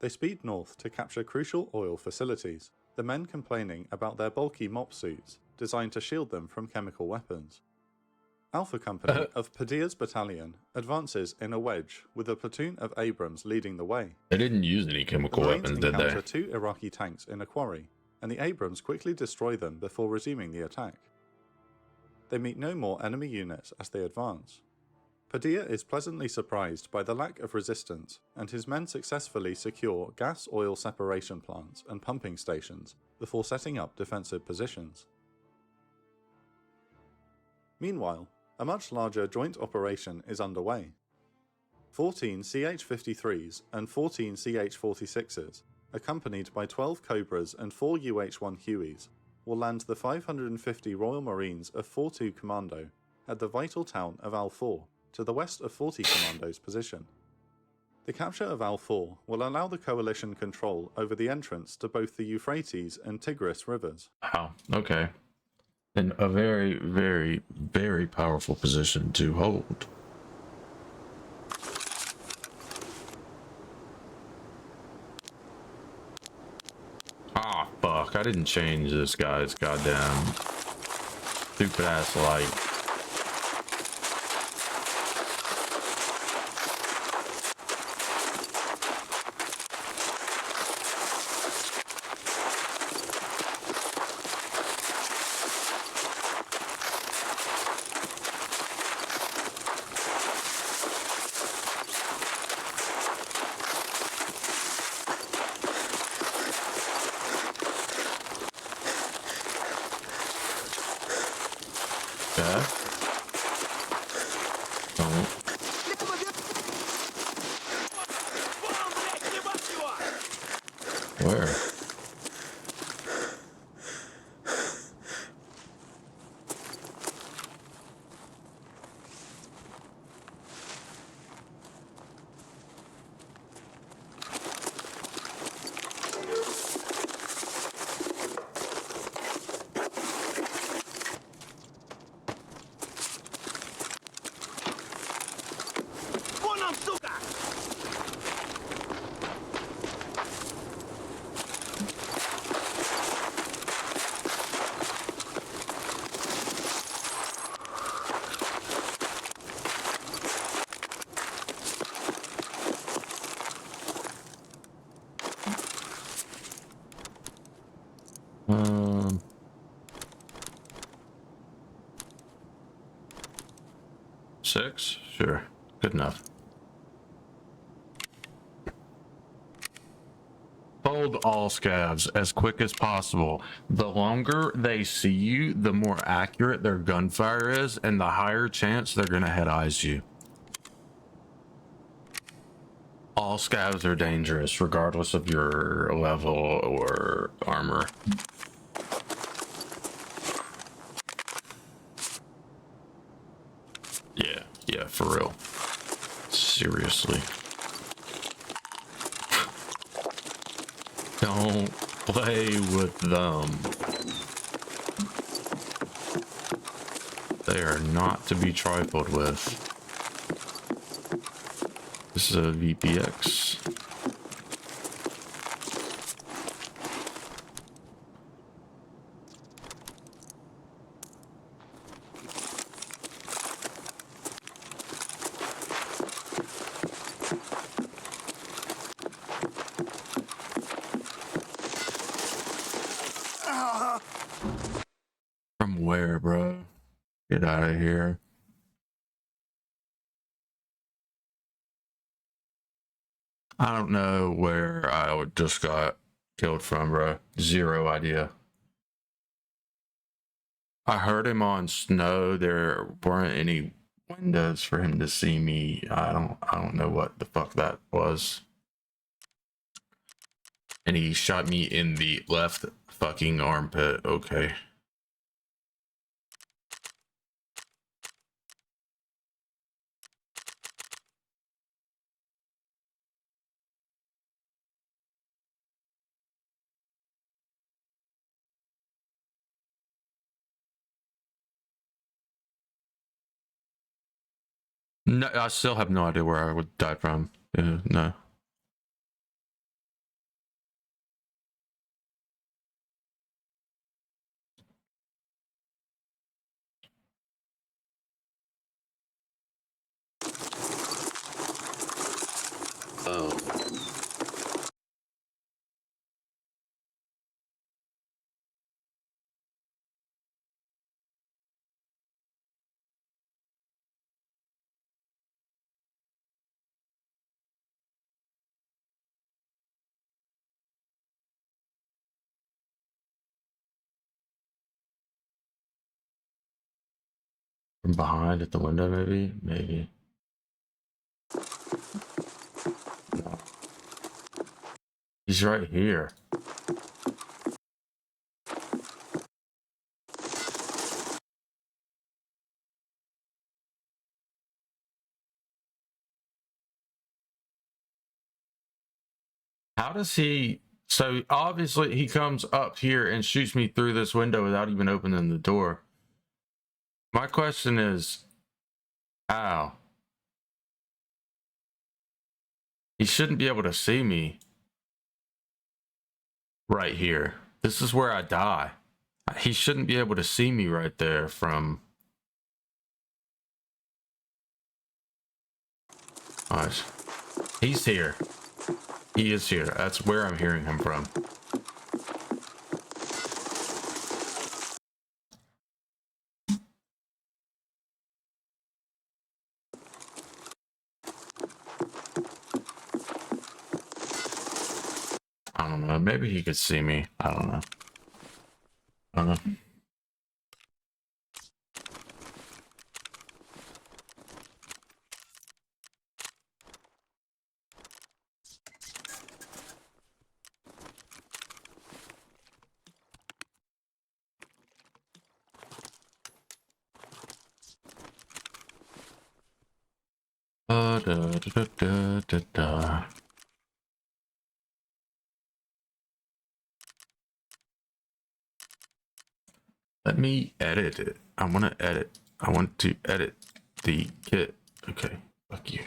They speed north to capture crucial oil facilities, the men complaining about their bulky mop suits designed to shield them from chemical weapons. Alpha Company of Padilla's battalion advances in a wedge with a platoon of Abrams leading the way. They didn't use any chemical The Marines weapons, did encounter they? 2 Iraqi tanks in a quarry, and the Abrams quickly destroy them before resuming the attack. They meet no more enemy units as they advance. Padilla is pleasantly surprised by the lack of resistance, and his men successfully secure gas-oil separation plants and pumping stations before setting up defensive positions. Meanwhile, a much larger joint operation is underway. 14 CH-53s and 14 CH-46s, accompanied by 12 Cobras and 4 UH-1 Hueys, will land the 550 Royal Marines of 4-2 Commando at the vital town of Al-4, to the west of 40 Commando's position. The capture of Al-4 will allow the coalition control over the entrance to both the Euphrates and Tigris rivers. Wow, okay. And a very, very, very powerful position to hold. Ah, fuck. I didn't change this guy's goddamn stupid ass light. Yeah. Where? 6? Sure. Good enough. Fold all scavs as quick as possible. The longer they see you, the more accurate their gunfire is, and the higher chance they're gonna head eyes you. All scavs are dangerous, regardless of your level or armor. Yeah, for real. Seriously. Don't play with them. They are not to be trifled with. This is a VPX. From where, bro? Get out of here. I don't know where I just got killed from, bro. Zero idea. I heard him on snow. There weren't any windows for him to see me. I don't know what the fuck that was. And he shot me in the left fucking armpit. Okay. No, I still have no idea where I would die from. No. Oh. From behind at the window, maybe? Maybe. No. He's right here. How does he... So obviously he comes up here and shoots me through this window without even opening the door. My question is, how? He shouldn't be able to see me right here. This is where I die. He shouldn't be able to see me right there from... Gosh. He's here. He is here. That's where I'm hearing him from. I don't know. Maybe he could see me. I don't know. I don't know. Da, da, da, da, da, da. Let me edit it. I want to edit. I want to edit the kit. Okay. Fuck you.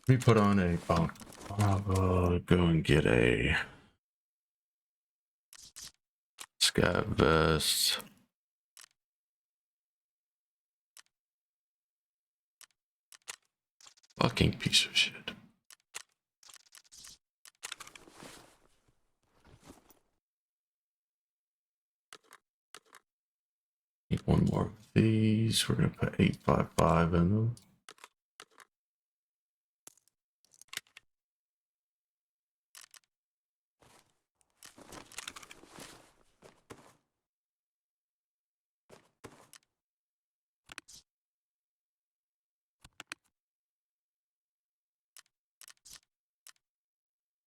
Let me put on a. I'll go and get a scat vest. Fucking piece of shit. Need one more of these. We're gonna put 855 in them.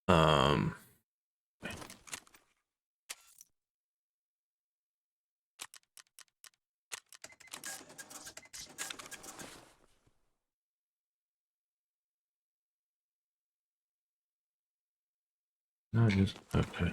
Um. No, just okay.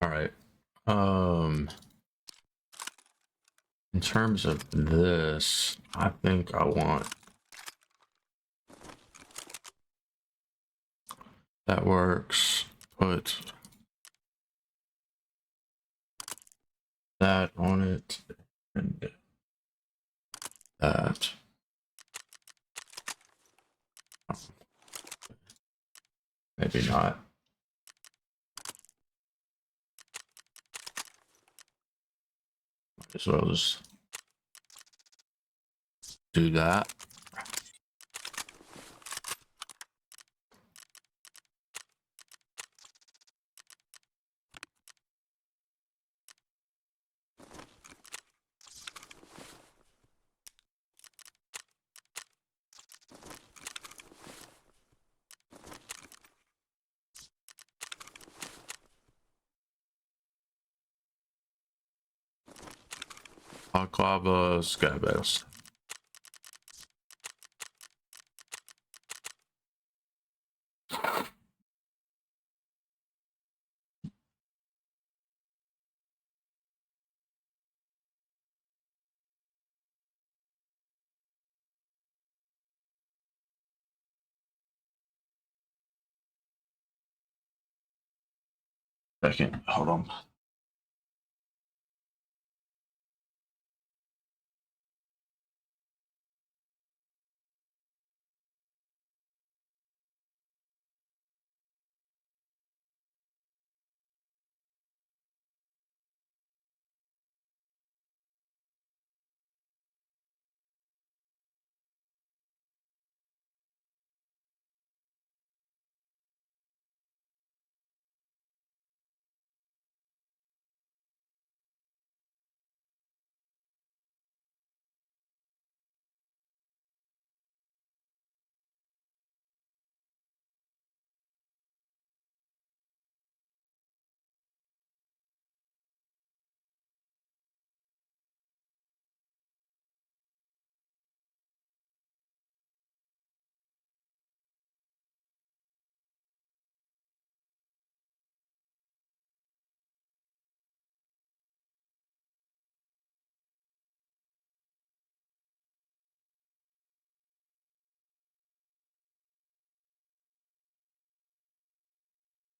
All right. In terms of this, I think I want that works. Put that on it and that. Maybe not. Might as well just do that. Baklava Scabbass. Second, hold on.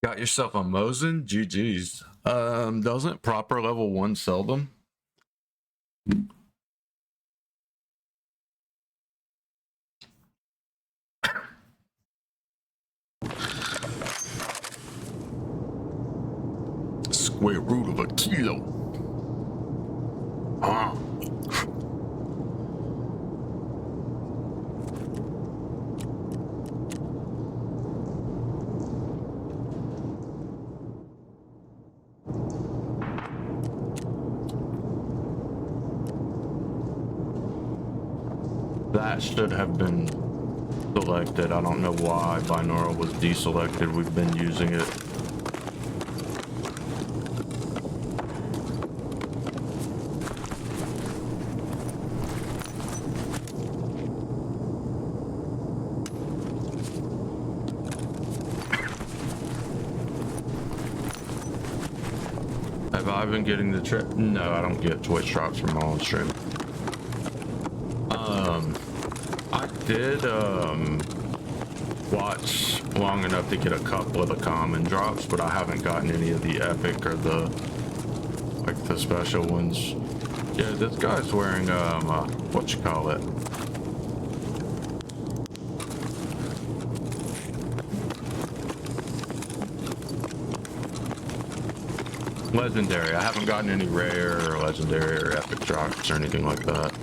Got yourself a Mosin? GG's. Doesn't proper level 1 sell them? Square root of a kilo. Huh? That should have been selected. I don't know why binaural was deselected. We've been using it. Have I been getting the trip? No, I don't get Twitch drops from my own stream. I did watch long enough to get a couple of the common drops, but I haven't gotten any of the epic or the like the special ones. Yeah, this guy's wearing what you call it? Legendary. I haven't gotten any rare or legendary or epic drops or anything like that.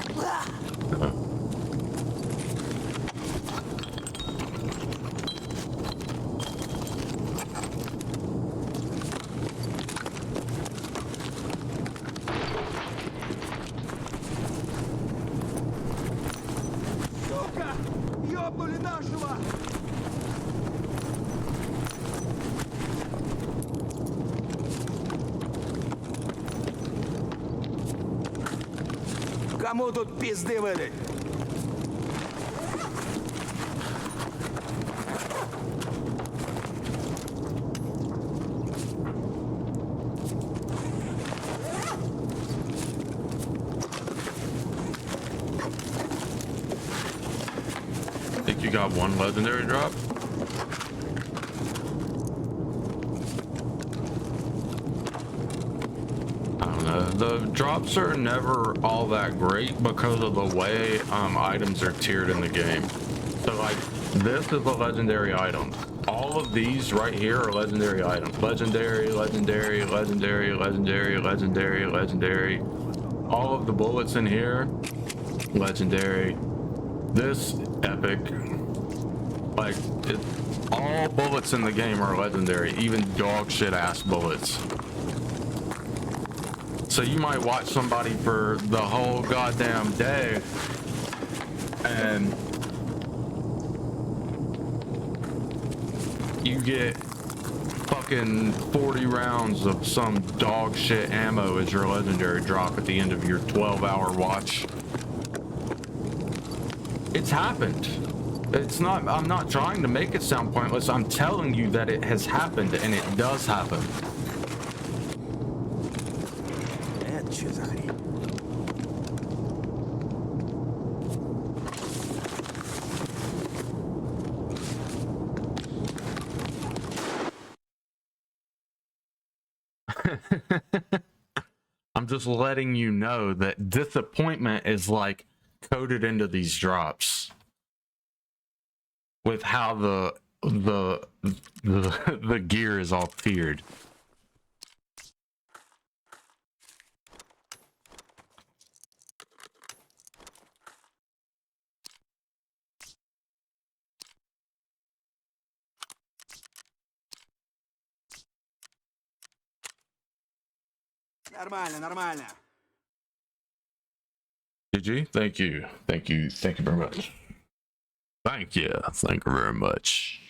Сука! Ёбнули нашего! Кому тут пизды выдать? Think you got one legendary drop? I don't know. The drops are never all that great because of the way items are tiered in the game. So like this is a legendary item. All of these right here are legendary items. Legendary, legendary, legendary, legendary, legendary, legendary. All of the bullets in here, legendary. This epic. Like, all bullets in the game are legendary, even dog shit ass bullets. So you might watch somebody for the whole goddamn day and you get fucking 40 rounds of some dog shit ammo as your legendary drop at the end of your 12-hour watch. It's happened. It's not, I'm not trying to make it sound pointless. I'm telling you that it has happened and it does happen. Это что за хрень? I'm just letting you know that disappointment is like coded into these drops with how the gear is all tiered. Нормально, нормально. GG, thank you. Thank you. Thank you very much. Thank you. Thank you very much.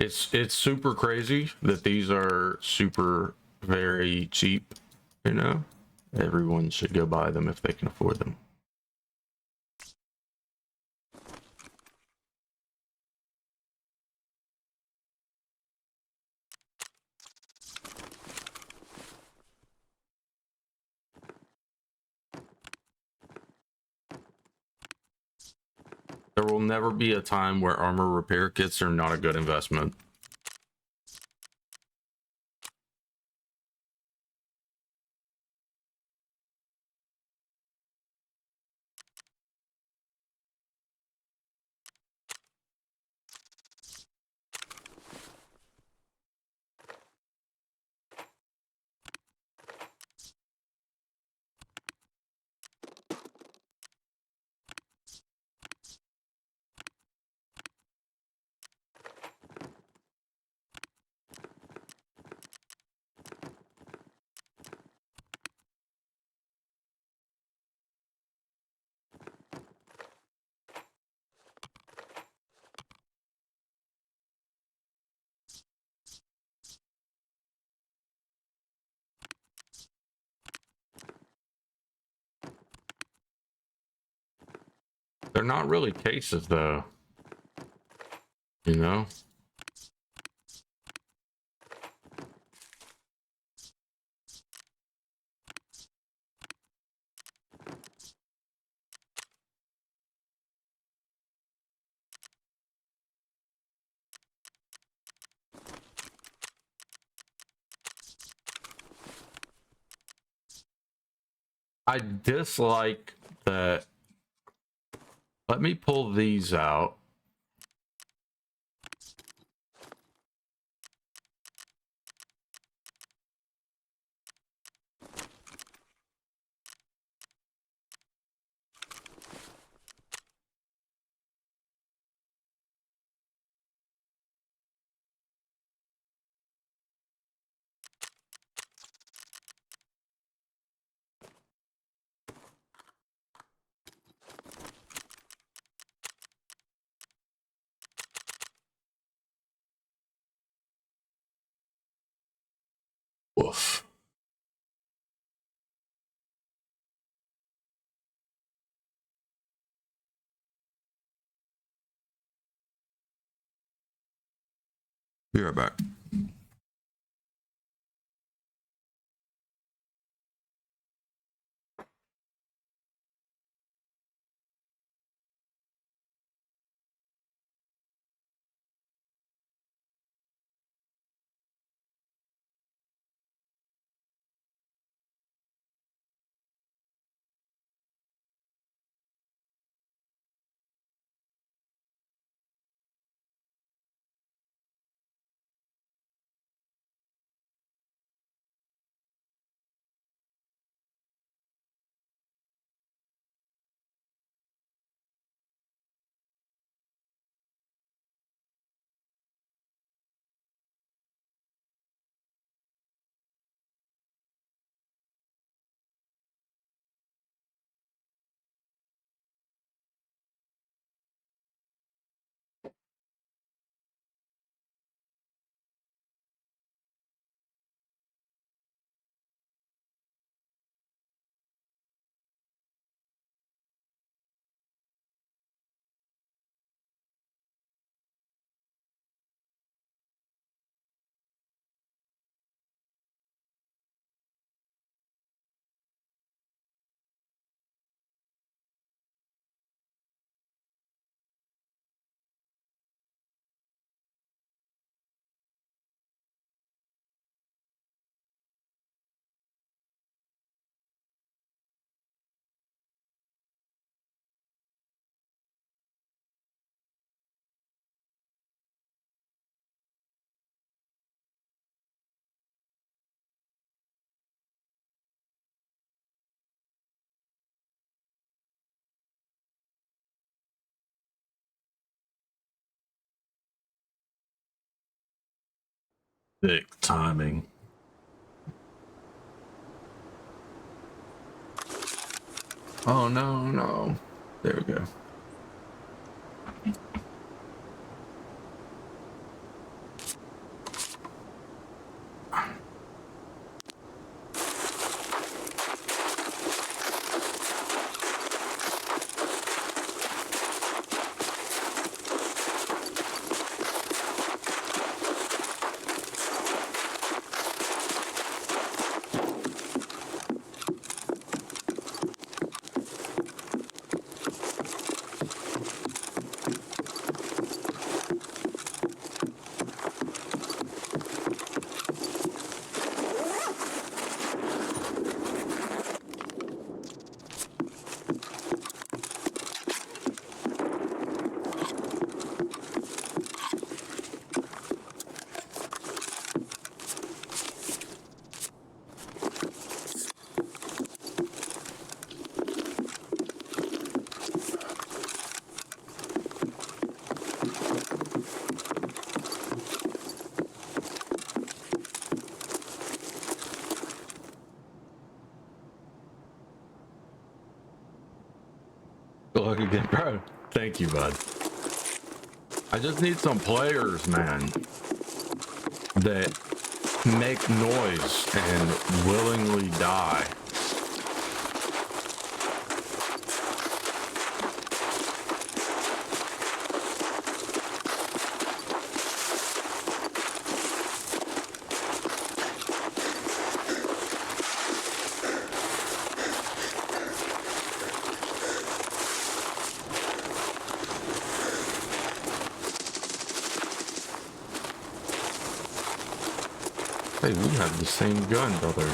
it's super crazy that these are super very cheap, you know? Everyone should go buy them if they can afford them. There will never be a time where armor repair kits are not a good investment. They're not really cases though, you know? I dislike that. Let me pull these out. Woof. Be right back. Thick timing. Oh no, no. There we go. Yeah, bro. Thank you, bud. I just need some players, man, that make noise and willingly die. Hey, we have the same gun, brother.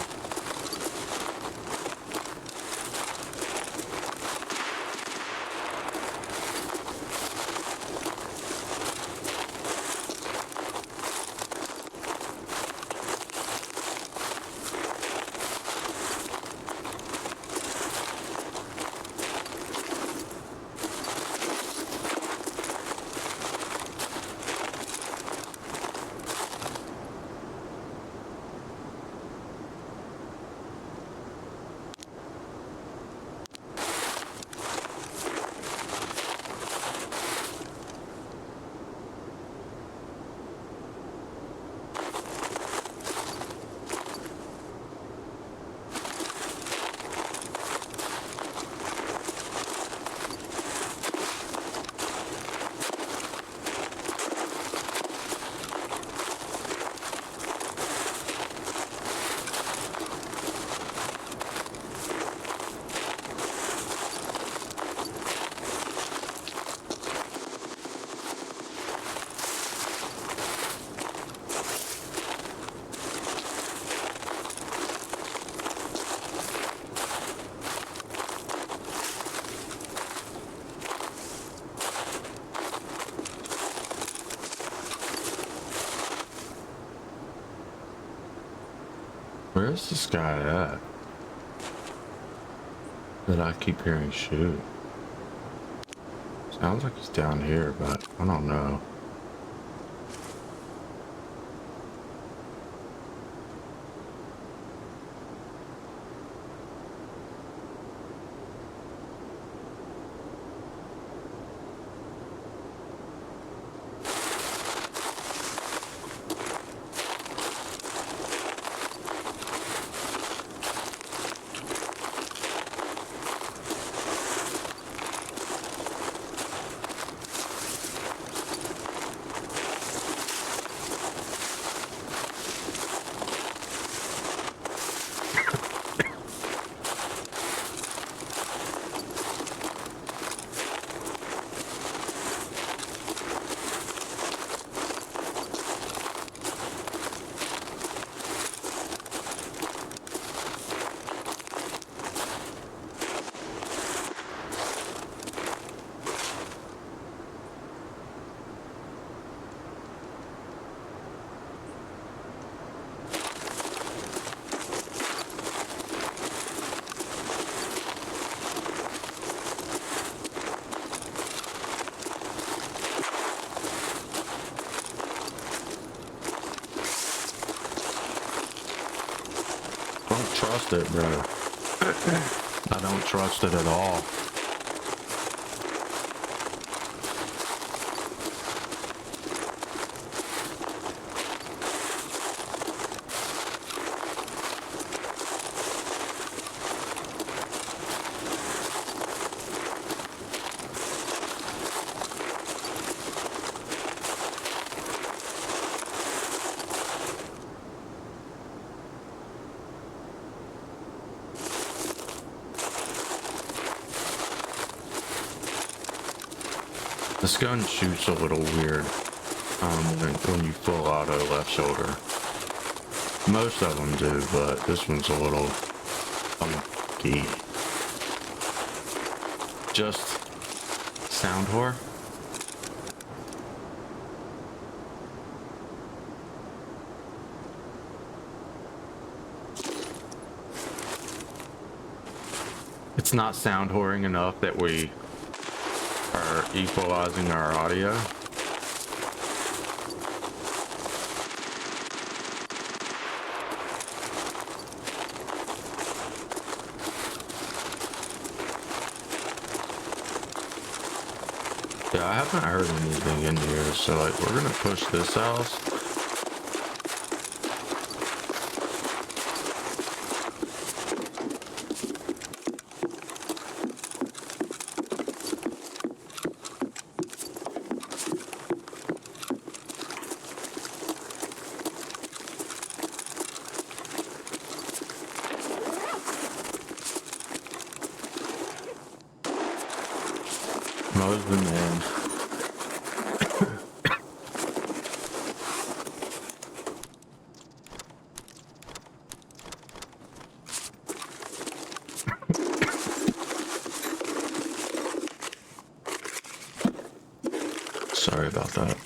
Where's this guy at? That I keep hearing shoot. Sounds like he's down here, but I don't know. Don't trust it, bro. I don't trust it at all. This gun shoots a little weird when you full auto left shoulder. Most of them do, but this one's a little funky. Just sound whore. It's not sound whoring enough that we are equalizing our audio. haven't heard anything in here, so like we're gonna push this house. Mosman, man. Sorry about that.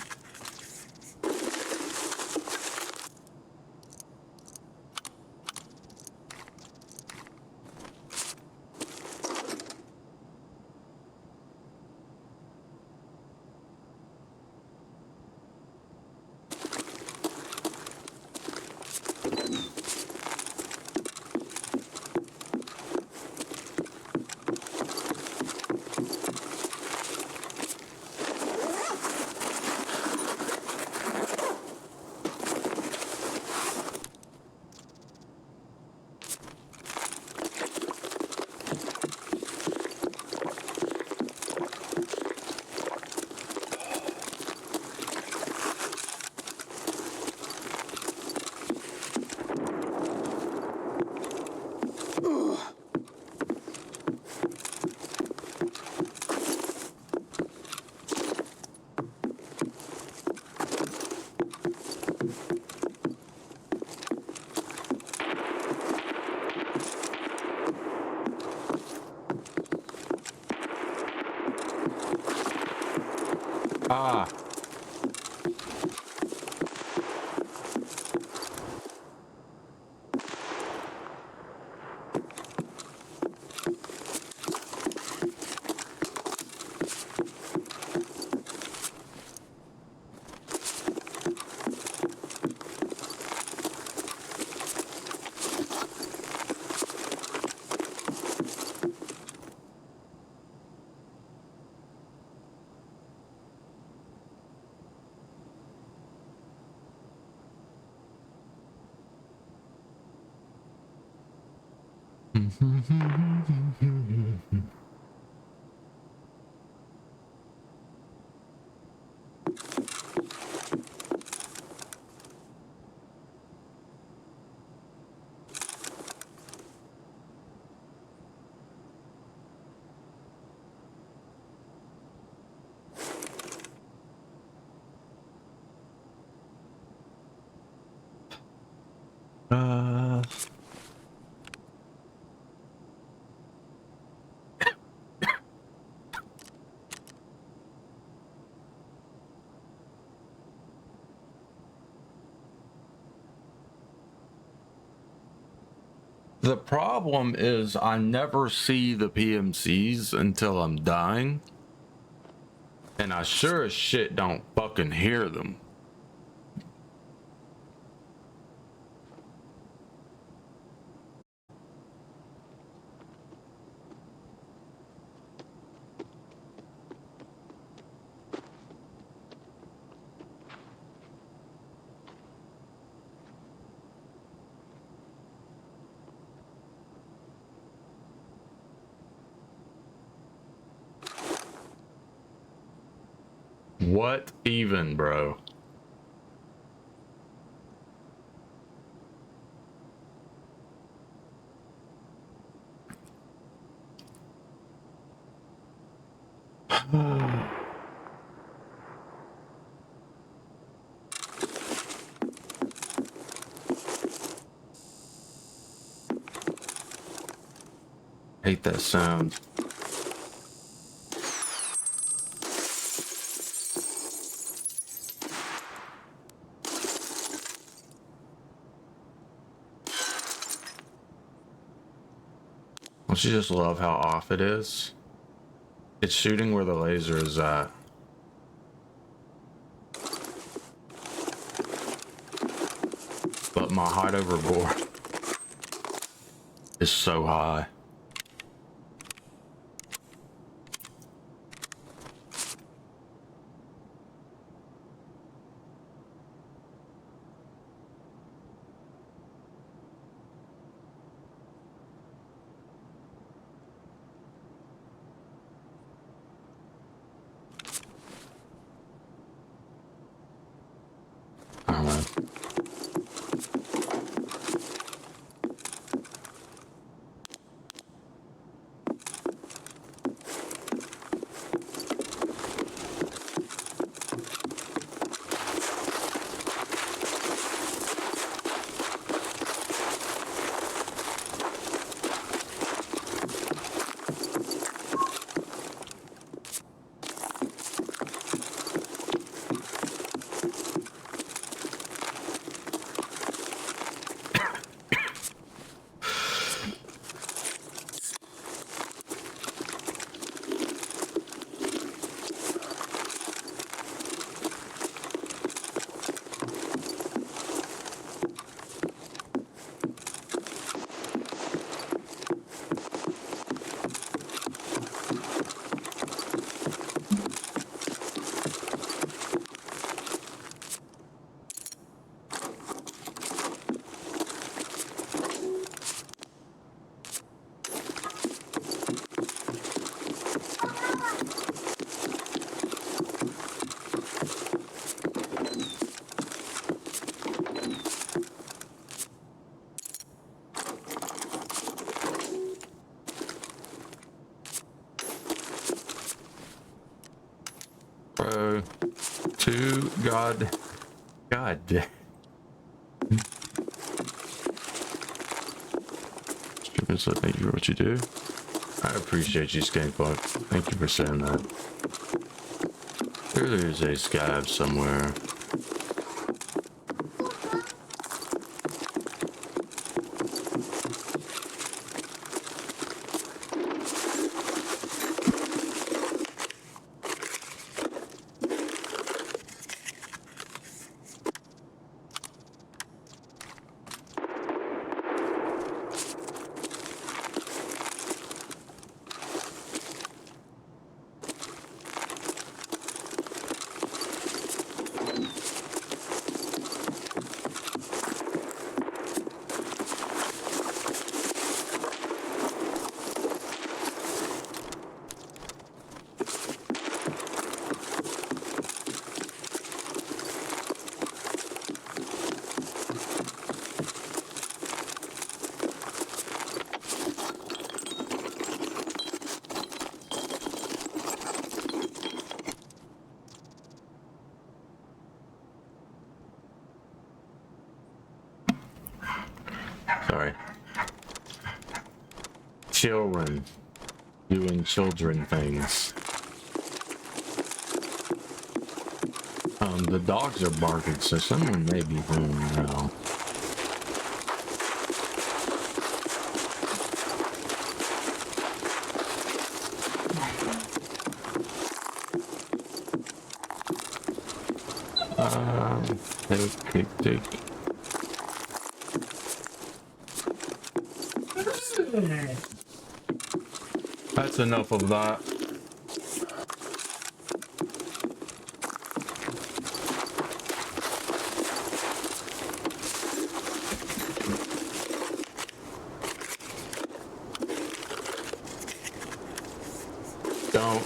Ah. The problem is I never see the PMCs until I'm dying. And I sure as shit don't fucking hear them. What even, bro? Hate that sound. Don't you just love how off it is? It's shooting where the laser is at. But my height over board is so high. man. Bro, to God. Strippers, I thank you for what you do. I appreciate you, Skankpunk. Thank you for saying that. There is a scab somewhere. Sorry. Children doing children things. The dogs are barking, so someone may be home now. Take. That's enough of that. Don't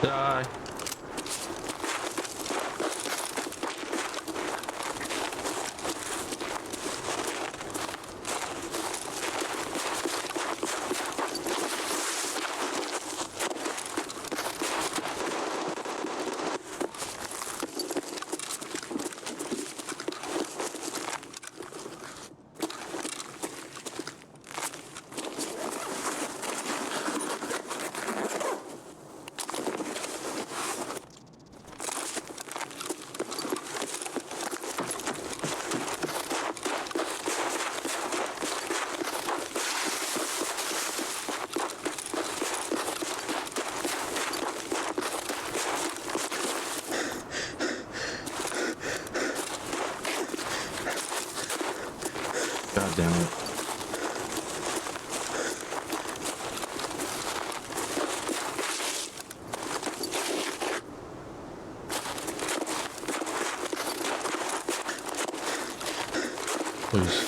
die. God damn it. Please.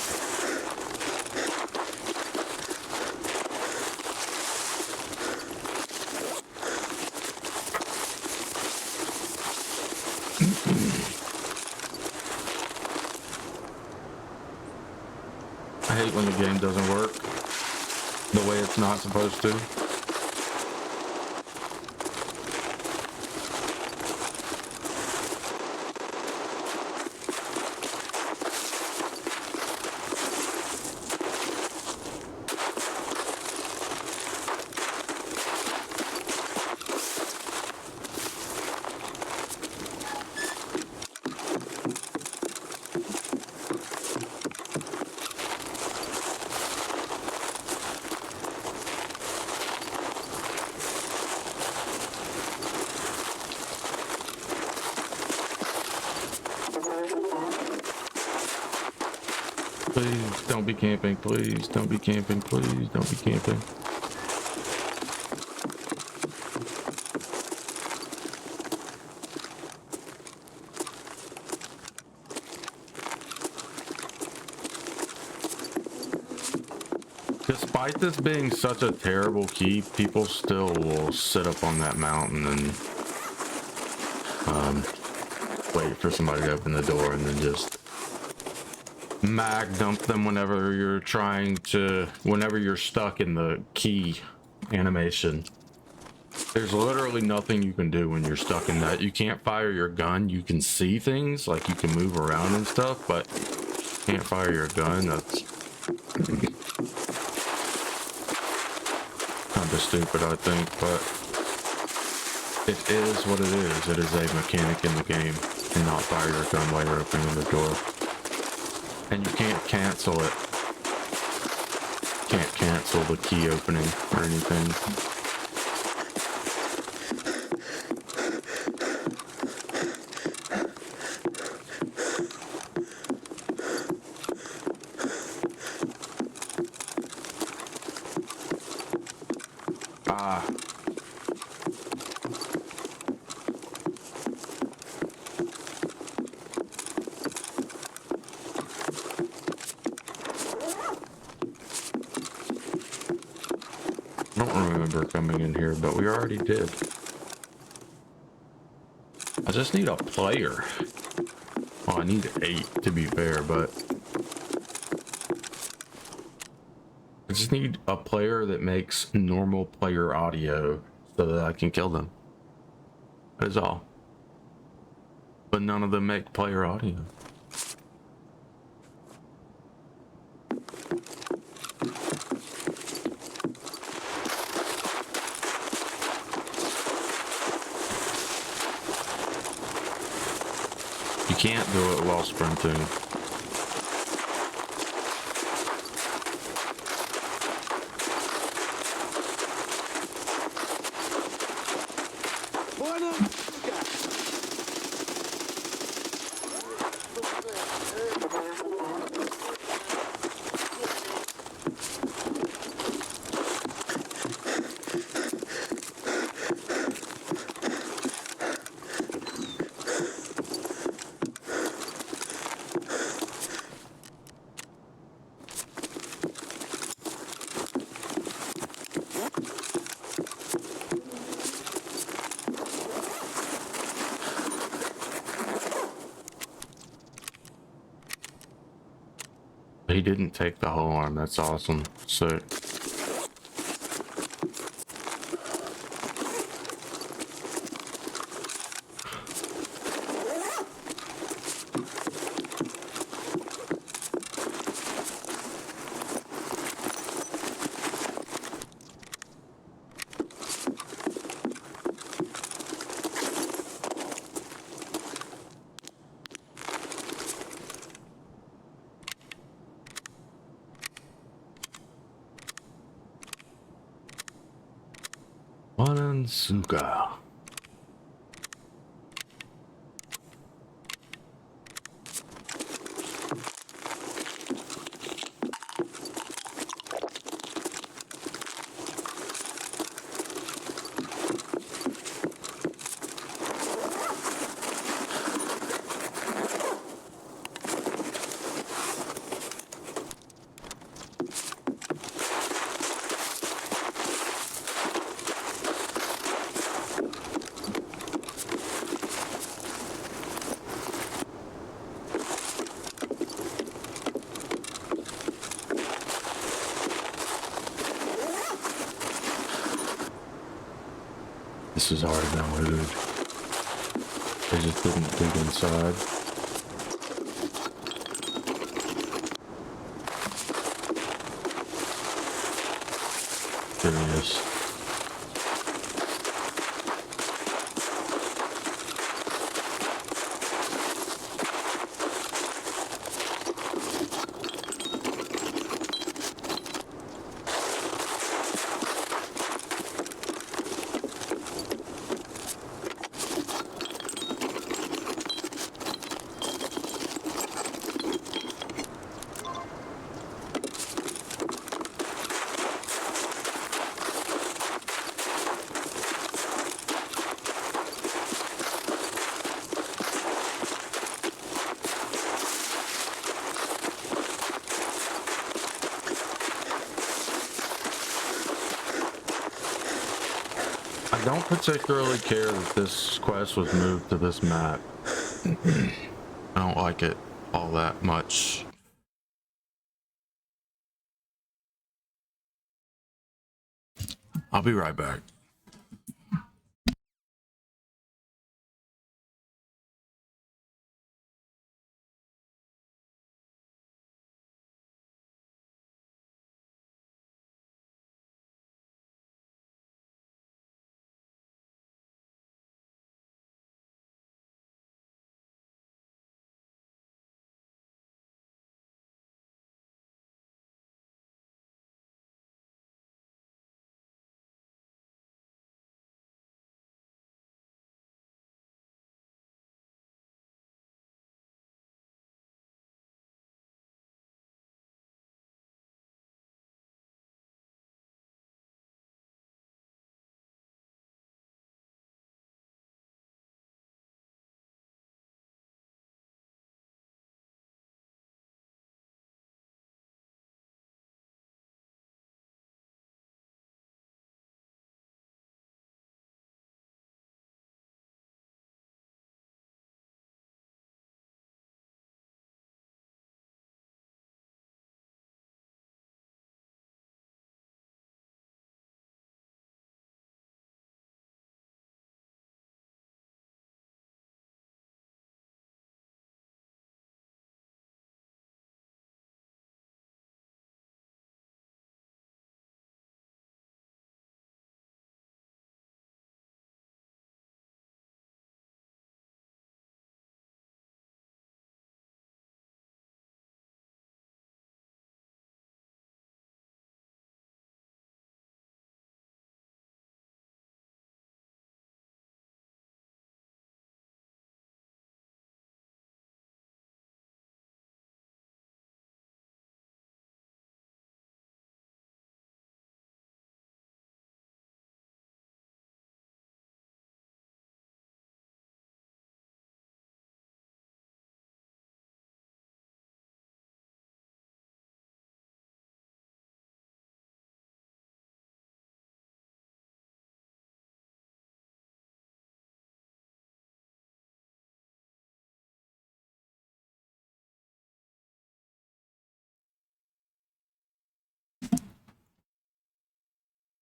I hate when the game doesn't work the way it's not supposed to. Please don't be camping. Please don't be camping. Please don't be camping. Despite this being such a terrible key, people still will sit up on that mountain and wait for somebody to open the door and then just mag dump them whenever you're stuck in the key animation. There's literally nothing you can do when you're stuck in that. You can't fire your gun. You can see things, like you can move around and stuff, but you can't fire your gun. That's kind of stupid, I think, but it is what it is. It is a mechanic in the game. And not fire your gun while you're opening the door. And you can't cancel it. Can't cancel the key opening or anything. I don't remember coming in here, but we already did. I just need a player. Well, I need 8 to be fair, but I just need a player that makes normal player audio so that I can kill them. That is all. But none of them make player audio. You can't do it while sprinting. He didn't take the whole arm. That's awesome. Sick. Wanansuka. this has already been looted. They just didn't dig inside. There he is. I don't particularly care that this quest was moved to this map. I don't like it all that much. I'll be right back.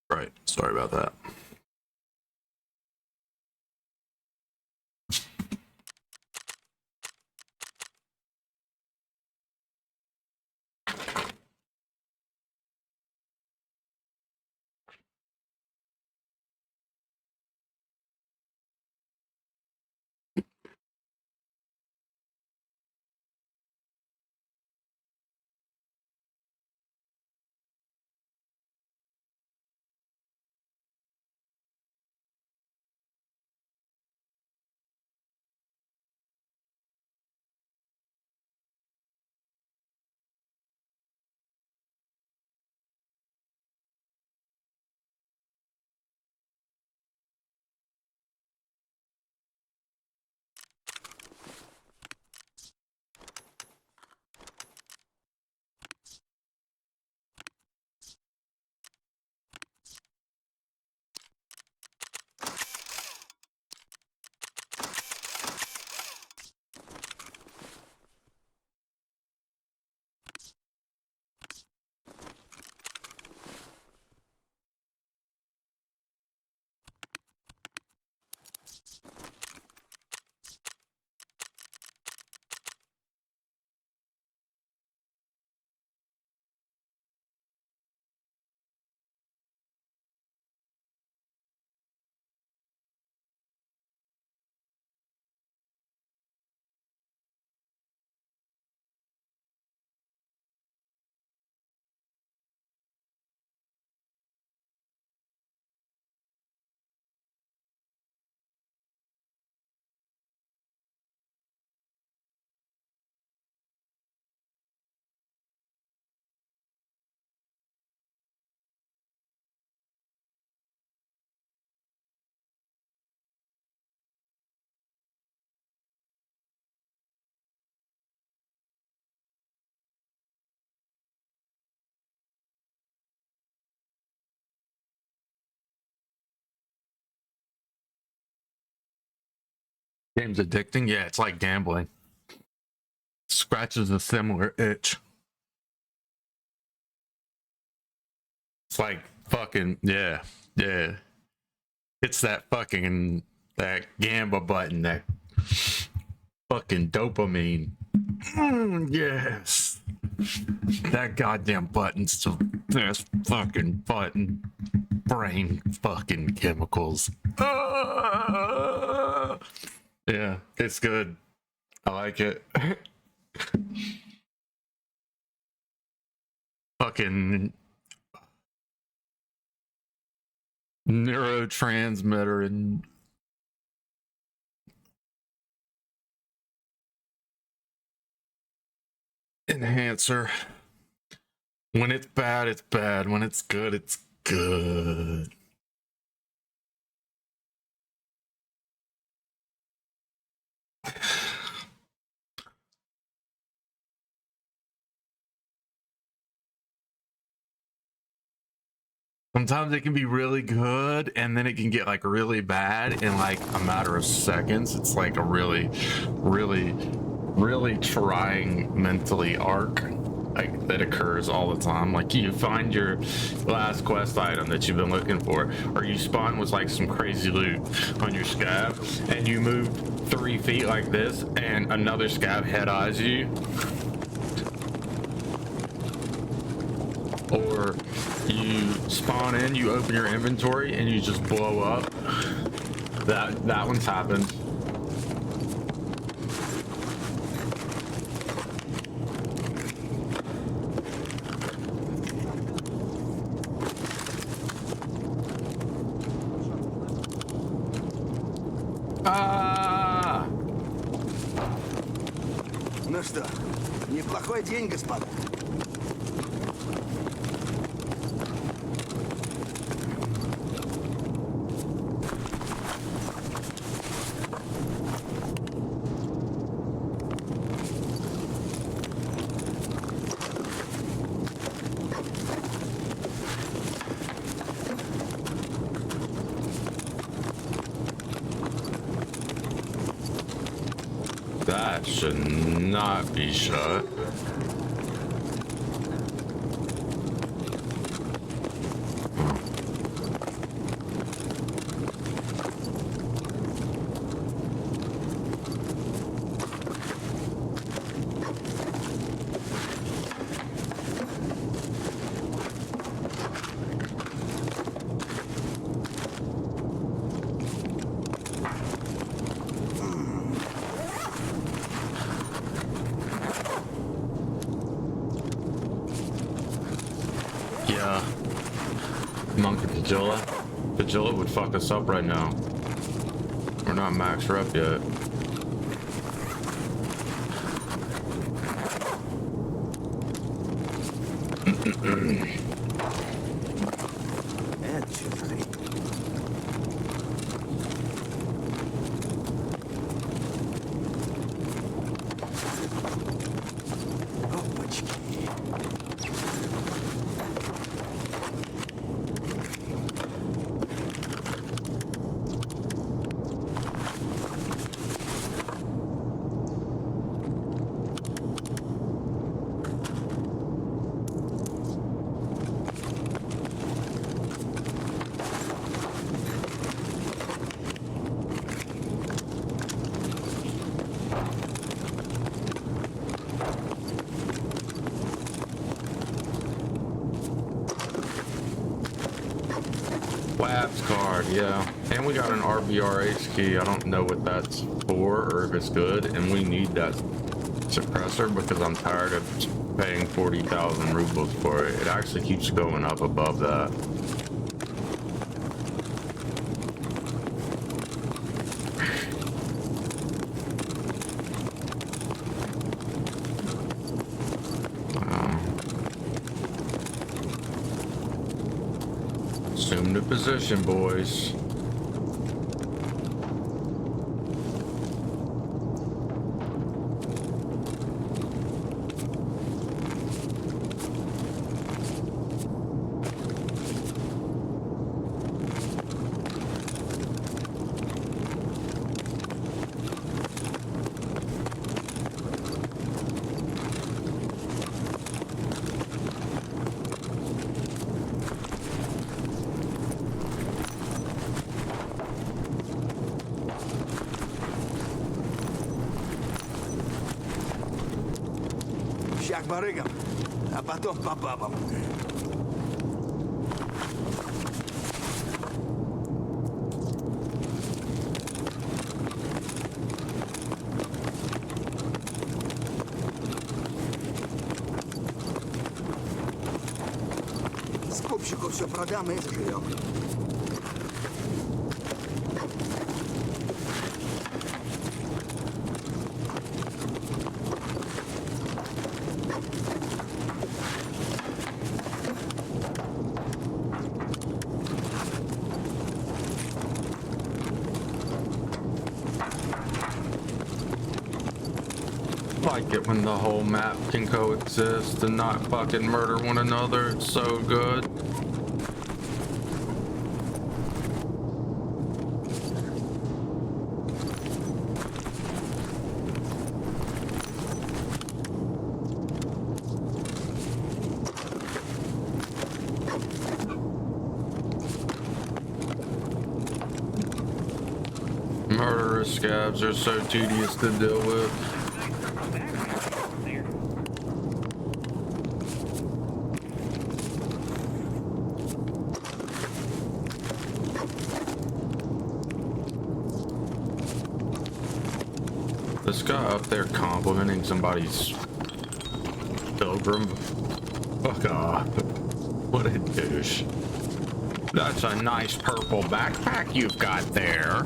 Right, sorry about that. Game's addicting. Yeah, it's like gambling. Scratches a similar itch. It's like fucking yeah. It's that fucking that gamba button, that fucking dopamine. Yes. That goddamn button's the best fucking button. Brain fucking chemicals. Yeah, it's good. I like it. Fucking neurotransmitter and enhancer. When it's bad, it's bad. When it's good, it's good. Sometimes it can be really good and then it can get like really bad in like a matter of seconds. It's like a really trying mentally arc like that occurs all the time. Like you find your last quest item that you've been looking for, or you spawn with like some crazy loot on your scab and you move 3 feet like this and another scab head eyes you. Or you spawn in, you open your inventory, and you just blow up. That one's happened. Ну что, неплохой день, господа. That should not be shut. Yeah. Monkey Pajilla. Pajilla would fuck us up right now. We're not maxed up yet. Это что за хрень? Опачки. Labs card, yeah. And we got an RBRH key. I don't know what that's for or if it's good. And we need that suppressor because I'm tired of paying 40,000 rubles for it. It actually keeps going up above that. Assume the position, boys. ща к барыгам, а потом по бабам. Скупщику все продам и заживем. Like it when the whole map can coexist and not fucking murder one another. It's so good. Murderous scabs are so tedious to deal with. This guy up there complimenting somebody's pilgrim. Fuck off. What a douche. That's a nice purple backpack you've got there.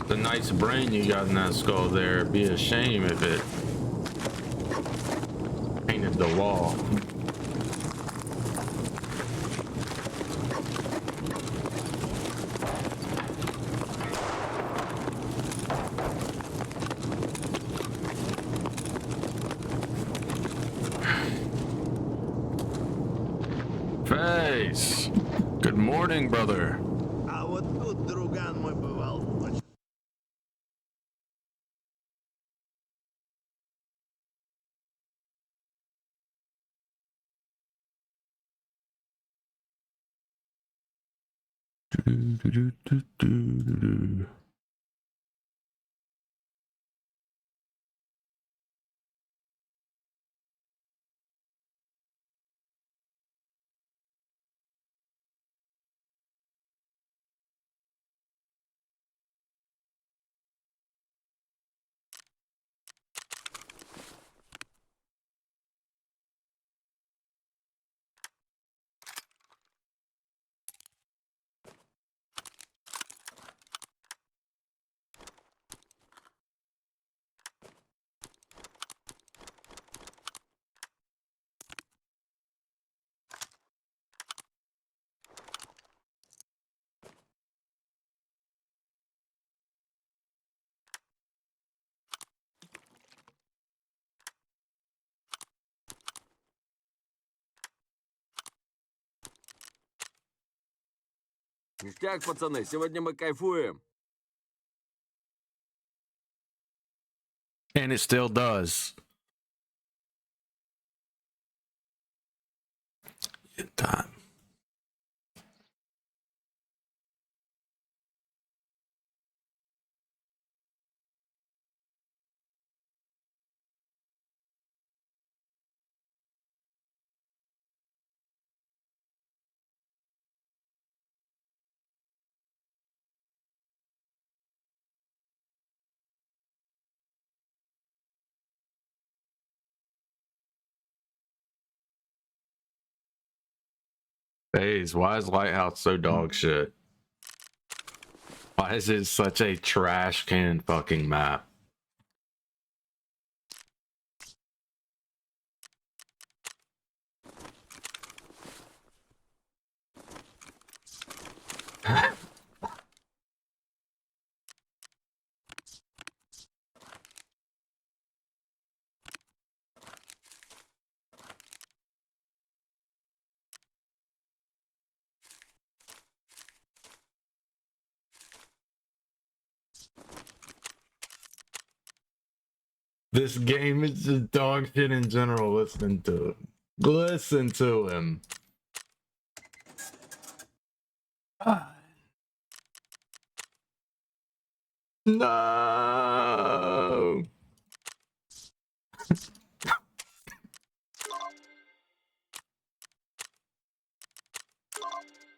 The nice brain you got in that skull there. It'd be a shame if it painted the wall. Face. Good morning, brother. А вот тут друган мой бывал. Ништяк, пацаны, сегодня мы кайфуем. And it still does. Good time. Days, why is Lighthouse so dog shit? Why is it such a trash can fucking map? This game is just dog shit in general. Listen to him. Listen to him. No.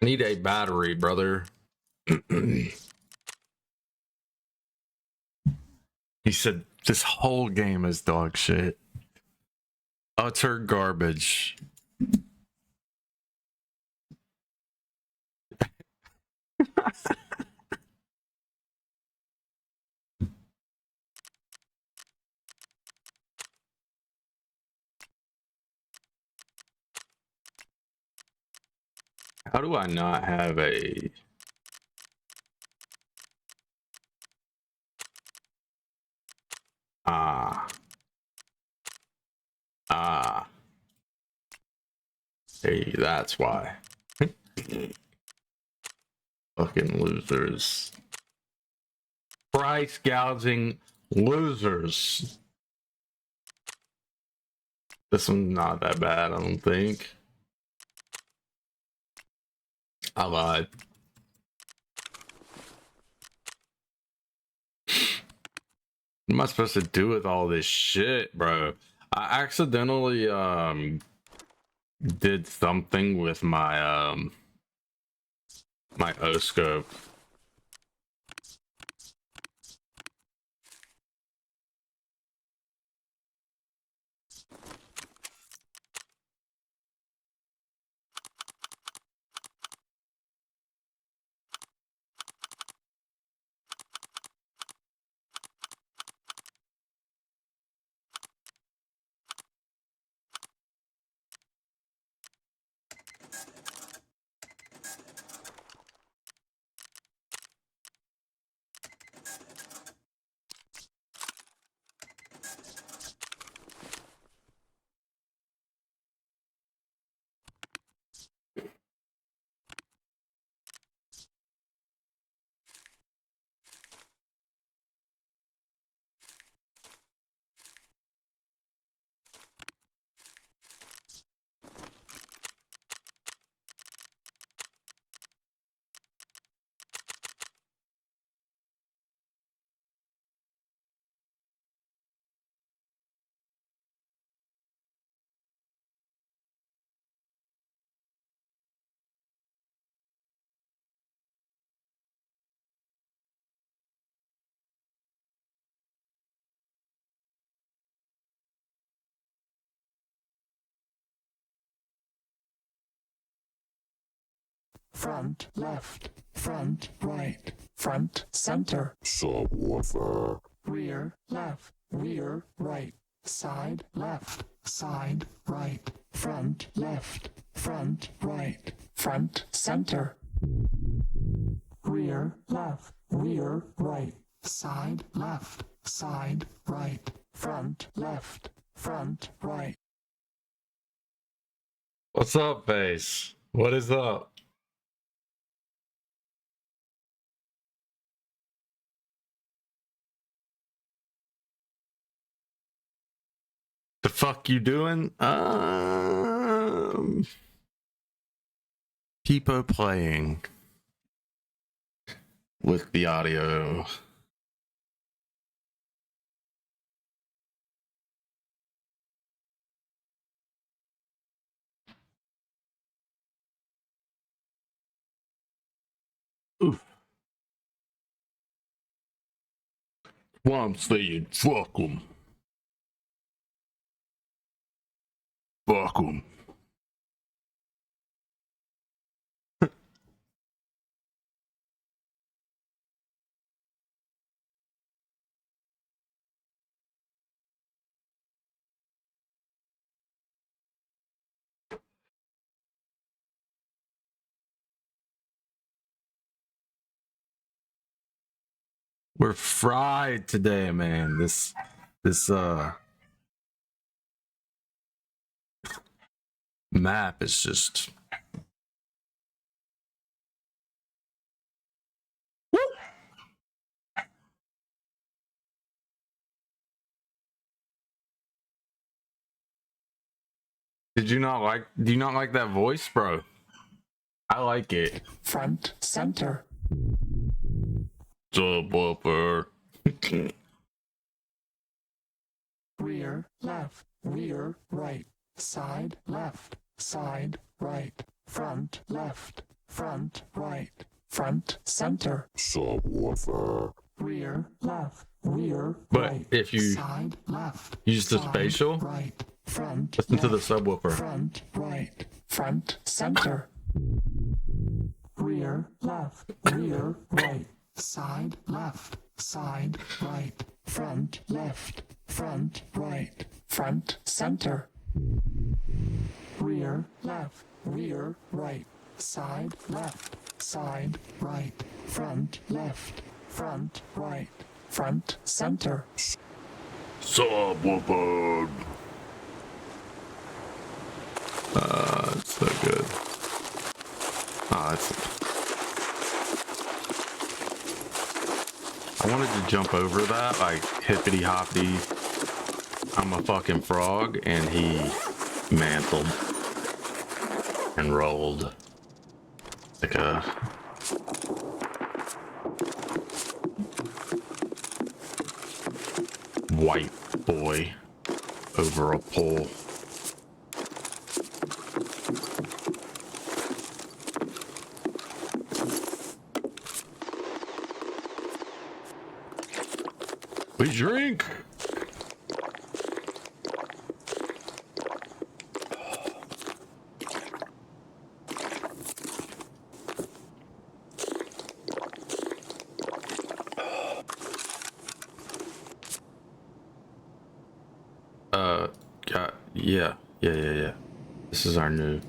Need a battery, brother. He said this whole game is dog shit. Utter garbage. How do I not have a... Hey, that's why. Fucking losers. Price gouging losers. This one's not that bad, I don't think. I lied. What am I supposed to do with all this shit, bro? I accidentally did something with my my O-scope. Front left, front right, front center, subwoofer, rear left, rear right, side left, side right, front left, front right, front center, rear left, rear right, side left, side right, front left, front right. What's up, Base? What is up? The fuck you doing? Keepo playing with the audio. Oof. Well, I'm saying, fuck them. Fuck them. We're fried today, man. This map is just... Do you not like that voice, bro? I like it. Front center. Subwoofer. Rear left. Rear right. Side left. Side right. Front left. Front right. Front center. Subwoofer. Rear left. Rear But right. if you Side left. use the Side spatial, right. Front listen to the left. subwoofer. Front right. Front center. Rear left. Rear right. Side left. Side right. Front left. Front right. Front center. Rear left. Rear right. Side left. Side right. Front left. Front right. Front center. Subwoofer. It's so good. I wanted to jump over that, like hippity hoppity. I'm a fucking frog, and he mantled and rolled like a white boy over a pole. We drink. Yeah. This is our new.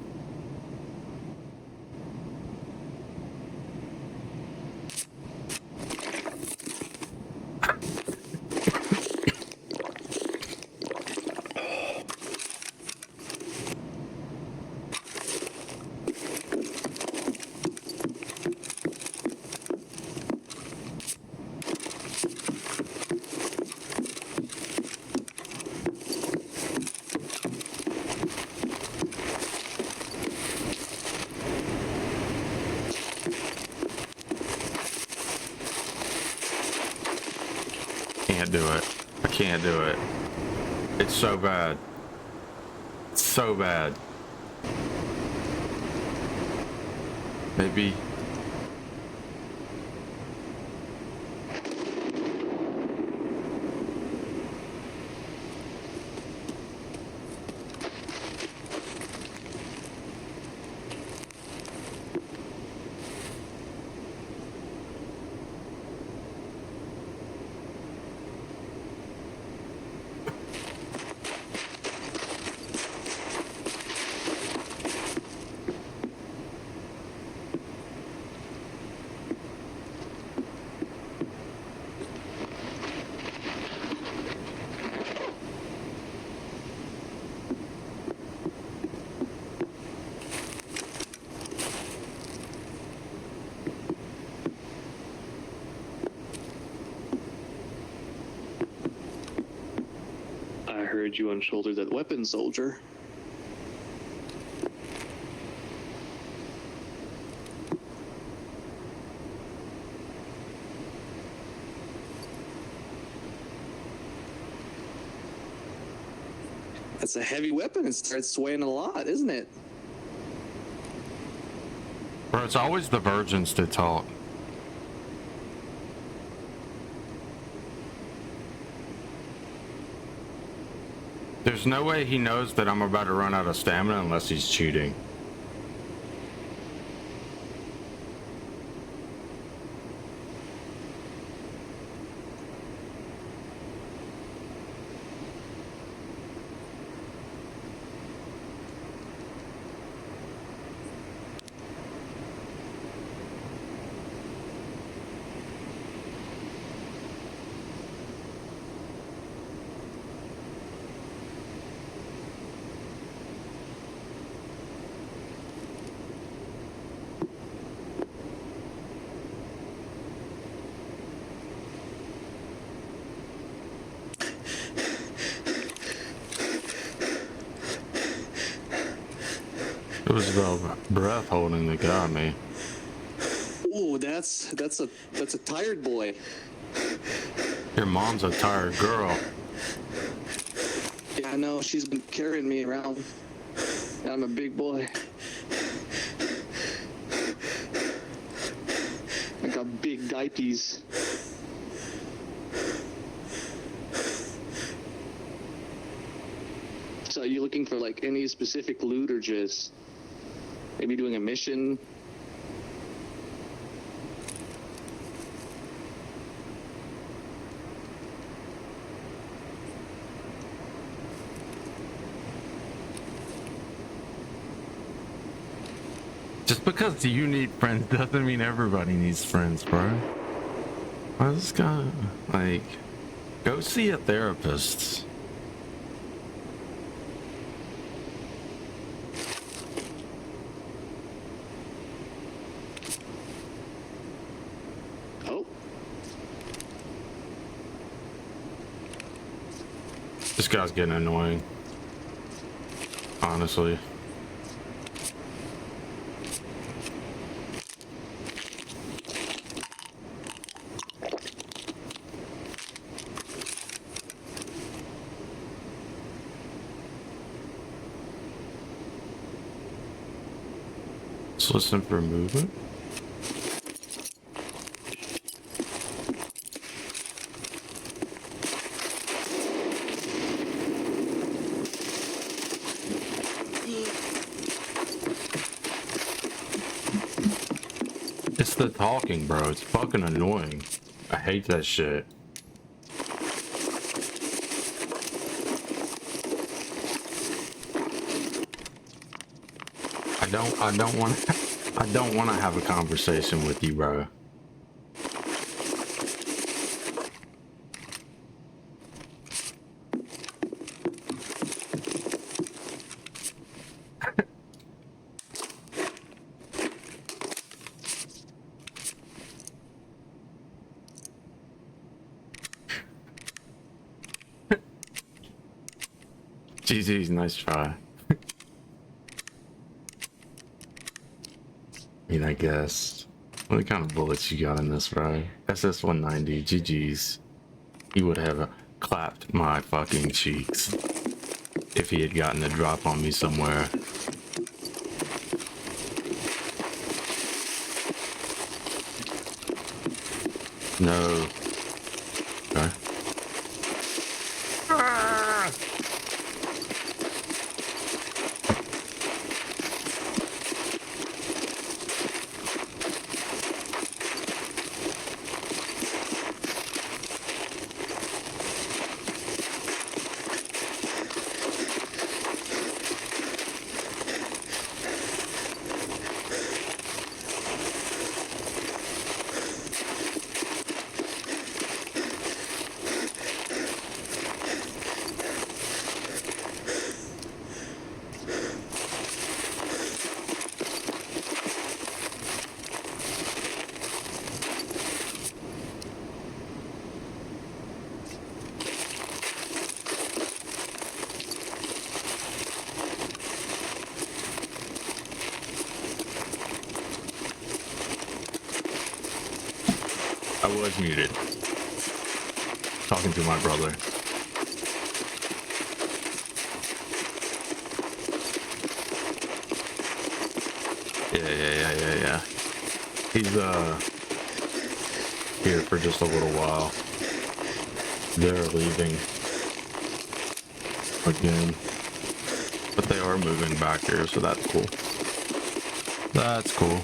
Can't do it. I can't do it. It's so bad. It's so bad. Maybe. I heard you unshoulder that weapon, soldier. That's a heavy weapon. It starts swaying a lot, isn't it? Bro, it's always the virgins that talk. There's no way he knows that I'm about to run out of stamina unless he's cheating. It was the breath holding that got me. Ooh, that's a tired boy. Your mom's a tired girl. Yeah, I know. She's been carrying me around. I'm a big boy. I got big diapers. So are you looking for like any specific loot or just maybe doing a mission? Just because you need friends doesn't mean everybody needs friends, bro. I just gotta, like, go see a therapist. Oh. This guy's getting annoying. Honestly. Let's listen for movement. It's the talking, bro. It's fucking annoying. I hate that shit. I don't want to have a conversation with you, bro. GG's, nice try. I mean, I guess. What kind of bullets you got in this, bro? SS-190, GG's. He would have clapped my fucking cheeks if he had gotten a drop on me somewhere. No. Okay. I was muted. Talking to my brother. Yeah. He's here for just a little while. They're leaving again. But they are moving back here, so that's cool. That's cool.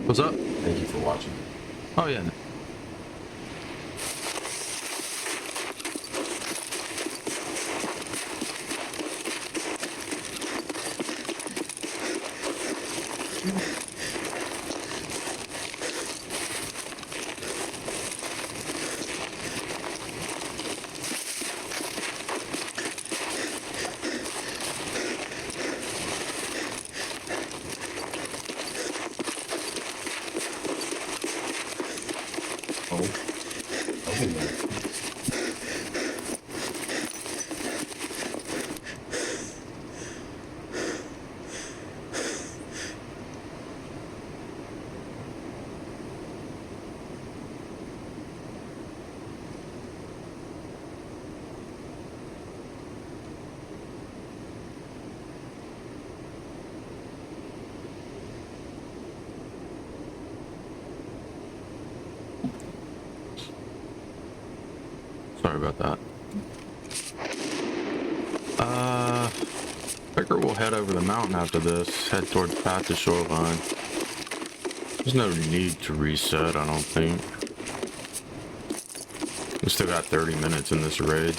What's up? Thank you for watching. Oh yeah. Sorry about that. Figure we'll head over the mountain after this, head towards Path to Shoreline. There's no need to reset, I don't think. We still got 30 minutes in this raid.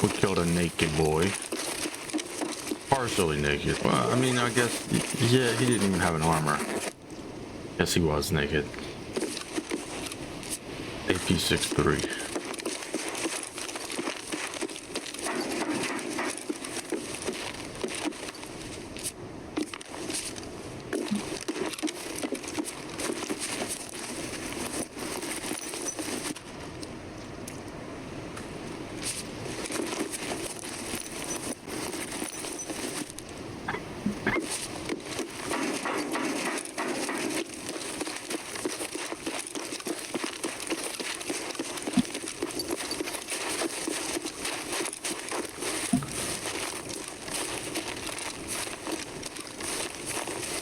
We killed a naked boy. Partially naked. Well, I mean, I guess, yeah, he didn't even have an armor. Yes, he was naked. AP63.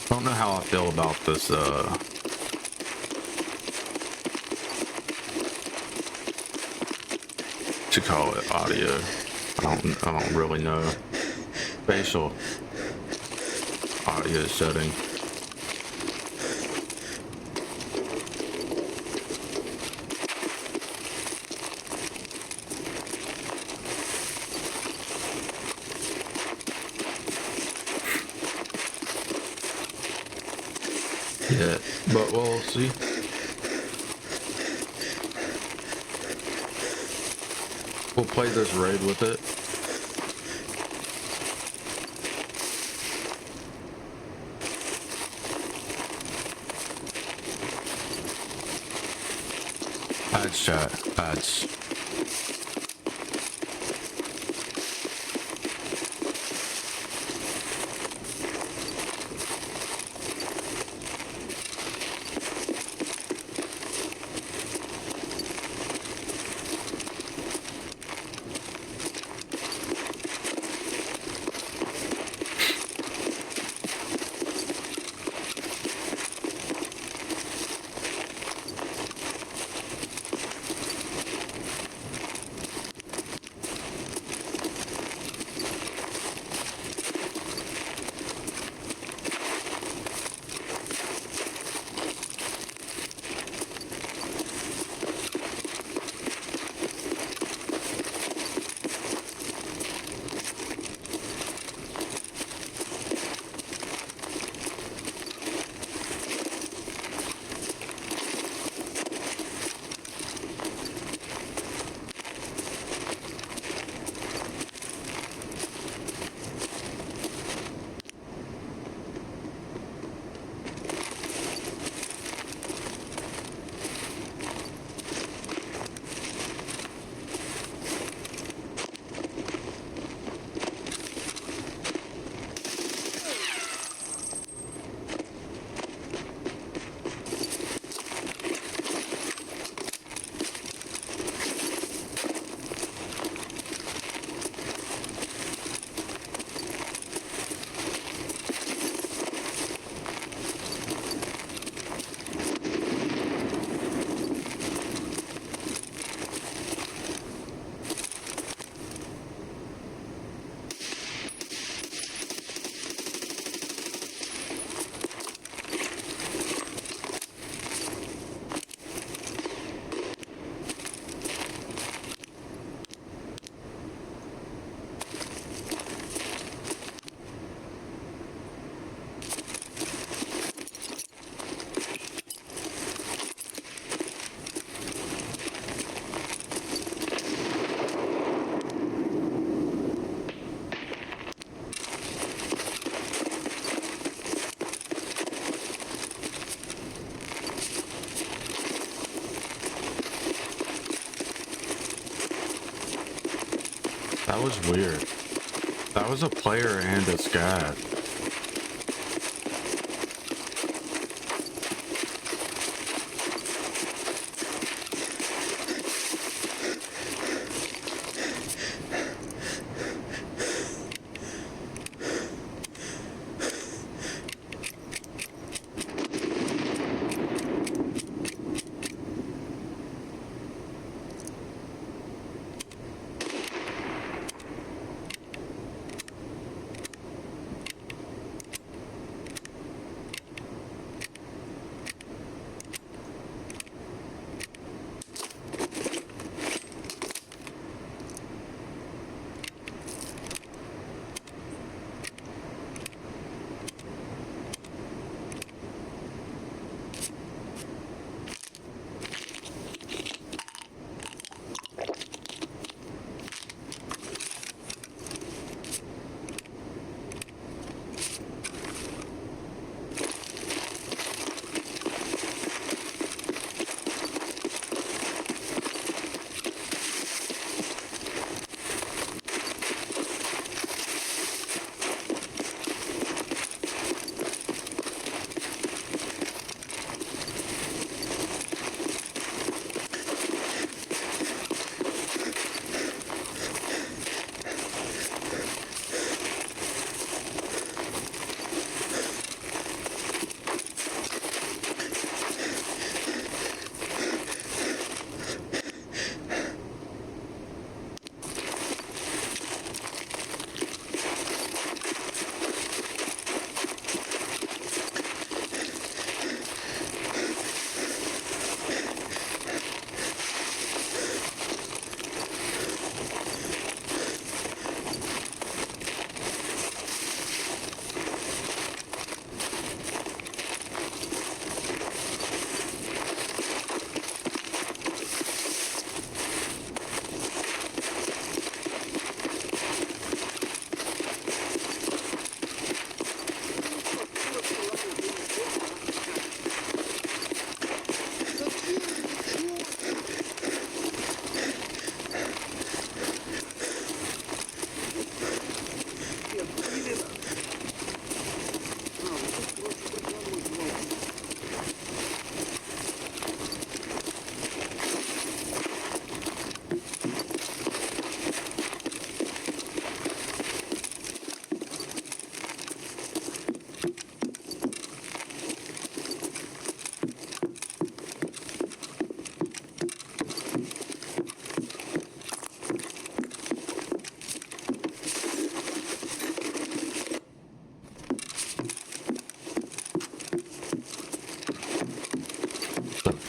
I don't know how I feel about this, to call it audio. I don't really know. Spatial audio setting. Yeah, but we'll see. We'll play this raid with it. Ads chat, ads. That was weird. That was a player and a scat.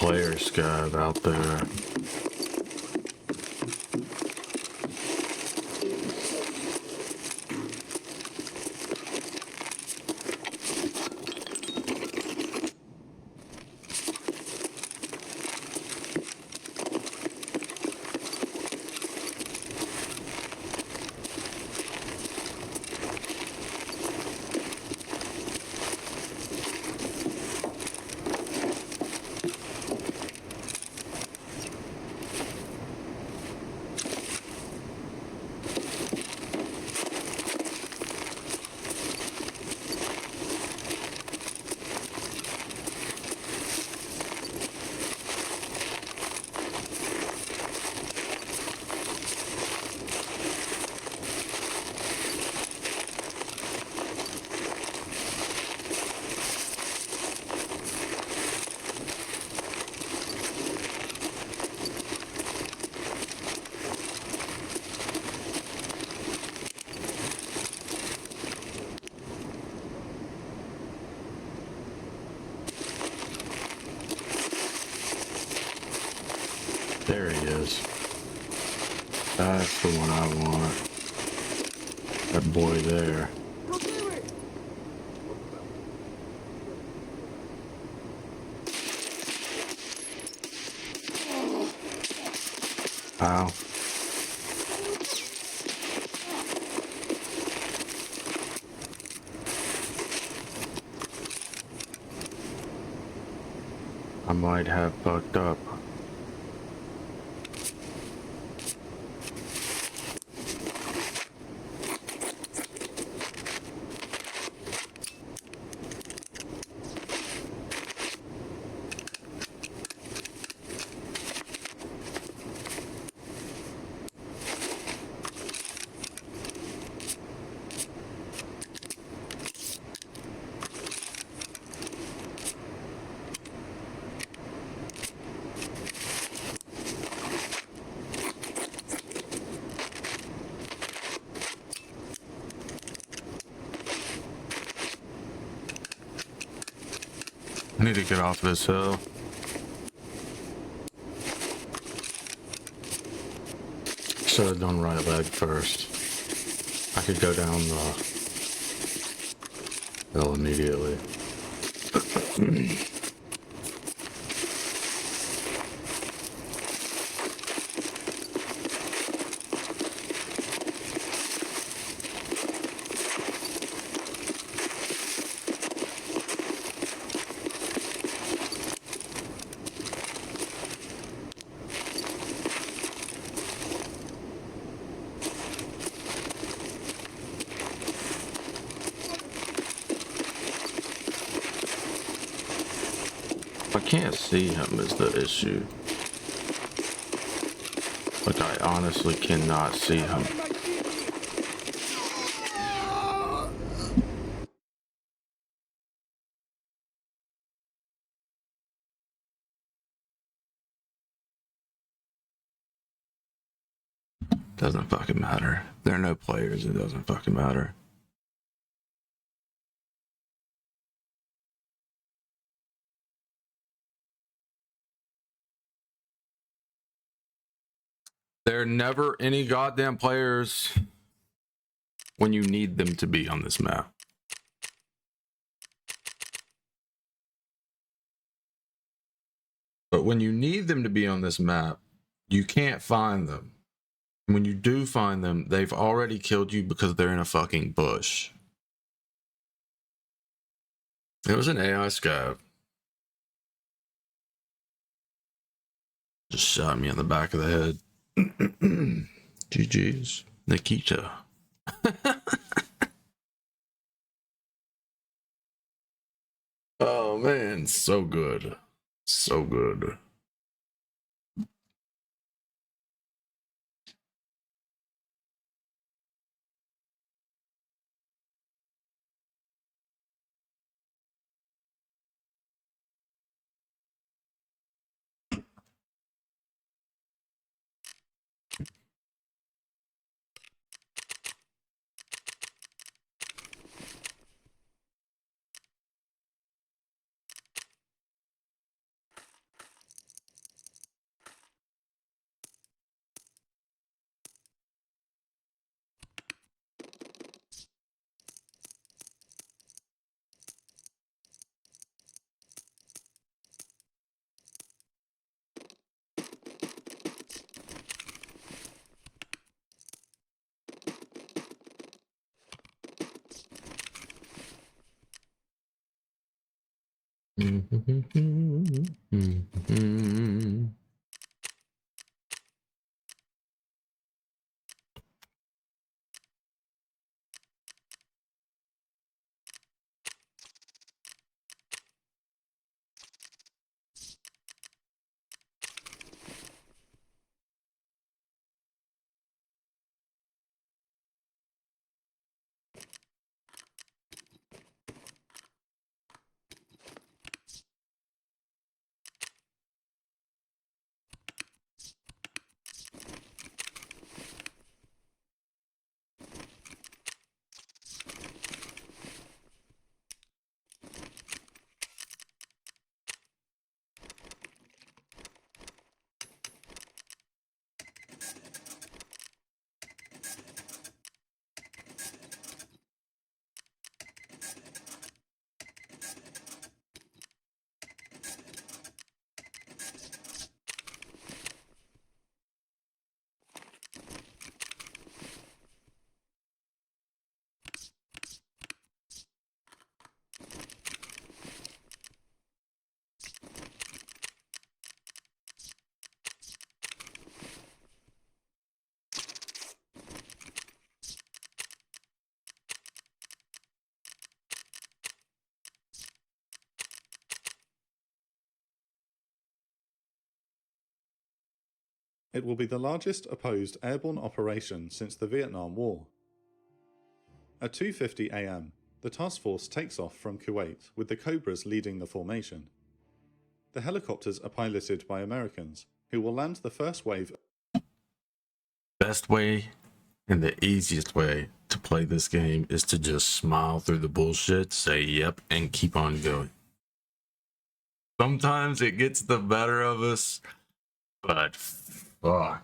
player scav out there. There he is. That's the one I want. That boy there. Ow. I might have fucked up. I need to get off this hill. Should have done right leg first. I could go down the hill immediately. I can't see him is the issue. Like, I honestly cannot see him. Doesn't fucking matter. There are no players, it doesn't fucking matter. There are never any goddamn players when you need them to be on this map. But when you need them to be on this map, you can't find them. When you do find them, they've already killed you because they're in a fucking bush. It was an AI scav. Just shot me on the back of the head. GG's. Nikita. Oh man, so good. So good. It will be the largest opposed airborne operation since the Vietnam War. At 2:50 am, the task force takes off from Kuwait with the Cobras leading the formation. The helicopters are piloted by Americans, who will land the first wave. Best way and the easiest way to play this game is to just smile through the bullshit, say yep, and keep on going. Sometimes it gets the better of us, but fuck.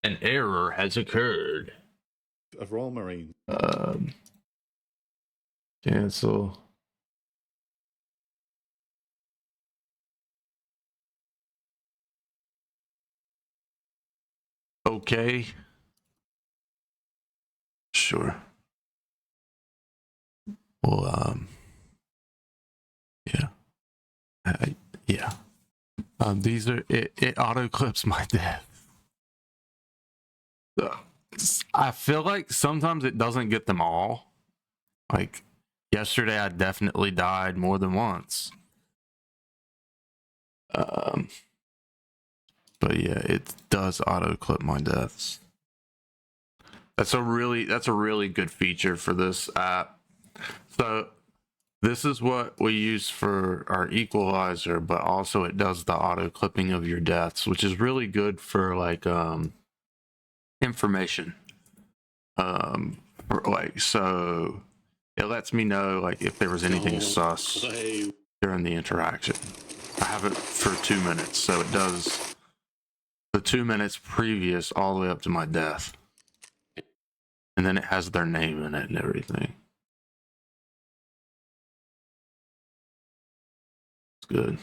An error has occurred. Of Royal Marines. Cancel. Okay. Sure. Well, yeah. Yeah. These are, it auto clips my death. I feel like sometimes it doesn't get them all. Like yesterday, I definitely died more than once. But yeah, it does auto clip my deaths. That's a really good feature for this app. So this is what we use for our equalizer, but also it does the auto clipping of your deaths, which is really good for like information. So it lets me know like if there was anything sus during the interaction. I have it for 2 minutes, so it does the 2 minutes previous all the way up to my death. And then it has their name in it and everything. It's good.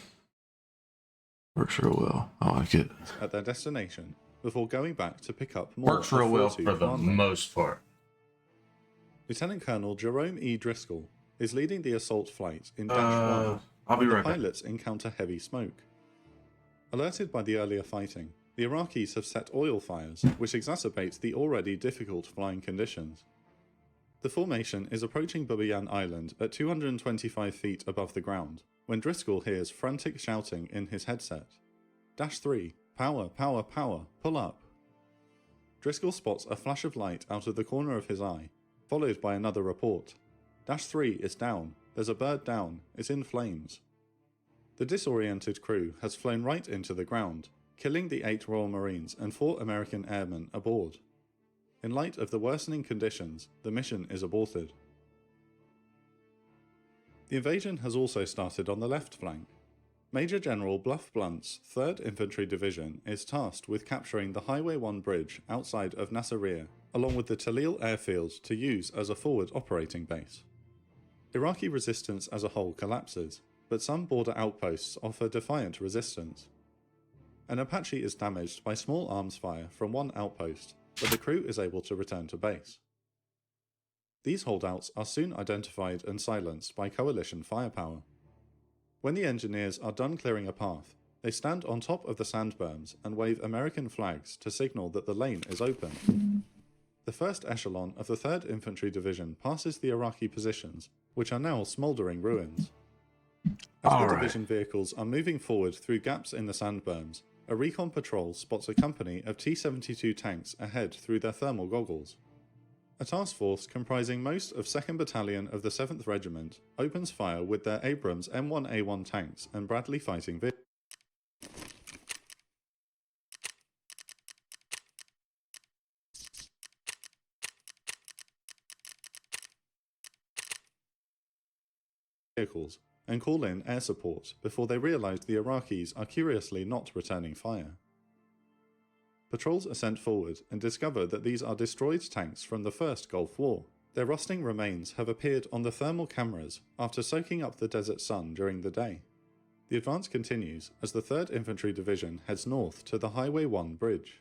Works real well. I like it. At their destination, before going back to pick up more. Works real well for the most part. Lieutenant Colonel Jerome E. Driscoll is leading the assault flight in Dash 1. I'll be right the back. pilots encounter heavy smoke. Alerted by the earlier fighting, the Iraqis have set oil fires, which exacerbate the already difficult flying conditions. The formation is approaching Bubayan Island at 225 feet above the ground, when Driscoll hears frantic shouting in his headset. Dash 3, power, power, power, pull up. Driscoll spots a flash of light out of the corner of his eye, followed by another report. Dash 3 is down, there's a bird down, it's in flames. The disoriented crew has flown right into the ground, killing the 8 Royal Marines and 4 American airmen aboard. In light of the worsening conditions, the mission is aborted. The invasion has also started on the left flank. Major General Bluff Blunt's 3rd Infantry Division is tasked with capturing the Highway 1 bridge outside of Nasiriyah, along with the Talil airfield to use as a forward operating base. Iraqi resistance as a whole collapses, but some border outposts offer defiant resistance. An Apache is damaged by small arms fire from one outpost, but the crew is able to return to base. These holdouts are soon identified and silenced by coalition firepower. When the engineers are done clearing a path, they stand on top of the sand berms and wave American flags to signal that the lane is open. The first echelon of the 3rd Infantry Division passes the Iraqi positions, which are now smouldering ruins. As the division vehicles are moving forward through gaps in the sand berms, a recon patrol spots a company of T-72 tanks ahead through their thermal goggles. A task force comprising most of 2nd Battalion of the 7th Regiment opens fire with their Abrams M1A1 tanks and Bradley fighting vehicles and call in air support before they realise the Iraqis are curiously not returning fire. Patrols are sent forward and discover that these are destroyed tanks from the First Gulf War. Their rusting remains have appeared on the thermal cameras after soaking up the desert sun during the day. The advance continues as the 3rd Infantry Division heads north to the Highway 1 bridge.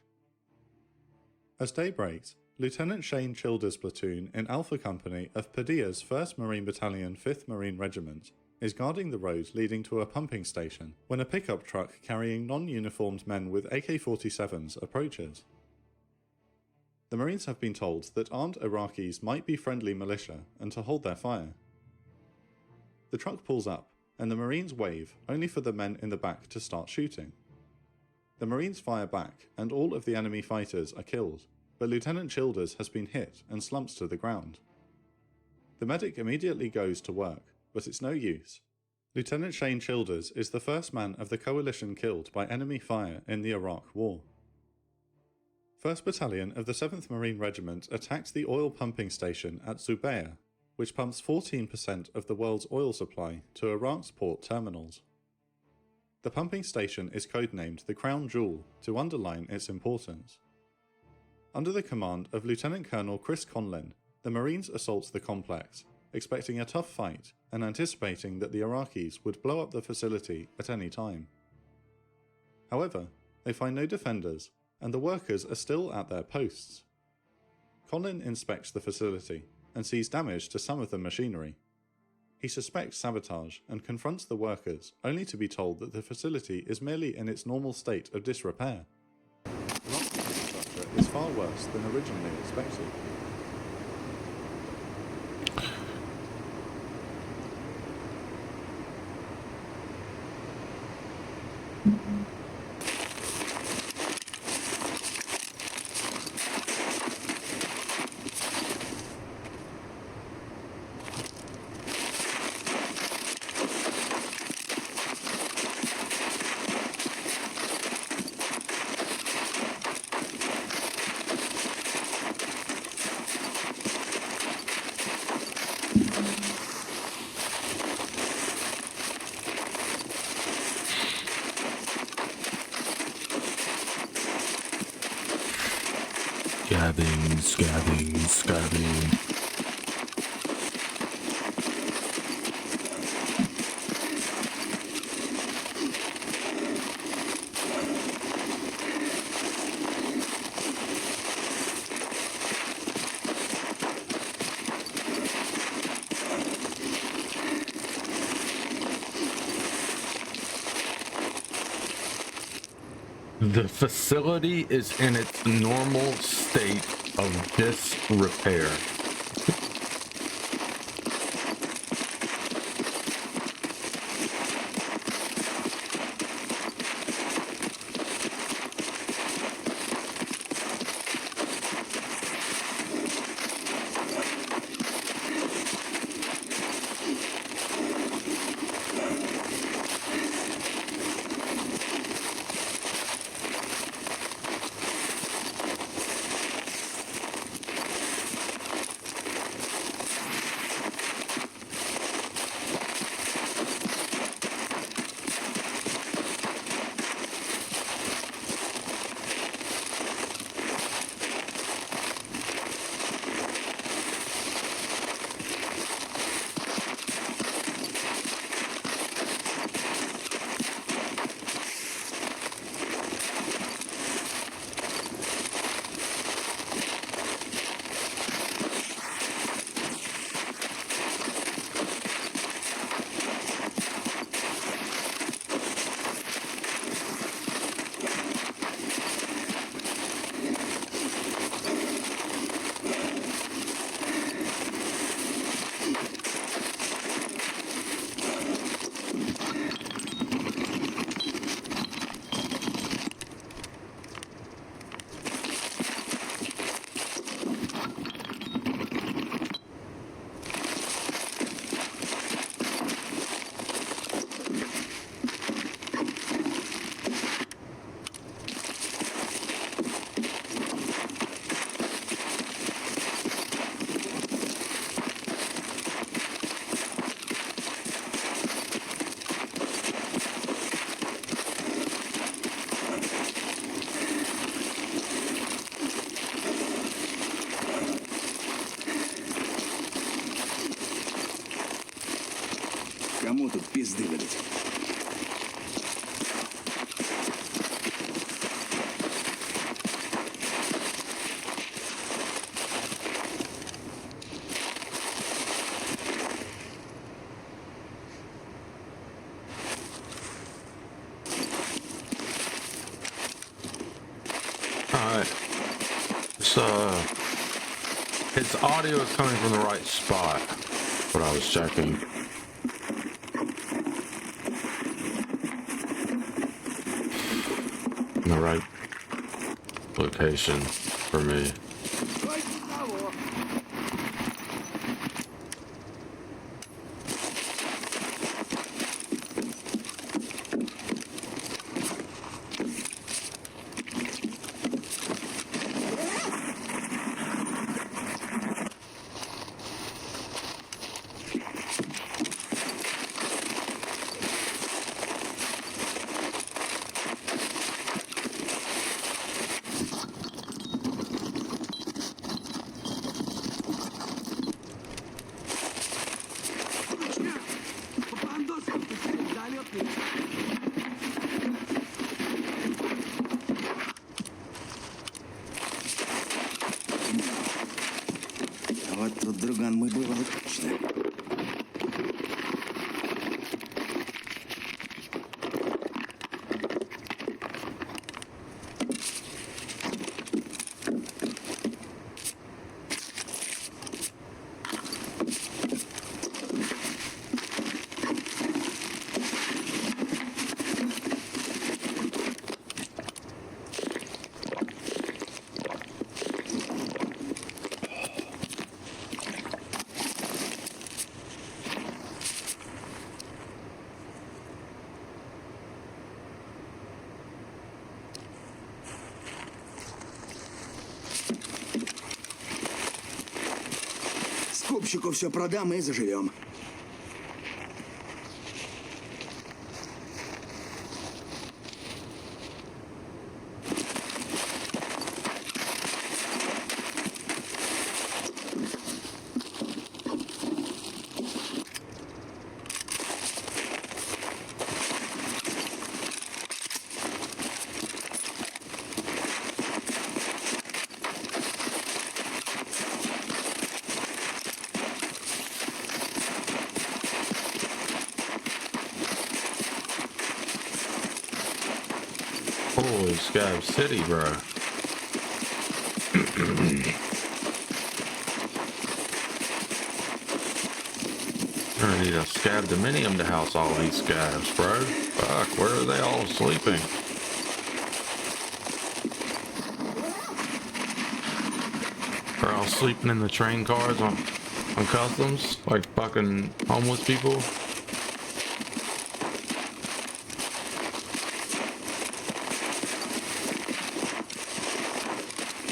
As day breaks, Lieutenant Shane Childers' platoon in Alpha Company of Padilla's 1st Marine Battalion 5th Marine Regiment is guarding the road leading to a pumping station when a pickup truck carrying non-uniformed men with AK-47s approaches. The Marines have been told that armed Iraqis might be friendly militia and to hold their fire. The truck pulls up and the Marines wave only for the men in the back to start shooting. The Marines fire back and all of the enemy fighters are killed, but Lieutenant Childers has been hit and slumps to the ground. The medic immediately goes to work, but it's no use. Lieutenant Shane Childers is the first man of the coalition killed by enemy fire in the Iraq War. 1st Battalion of the 7th Marine Regiment attacks the oil pumping station at Zubair, which pumps 14% of the world's oil supply to Iraq's port terminals. The pumping station is codenamed the Crown Jewel to underline its importance. Under the command of Lieutenant Colonel Chris Conlin, the Marines assault the complex, expecting a tough fight and anticipating that the Iraqis would blow up the facility at any time. However, they find no defenders and the workers are still at their posts. Conlin inspects the facility and sees damage to some of the machinery. He suspects sabotage and confronts the workers, only to be told that the facility is merely in its normal state of disrepair. Iraq's infrastructure is far worse than originally expected. Scabbing. The facility is in its normal state of disrepair. здивитись. Alright. So, its audio is coming from the right spot. What I was checking. In the right location for me. Вот тут, друган, мы были точно. Скупщику все продам и заживем. Holy Scab City, bro. I need a scab dominium to house all these scabs, bro. Fuck, where are they all sleeping? They're all sleeping in the train cars on customs, like fucking homeless people.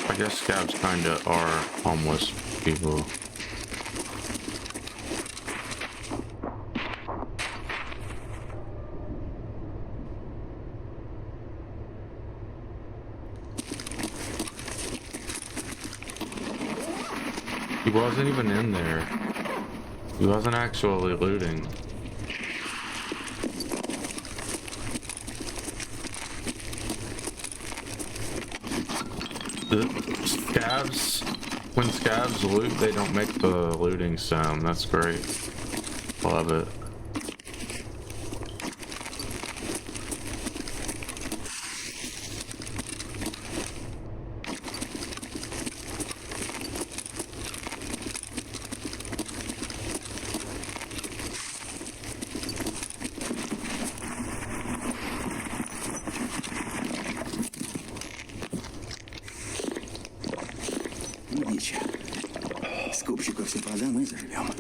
I guess scabs kinda are homeless people. He wasn't even in there. He wasn't actually looting. The scabs, when scabs loot, they don't make the looting sound. That's great. Love it. Ничего. Скупщику все продам и заживем.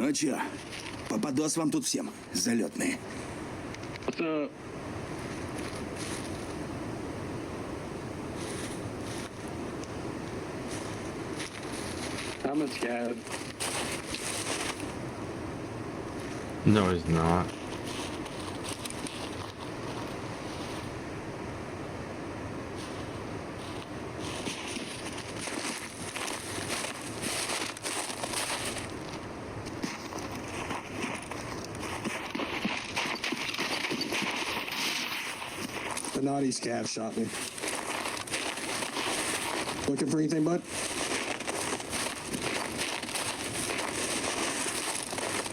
Ну чё, попадос вам тут всем, залетные. I'm a scav. No, he's not. The naughty scav shot me. Looking for anything, bud?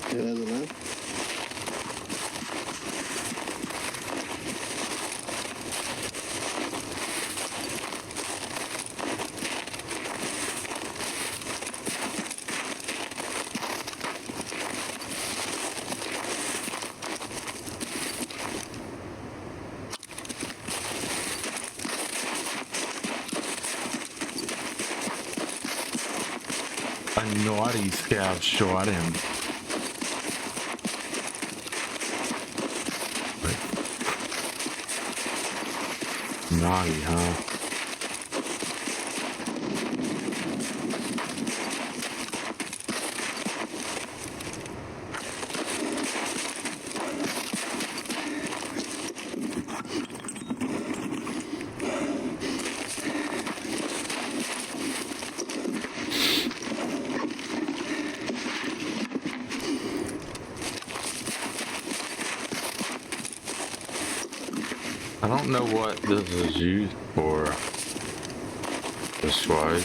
Yeah, there's a man. A naughty scav shot him. Naughty, huh? I don't know what this is used for. This way.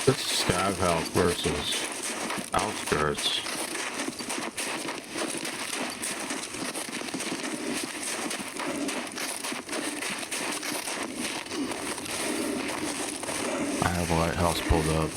This is Scav House versus Outskirts. I have a lighthouse pulled up.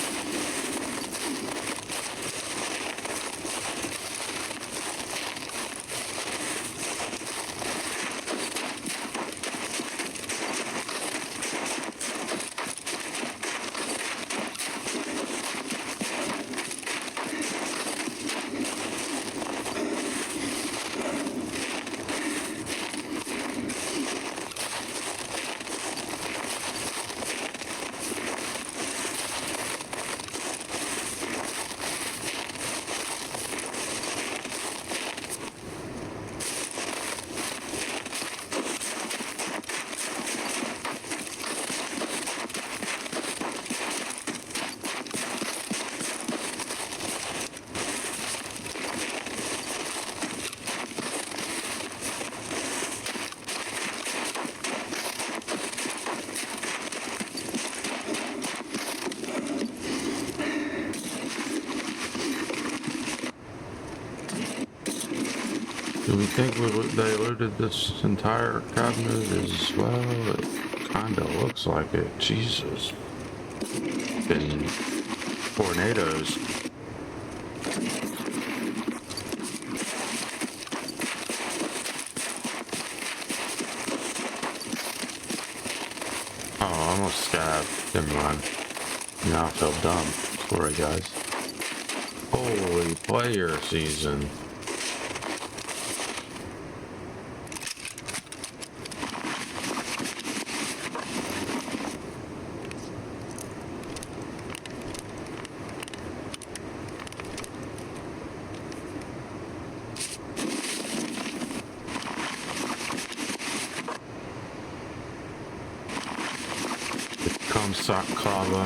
Do we think they looted this entire cabinet as well? It kinda looks like it. Jesus. Been tornadoes. Oh, I almost scabbed. Never mind. Now I feel dumb. Sorry, guys. Holy player season. Come Saklava.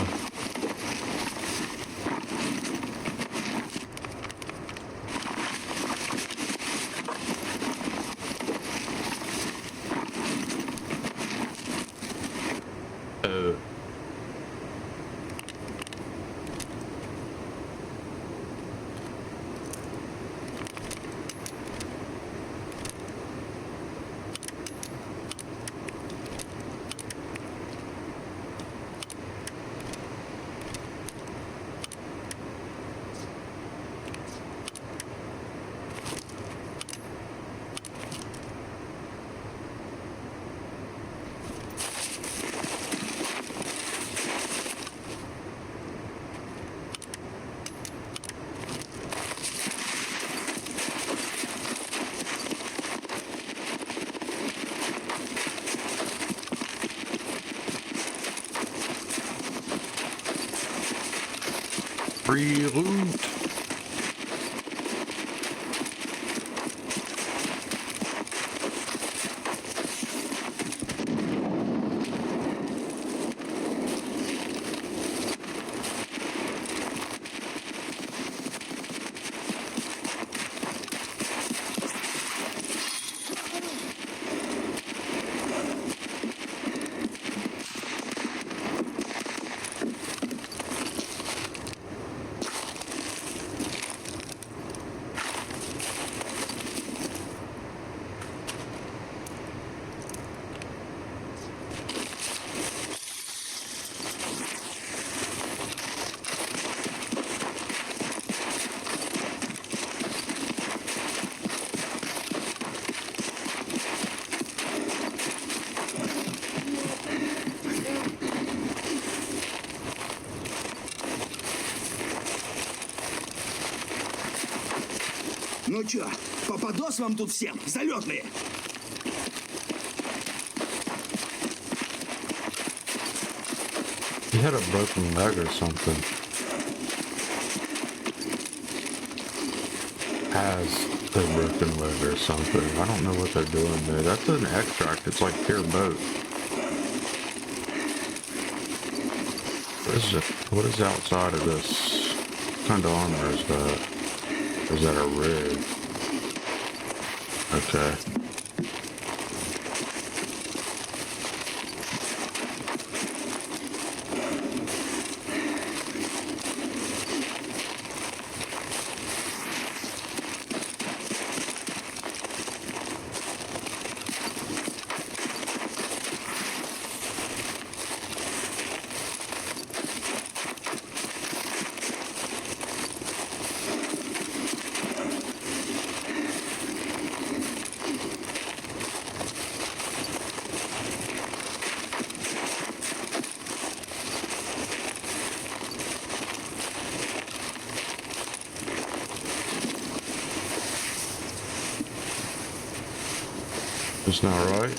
Oh. Free loot. Ну чё, попадос вам тут всем, залетные? He had a broken leg or something. Has a broken leg or something. I don't know what they're doing there. That's an extract. It's like pure boat. What is it? What is outside of this? What kind of armor is that? Or is that a rig? Okay. It's not right.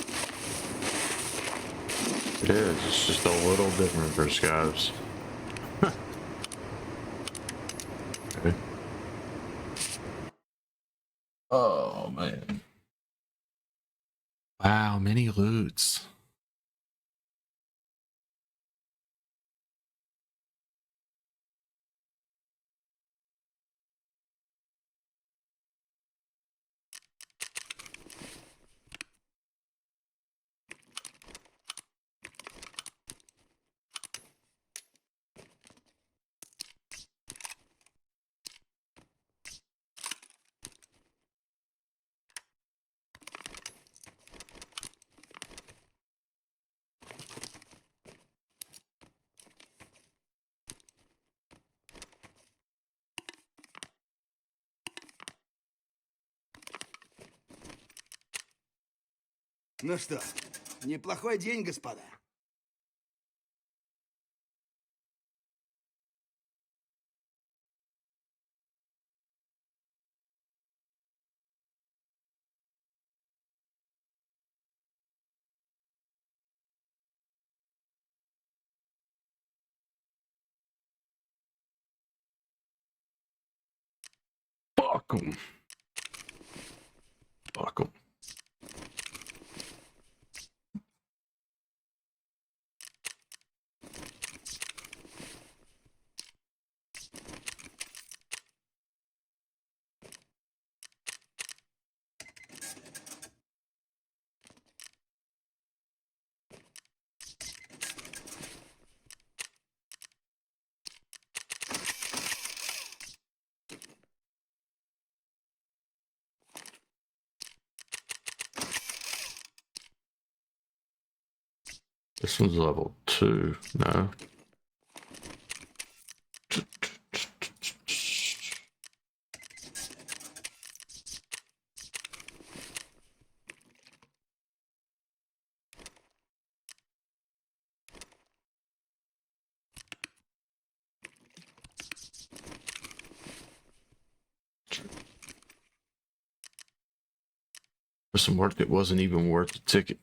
It is. It's just a little different for scavs. Okay. Oh man. Wow, many loots. Ну что, неплохой день, господа. Fuck 'em. Fuck 'em. This one's level 2. No. For some work that wasn't even worth the ticket.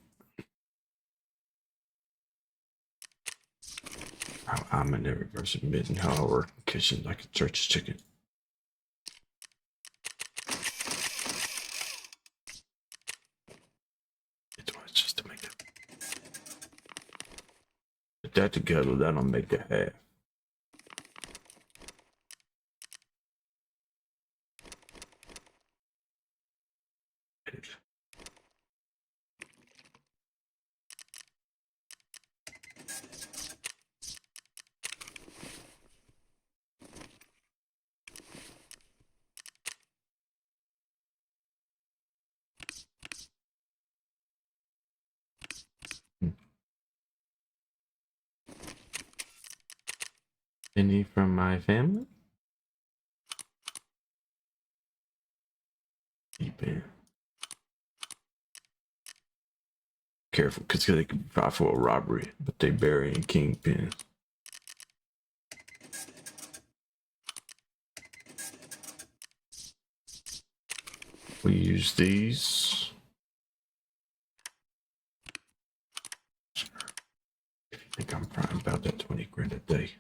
I'm in every person admitting how I work in the kitchen like a church chicken. It's just to make it. Put that together, that'll make a half. Any from my family? Deep in. Careful, because they can be filed for a robbery, but they bury in kingpin. We use these. I think I'm fine about that 20 grand a day.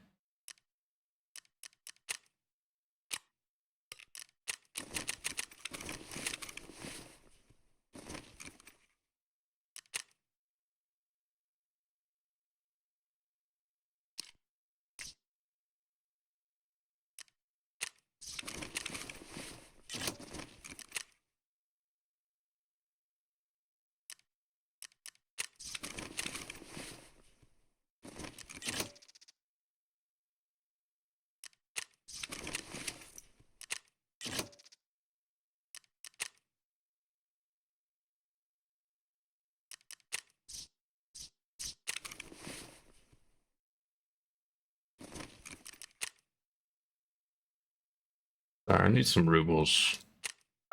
Sorry, I need some rubles.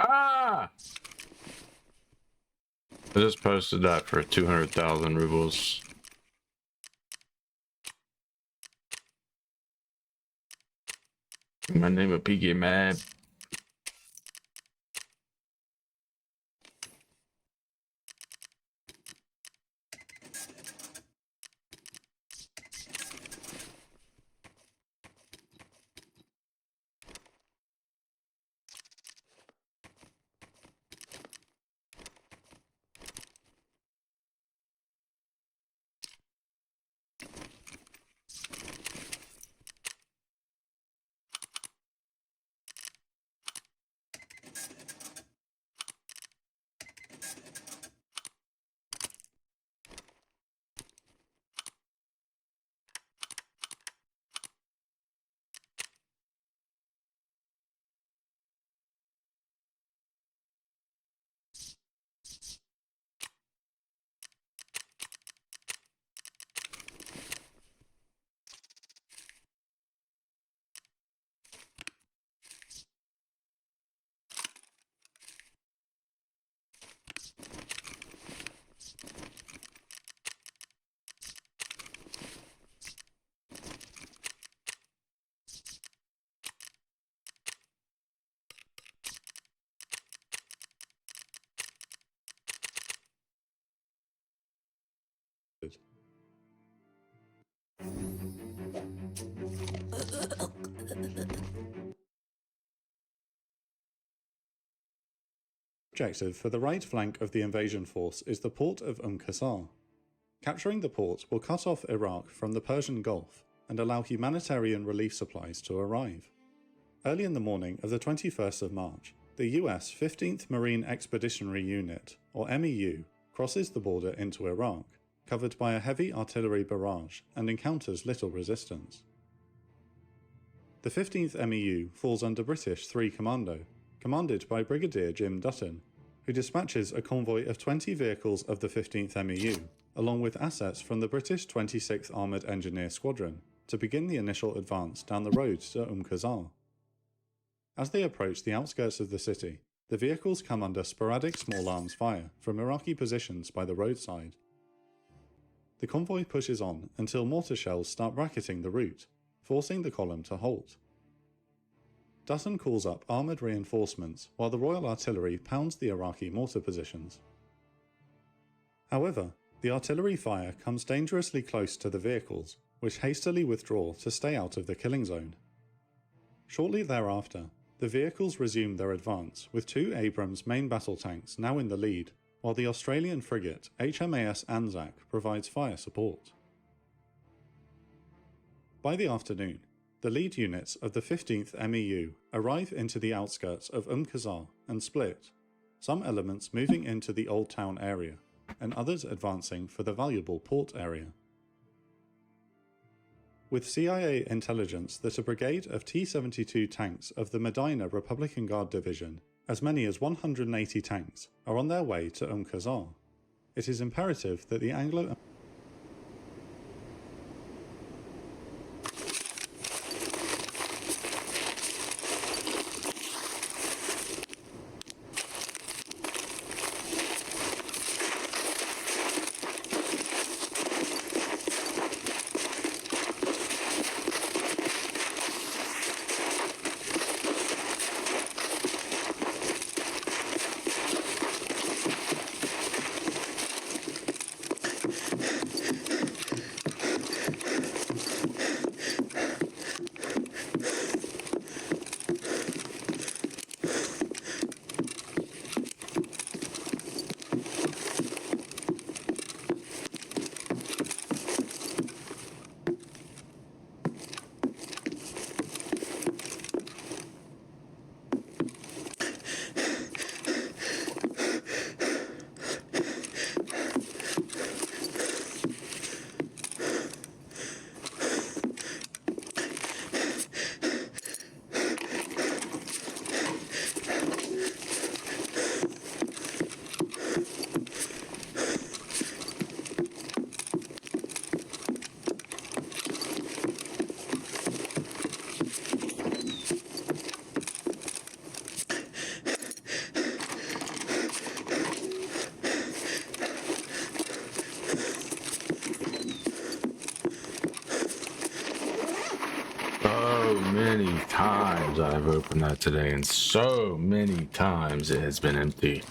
Ah! I just posted that for 200,000 rubles. My name is PK Mad. Objective for the right flank of the invasion force is the port of Qasr. Capturing the port will cut off Iraq from the Persian Gulf and allow humanitarian relief supplies to arrive. Early in the morning of the 21st of March, the US 15th Marine Expeditionary Unit, or MEU, crosses the border into Iraq, covered by a heavy artillery barrage, and encounters little resistance. The 15th MEU falls under British 3 Commando, commanded by Brigadier Jim Dutton, who dispatches a convoy of 20 vehicles of the 15th MEU, along with assets from the British 26th Armoured Engineer Squadron, to begin the initial advance down the road to Qasr. As they approach the outskirts of the city, the vehicles come under sporadic small arms fire from Iraqi positions by the roadside. The convoy pushes on until mortar shells start bracketing the route, forcing the column to halt. Dutton calls up armoured reinforcements while the Royal Artillery pounds the Iraqi mortar positions. However, the artillery fire comes dangerously close to the vehicles, which hastily withdraw to stay out of the killing zone. Shortly thereafter, the vehicles resume their advance, with 2 Abrams main battle tanks now in the lead, while the Australian frigate HMAS Anzac provides fire support. By the afternoon, the lead units of the 15th MEU arrive into the outskirts of Qasr and split, some elements moving into the Old Town area, and others advancing for the valuable port area. With CIA intelligence that a brigade of T-72 tanks of the Medina Republican Guard Division, as many as 180 tanks, are on their way to Qasr, it is imperative that the Anglo- So many times I've opened that today, and so many times it has been empty.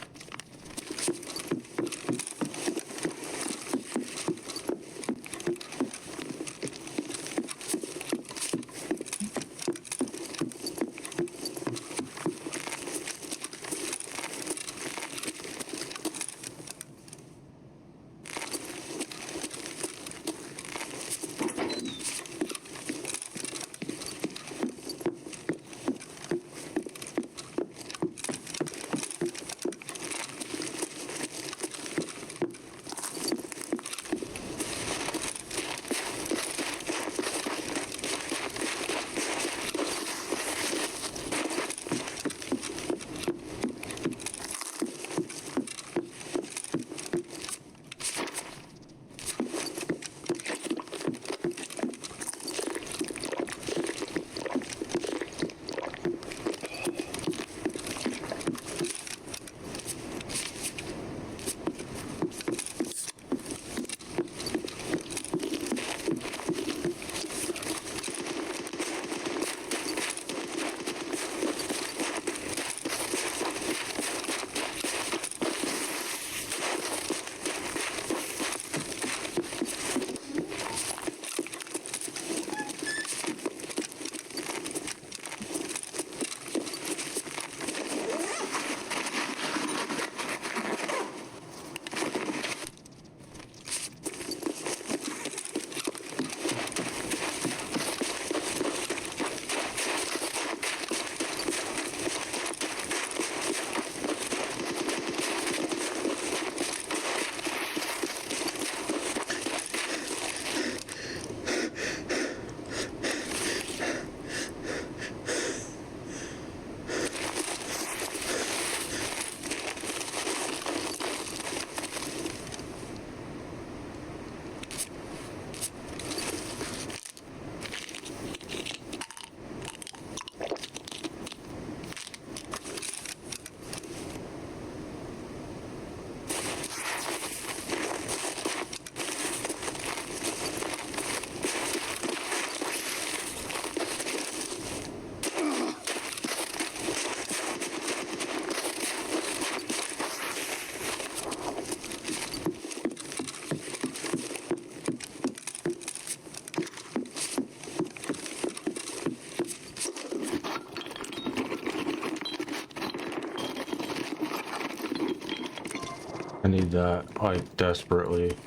need that, like, desperately.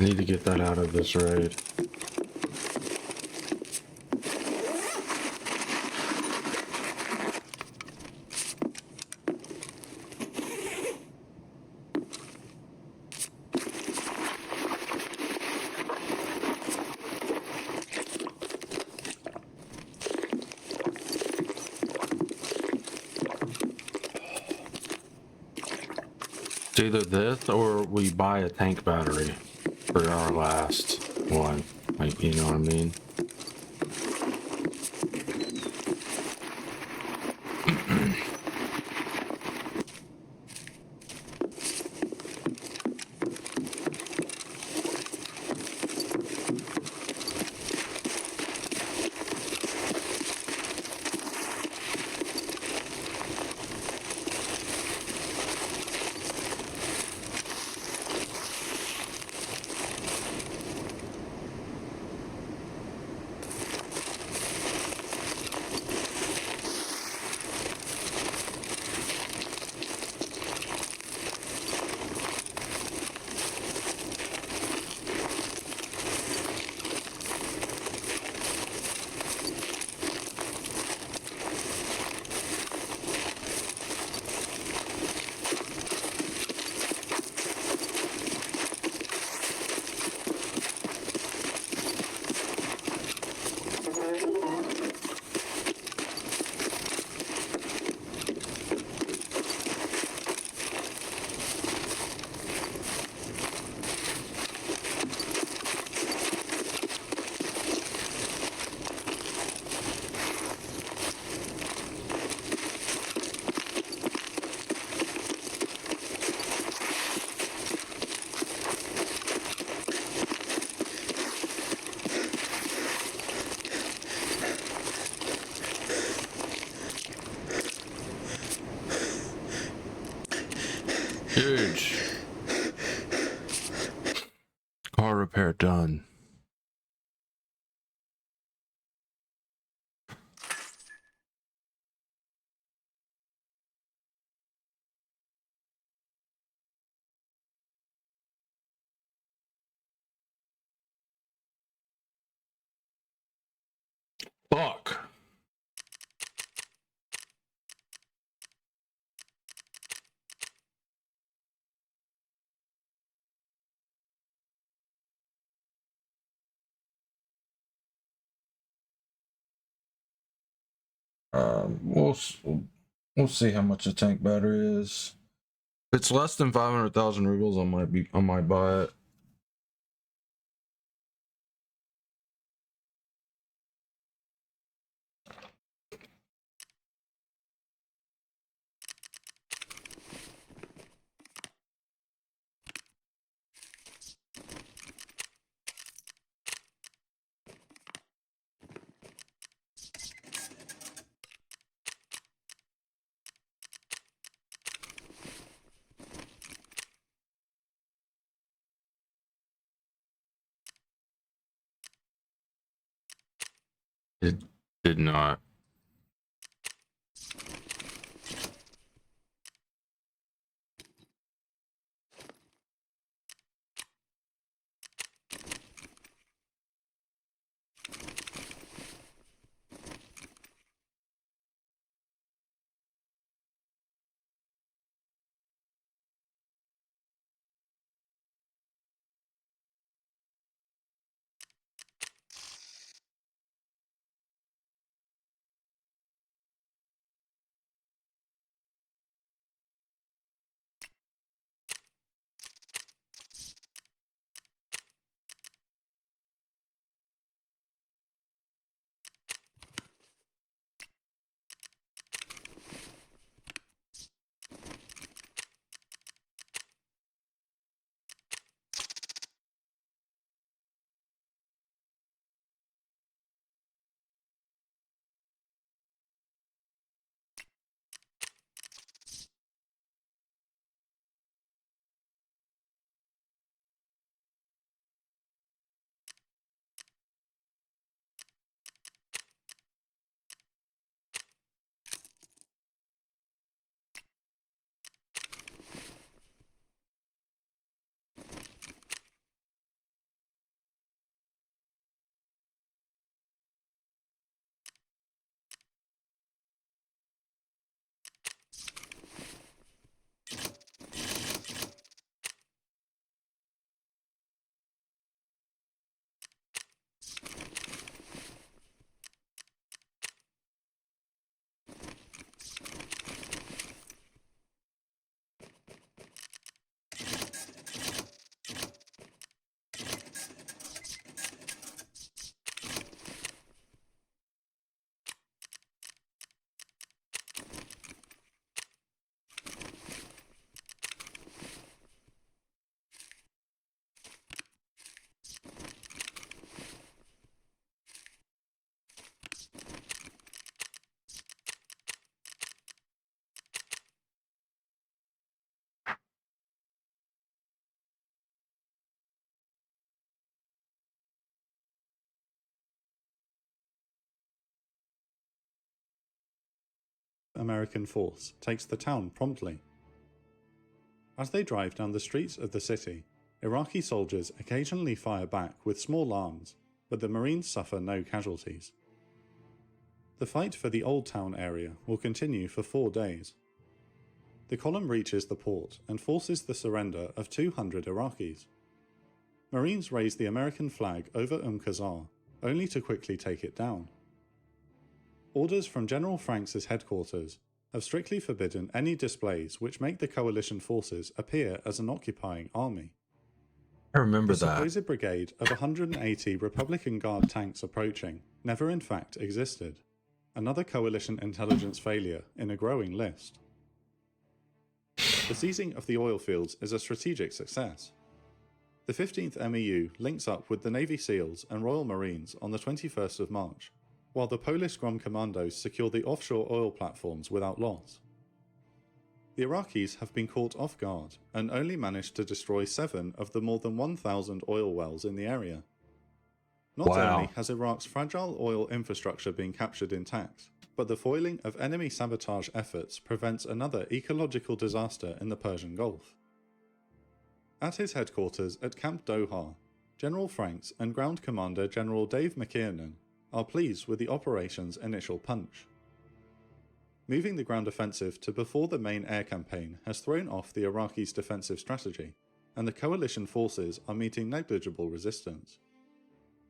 I need to get that out of this raid. It's either this or we buy a tank battery for our last one. Like, you know what I mean? Huge. Car repair done. Fuck. We'll see how much a tank battery is. If it's less than 500,000 rubles, I might buy it. It did not. American force takes the town promptly. As they drive down the streets of the city, Iraqi soldiers occasionally fire back with small arms, but the Marines suffer no casualties. The fight for the Old Town area will continue for 4 days. The column reaches the port and forces the surrender of 200 Iraqis. Marines raise the American flag over Qasr, only to quickly take it down. Orders from General Franks' headquarters have strictly forbidden any displays which make the coalition forces appear as an occupying army. I remember The that. supposed brigade of 180 Republican Guard tanks approaching never in fact existed. Another coalition intelligence failure in a growing list. The seizing of the oil fields is a strategic success. The 15th MEU links up with the Navy SEALs and Royal Marines on the 21st of March, while the Polish Grom Commandos secure the offshore oil platforms without loss. The Iraqis have been caught off guard and only managed to destroy 7 of the more than 1,000 oil wells in the area. Not only has Iraq's fragile oil infrastructure been captured intact, but the foiling of enemy sabotage efforts prevents another ecological disaster in the Persian Gulf. At his headquarters at Camp Doha, General Franks and Ground Commander General Dave McKiernan are pleased with the operation's initial punch. Moving the ground offensive to before the main air campaign has thrown off the Iraqis' defensive strategy, and the coalition forces are meeting negligible resistance.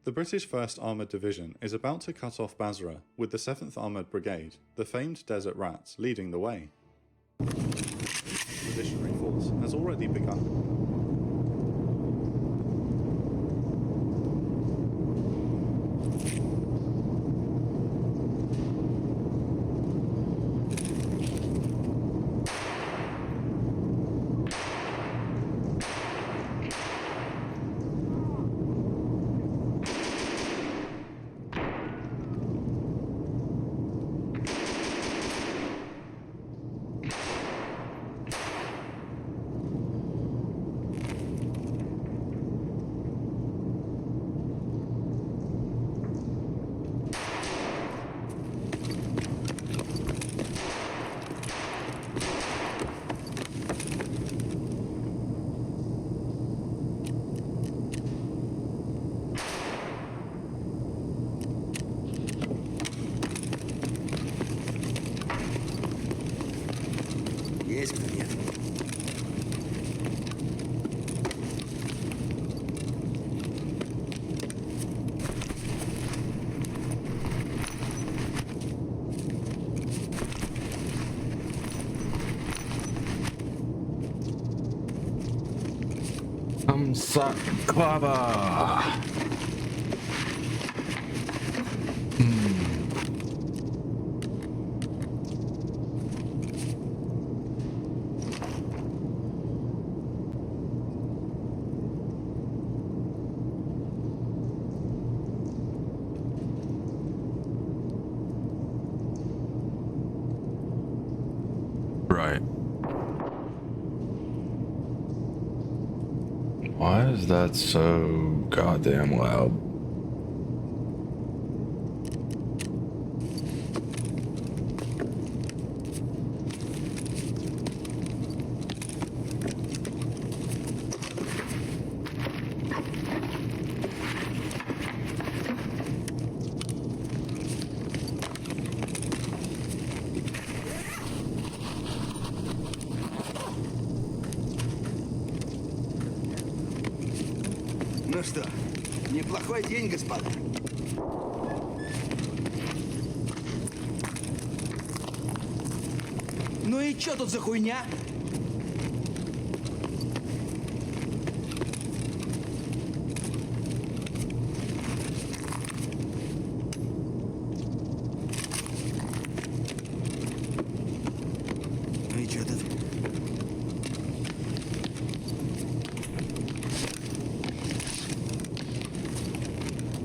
The British 1st Armoured Division is about to cut off Basra with the 7th Armoured Brigade, the famed Desert Rats, leading the way. The Expeditionary Force has already begun. Есть меня. Klava. Right. Why is that so goddamn loud? Ну что, неплохой день, господа. Ну и чё тут за хуйня? Ну и чё тут?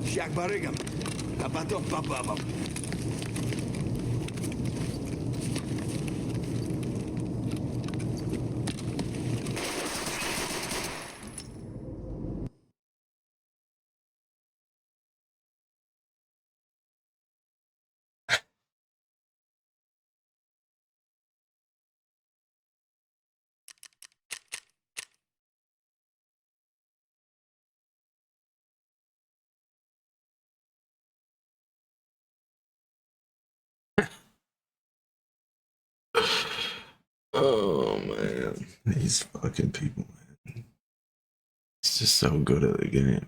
Ща к барыгам, а потом по бабам. Oh man, these fucking people, man. He's just so good at the game.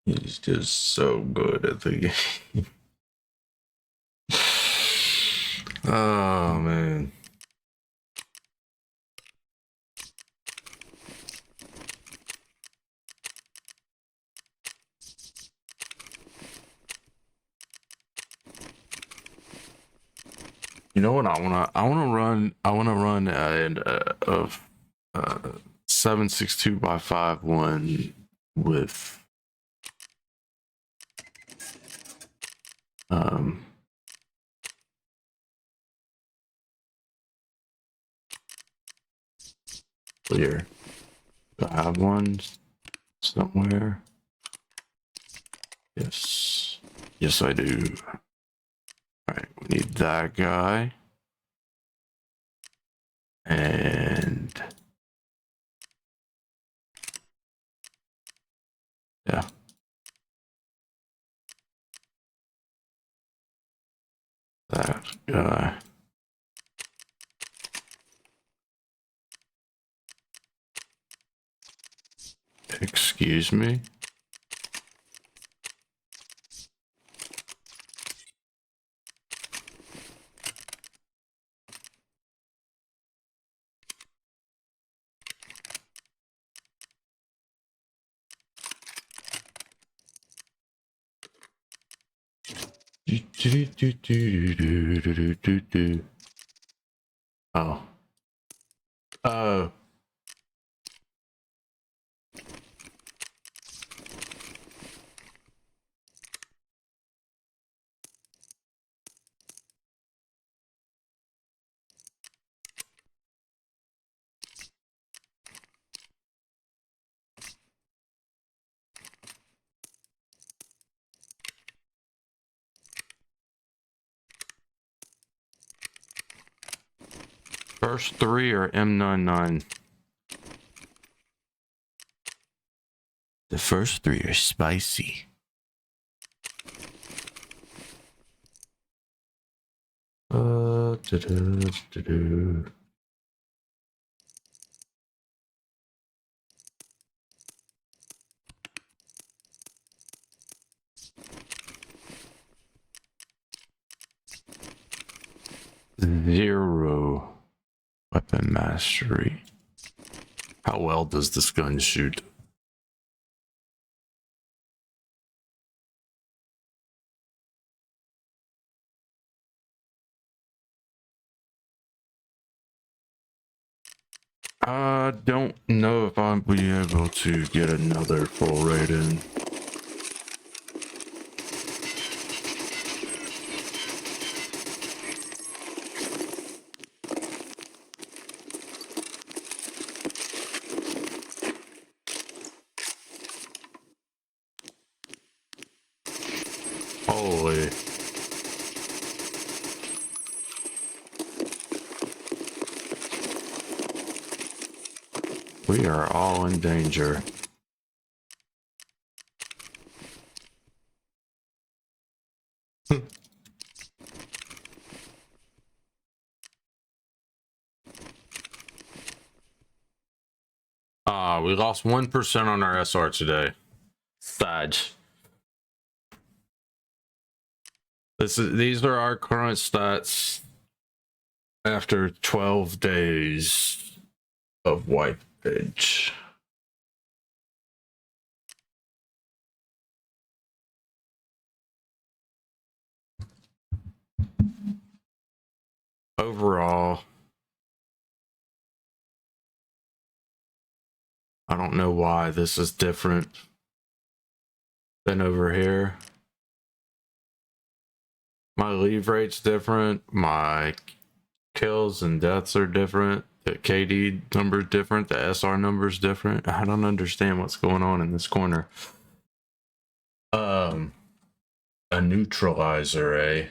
He's just so good at the game. Oh man. You know what I wanna run a 762x51 with clear. Do I have one somewhere? Yes. Yes I do. Alright, we need that guy. And yeah. That guy. Excuse me? Oh. Oh. First three are M99. The first three are spicy. Da-da-da-da. 0 weapon mastery. How well does this gun shoot? I don't know if I'll be able to get another full rating. Holy. We are all in danger. We lost 1% on our SR today. Sad. These are our current stats after 12 days of wipage. Overall, I don't know why this is different than over here. My leave rate's different. My kills and deaths are different. The KD number's different. The SR number's different. I don't understand what's going on in this corner. A neutralizer, eh?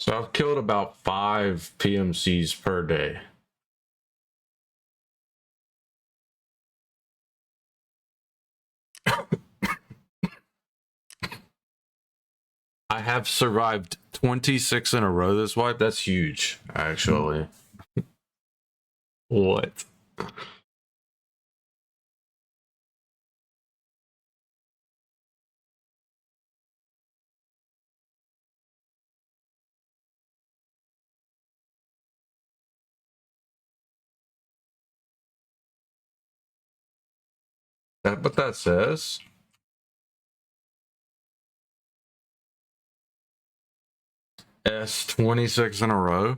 So I've killed about 5 PMCs per day. I have survived 26 in a row this wipe. That's huge, actually. What? That what that says? S 26 in a row?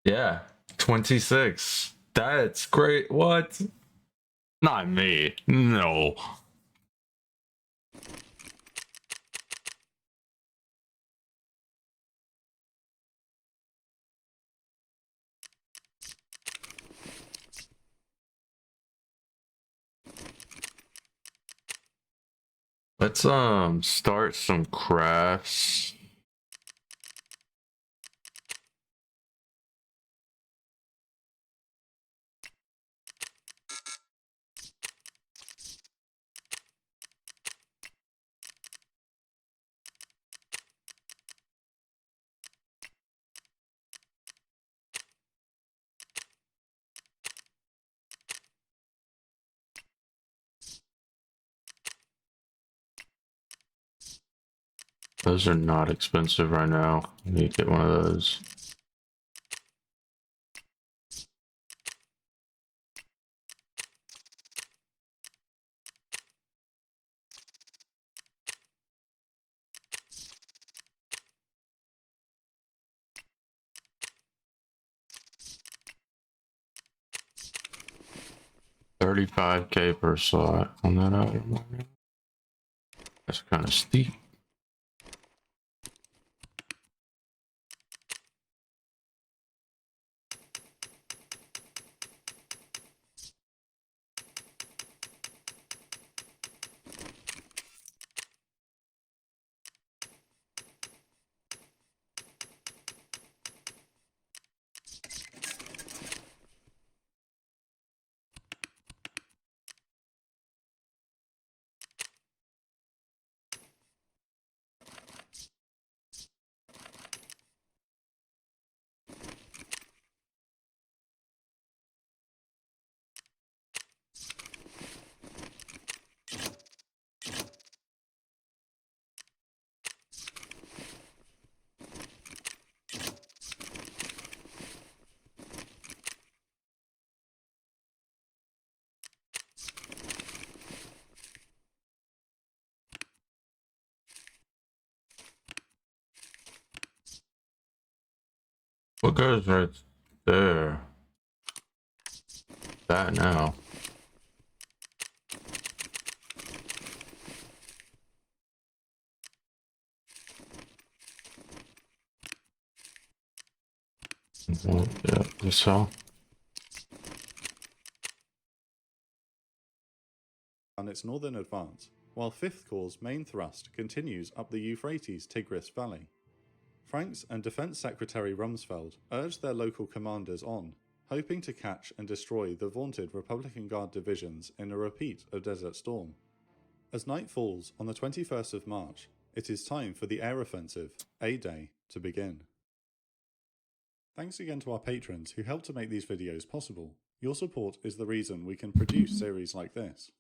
Yeah, 26. That's great. What? Not me. No. Let's start some crafts. Those are not expensive right now. I need to get one of those. $35K per slot on that item. That's kind of steep. What goes right there? That now. Yeah, this all. On its northern advance, while 5th Corps' main thrust continues up the Euphrates-Tigris Valley. Franks and Defense Secretary Rumsfeld urged their local commanders on, hoping to catch and destroy the vaunted Republican Guard divisions in a repeat of Desert Storm. As night falls on the 21st of March, it is time for the air offensive, A-Day, to begin. Thanks again to our patrons who help to make these videos possible. Your support is the reason we can produce series like this.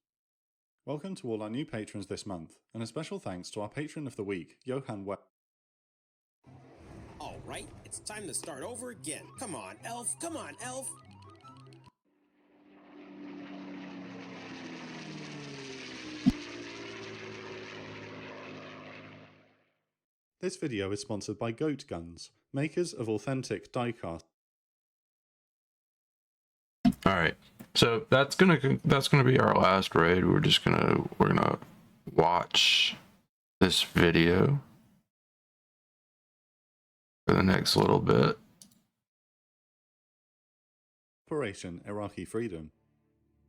Welcome to all our new patrons this month, and a special thanks to our patron of the week, Johan Webb. All right, it's time to start over again. Come on, Elf. Come on, Elf. This video is sponsored by Goat Guns, makers of authentic diecast. All right, so that's gonna be our last raid. We're gonna watch this video for the next little bit. Operation Iraqi Freedom.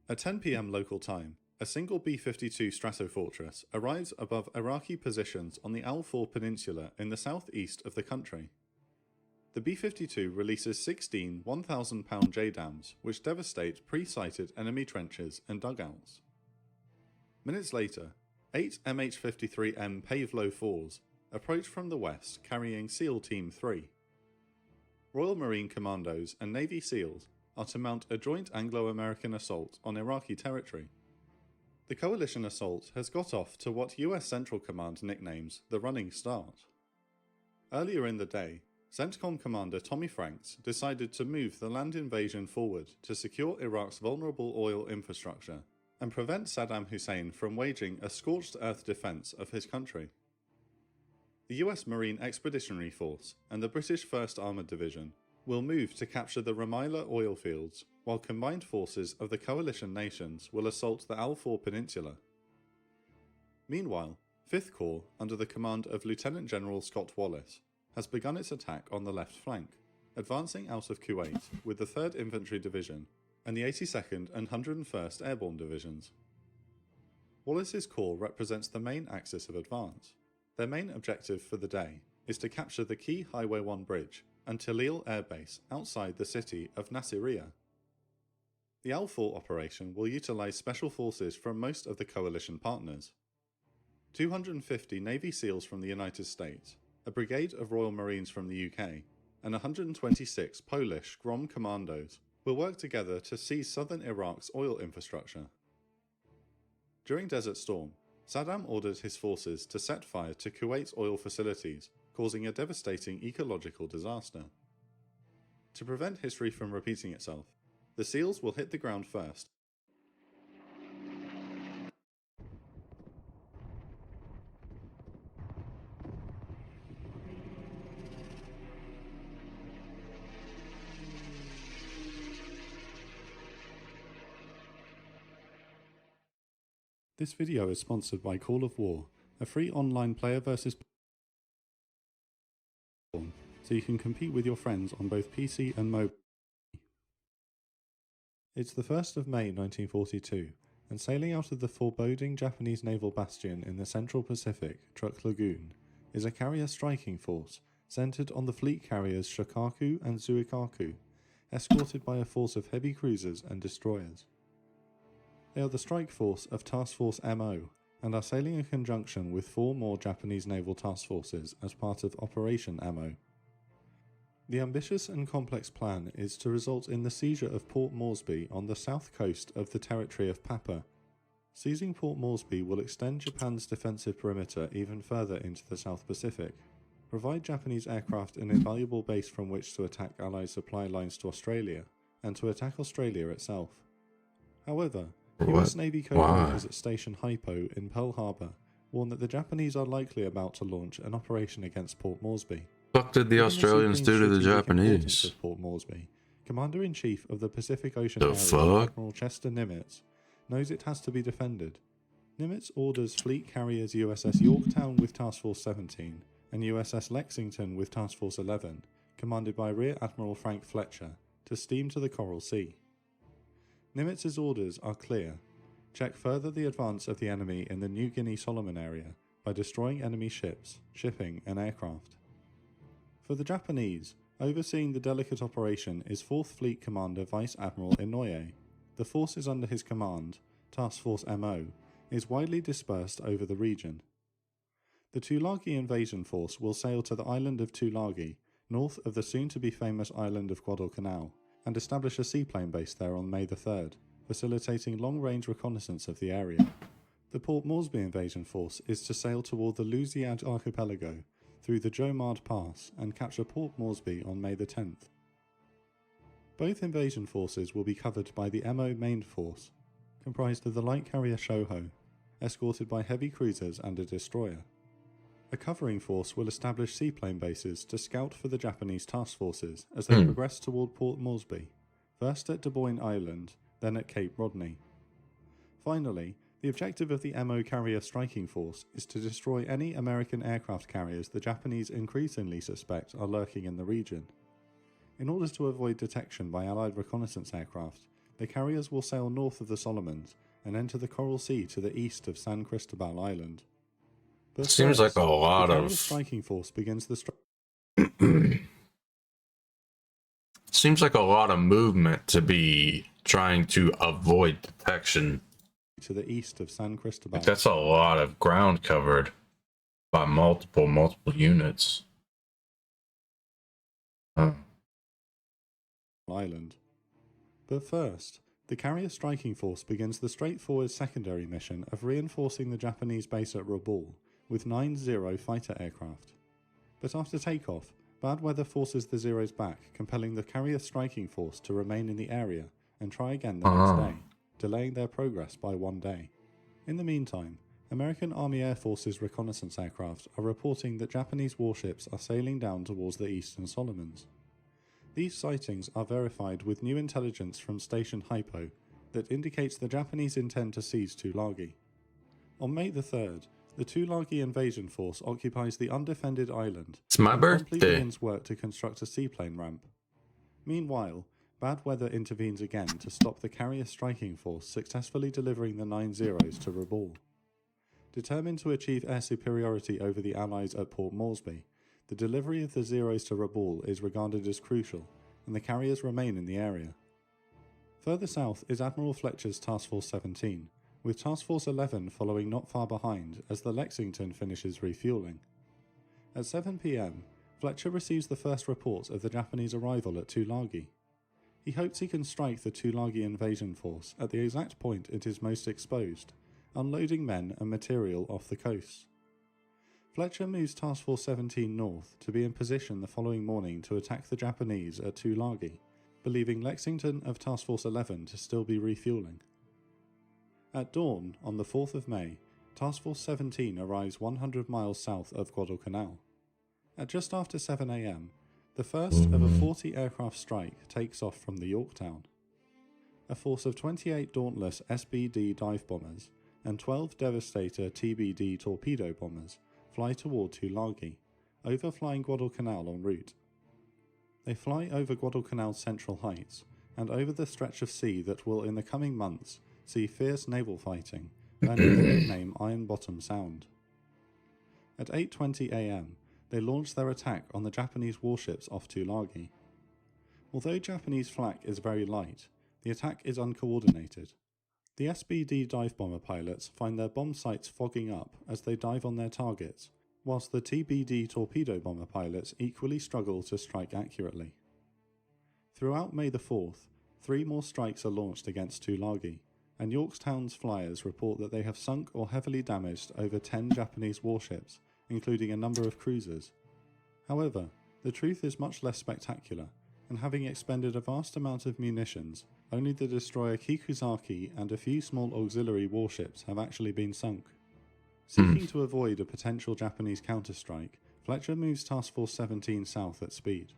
At 10 PM local time, A single B-52 Stratofortress arrives above Iraqi positions on the Al-Faw Peninsula in the southeast of the country. The B-52 releases 16 1,000-pound JDAMs, which devastate pre-sighted enemy trenches and dugouts. Minutes later, 8 MH-53M Pavlo 4s approach from the west carrying SEAL Team 3. Royal Marine Commandos and Navy SEALs are to mount a joint Anglo-American assault on Iraqi territory. The coalition assault has got off to what US Central Command nicknames the running start. Earlier in the day, CENTCOM Commander Tommy Franks decided to move the land invasion forward to secure Iraq's vulnerable oil infrastructure and prevent Saddam Hussein from waging a scorched earth defense of his country. The US Marine Expeditionary Force and the British 1st Armoured Division will move to capture the Rumaila oil fields, while combined forces of the coalition nations will assault the Al-Faw Peninsula. Meanwhile, 5th Corps, under the command of Lieutenant General Scott Wallace, has begun its attack on the left flank, advancing out of Kuwait with the 3rd Infantry Division and the 82nd and 101st Airborne Divisions. Wallace's corps represents the main axis of advance. Their main objective for the day is to capture the key Highway 1 bridge and Talil Air Base outside the city of Nasiriyah. The Al-Faw operation will utilise special forces from most of the coalition partners. 250 Navy SEALs from the United States, a brigade of Royal Marines from the UK, and 126 Polish Grom commandos will work together to seize southern Iraq's oil infrastructure. During Desert Storm, Saddam ordered his forces to set fire to Kuwait's oil facilities, causing a devastating ecological disaster. To prevent history from repeating itself, the SEALs will hit the ground first. This video is sponsored by Call of War, a free online player versus platform, so you can compete with your friends on both PC and mobile. It's the 1st of May 1942, and sailing out of the foreboding Japanese naval bastion in the Central Pacific, Truk Lagoon, is a carrier striking force centered on the fleet carriers Shokaku and Zuikaku, escorted by a force of heavy cruisers and destroyers. They are the strike force of Task Force MO and are sailing in conjunction with 4 more Japanese naval task forces as part of Operation MO. The ambitious and complex plan is to result in the seizure of Port Moresby on the south coast of the territory of Papa. Seizing Port Moresby will extend Japan's defensive perimeter even further into the South Pacific, provide Japanese aircraft an invaluable base from which to attack Allied supply lines to Australia, and to attack Australia itself. However, US Navy co-workers at Station Hypo in Pearl Harbor warn that the Japanese are likely about to launch an operation against Port Moresby. What did the Australians do to the Japanese? Of Port Moresby, Commander-in-Chief of the Pacific Ocean The Area, fuck? Admiral Chester Nimitz, knows it has to be defended. Nimitz orders fleet carriers USS Yorktown with Task Force 17 and USS Lexington with Task Force 11, commanded by Rear Admiral Frank Fletcher, to steam to the Coral Sea. Nimitz's orders are clear. Check further the advance of the enemy in the New Guinea Solomon area by destroying enemy ships, shipping and aircraft. For the Japanese, overseeing the delicate operation is 4th Fleet Commander Vice Admiral Inoue. The forces under his command, Task Force MO, is widely dispersed over the region. The Tulagi invasion force will sail to the island of Tulagi, north of the soon-to-be famous island of Guadalcanal, and establish a seaplane base there on May the 3rd, facilitating long-range reconnaissance of the area. The Port Moresby invasion force is to sail toward the Louisiade archipelago through the Jomard Pass and capture Port Moresby on May the 10th. Both invasion forces will be covered by the MO main force, comprised of the light carrier Shoho, escorted by heavy cruisers and a destroyer. A covering force will establish seaplane bases to scout for the Japanese task forces as they progress toward Port Moresby, first at Dubois Island, then at Cape Rodney. Finally, the objective of the MO carrier striking force is to destroy any American aircraft carriers the Japanese increasingly suspect are lurking in the region. In order to avoid detection by Allied reconnaissance aircraft, the carriers will sail north of the Solomons and enter the Coral Sea to the east of San Cristobal Island. But Seems like first, a lot the carrier of striking force begins the seems like a lot of movement to be trying to avoid detection. to the east of San Cristobal. Like that's a lot of ground covered by multiple units. Island. But first, the carrier striking force begins the straightforward secondary mission of reinforcing the Japanese base at Rabaul with 9 Zero fighter aircraft. But after takeoff, bad weather forces the Zeros back, compelling the carrier striking force to remain in the area and try again the next day, delaying their progress by 1 day. In the meantime, American Army Air Force's reconnaissance aircraft are reporting that Japanese warships are sailing down towards the Eastern Solomons. These sightings are verified with new intelligence from Station Hypo that indicates the Japanese intend to seize Tulagi. On May the 3rd, the Tulagi invasion force occupies the undefended island It's my and promptly birthday. begins work to construct a seaplane ramp. Meanwhile, bad weather intervenes again to stop the carrier striking force successfully delivering the 9 Zeros to Rabaul. Determined to achieve air superiority over the Allies at Port Moresby, the delivery of the Zeros to Rabaul is regarded as crucial, and the carriers remain in the area. Further south is Admiral Fletcher's Task Force 17, with Task Force 11 following not far behind as the Lexington finishes refueling. At 7 p.m, Fletcher receives the first report of the Japanese arrival at Tulagi. He hopes he can strike the Tulagi invasion force at the exact point it is most exposed, unloading men and material off the coast. Fletcher moves Task Force 17 north to be in position the following morning to attack the Japanese at Tulagi, believing Lexington of Task Force 11 to still be refueling. At dawn on the 4th of May, Task Force 17 arrives 100 miles south of Guadalcanal. At just after 7 a.m, the first of a 40 aircraft strike takes off from the Yorktown. A force of 28 Dauntless SBD dive bombers and 12 Devastator TBD torpedo bombers fly toward Tulagi, overflying Guadalcanal en route. They fly over Guadalcanal's central heights and over the stretch of sea that will in the coming months see fierce naval fighting, earning the nickname Iron Bottom Sound. At 8:20 a.m, they launch their attack on the Japanese warships off Tulagi. Although Japanese flak is very light, the attack is uncoordinated. The SBD dive bomber pilots find their bomb sights fogging up as they dive on their targets, whilst the TBD torpedo bomber pilots equally struggle to strike accurately. Throughout May the 4th, 3 more strikes are launched against Tulagi, and Yorktown's flyers report that they have sunk or heavily damaged over 10 Japanese warships, including a number of cruisers. However, the truth is much less spectacular, and having expended a vast amount of munitions, only the destroyer Kikuzaki and a few small auxiliary warships have actually been sunk. Seeking to avoid a potential Japanese counterstrike, Fletcher moves Task Force 17 south at speed.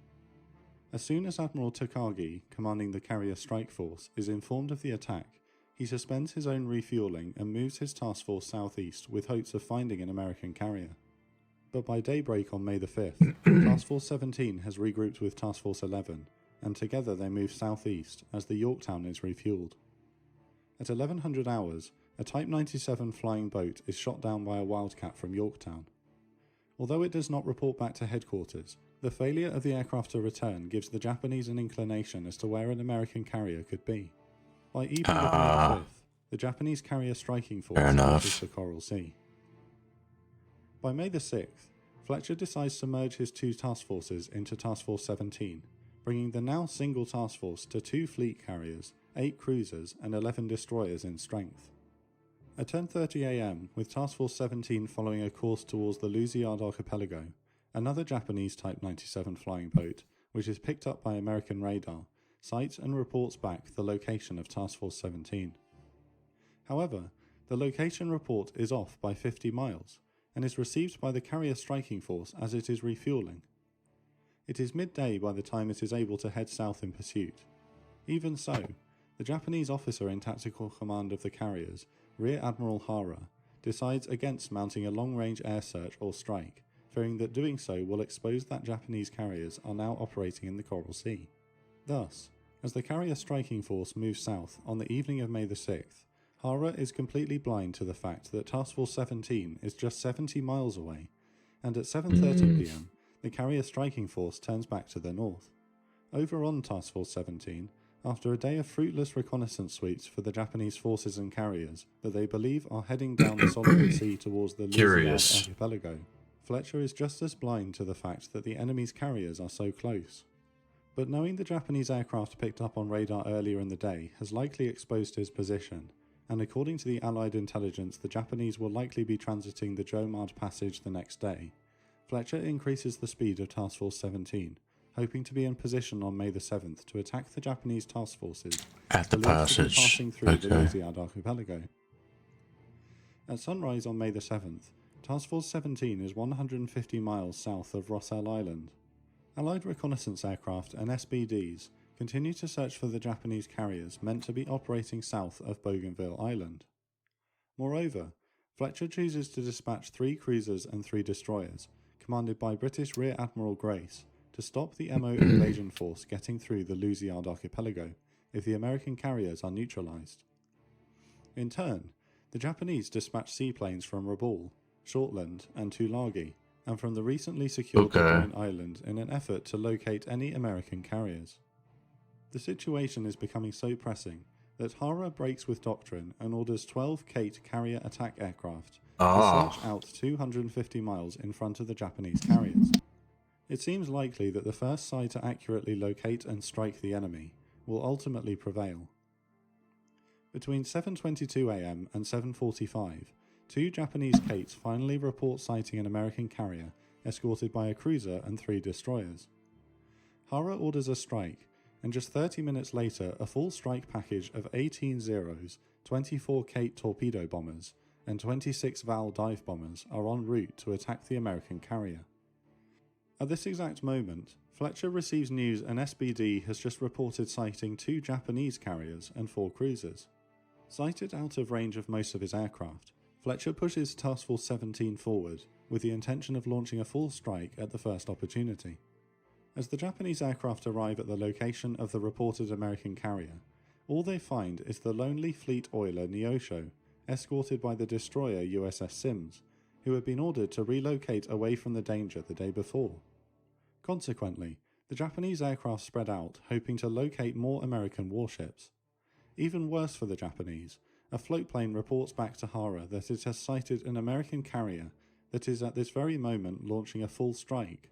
As soon as Admiral Takagi, commanding the carrier strike force, is informed of the attack, he suspends his own refueling and moves his task force southeast with hopes of finding an American carrier. But by daybreak on May the 5th, Task Force 17 has regrouped with Task Force 11, and together they move southeast as the Yorktown is refueled. At 1100 hours, a Type 97 flying boat is shot down by a Wildcat from Yorktown. Although it does not report back to headquarters, the failure of the aircraft to return gives the Japanese an inclination as to where an American carrier could be. By evening of May the 5th, the Japanese carrier striking force reaches the Coral Sea. By May the 6th, Fletcher decides to merge his 2 task forces into Task Force 17, bringing the now single task force to 2 fleet carriers, 8 cruisers and 11 destroyers in strength. At 10:30 a.m, with Task Force 17 following a course towards the Luziad Archipelago, another Japanese Type 97 flying boat, which is picked up by American radar, sights and reports back the location of Task Force 17. However, the location report is off by 50 miles, and is received by the carrier striking force as it is refueling. It is midday by the time it is able to head south in pursuit. Even so, the Japanese officer in tactical command of the carriers, Rear Admiral Hara, decides against mounting a long-range air search or strike, fearing that doing so will expose that Japanese carriers are now operating in the Coral Sea. Thus, As the carrier striking force moves south on the evening of May the 6th, Hara is completely blind to the fact that Task Force 17 is just 70 miles away, and at 7:30 p.m, the carrier striking force turns back to the north. Over on Task Force 17, after a day of fruitless reconnaissance sweeps for the Japanese forces and carriers that they believe are heading down the Solomon Sea towards the Louisiade archipelago, Fletcher is just as blind to the fact that the enemy's carriers are so close. But knowing the Japanese aircraft picked up on radar earlier in the day has likely exposed his position, and according to the Allied intelligence the Japanese will likely be transiting the Jomard Passage the next day, Fletcher increases the speed of Task Force 17, hoping to be in position on May the 7th to attack the Japanese task forces at the passage. Passing through the Louisiade archipelago. At sunrise on May the 7th, Task Force 17 is 150 miles south of Rossell Island. Allied reconnaissance aircraft and SBDs continue to search for the Japanese carriers meant to be operating south of Bougainville Island. Moreover, Fletcher chooses to dispatch 3 cruisers and 3 destroyers, commanded by British Rear Admiral Grace, to stop the MO invasion force getting through the Louisiade archipelago if the American carriers are neutralized. In turn, the Japanese dispatch seaplanes from Rabaul, Shortland and Tulagi, and from the recently secured Devine Island in an effort to locate any American carriers. The situation is becoming so pressing that Hara breaks with doctrine and orders 12 Kate carrier attack aircraft to search out 250 miles in front of the Japanese carriers. It seems likely that the first side to accurately locate and strike the enemy will ultimately prevail. Between 7:22 am and 7:45, 2 Japanese Kates finally report sighting an American carrier escorted by a cruiser and 3 destroyers. Hara orders a strike, and just 30 minutes later a full strike package of 18 Zeros, 24 Kate torpedo bombers, and 26 Val dive bombers are en route to attack the American carrier. At this exact moment, Fletcher receives news an SBD has just reported sighting 2 Japanese carriers and 4 cruisers. Sighted out of range of most of his aircraft, Fletcher pushes Task Force 17 forward with the intention of launching a full strike at the first opportunity. As the Japanese aircraft arrive at the location of the reported American carrier, all they find is the lonely fleet oiler Neosho, escorted by the destroyer USS Sims, who had been ordered to relocate away from the danger the day before. Consequently, the Japanese aircraft spread out, hoping to locate more American warships. Even worse for the Japanese, a floatplane reports back to Hara that it has sighted an American carrier that is at this very moment launching a full strike.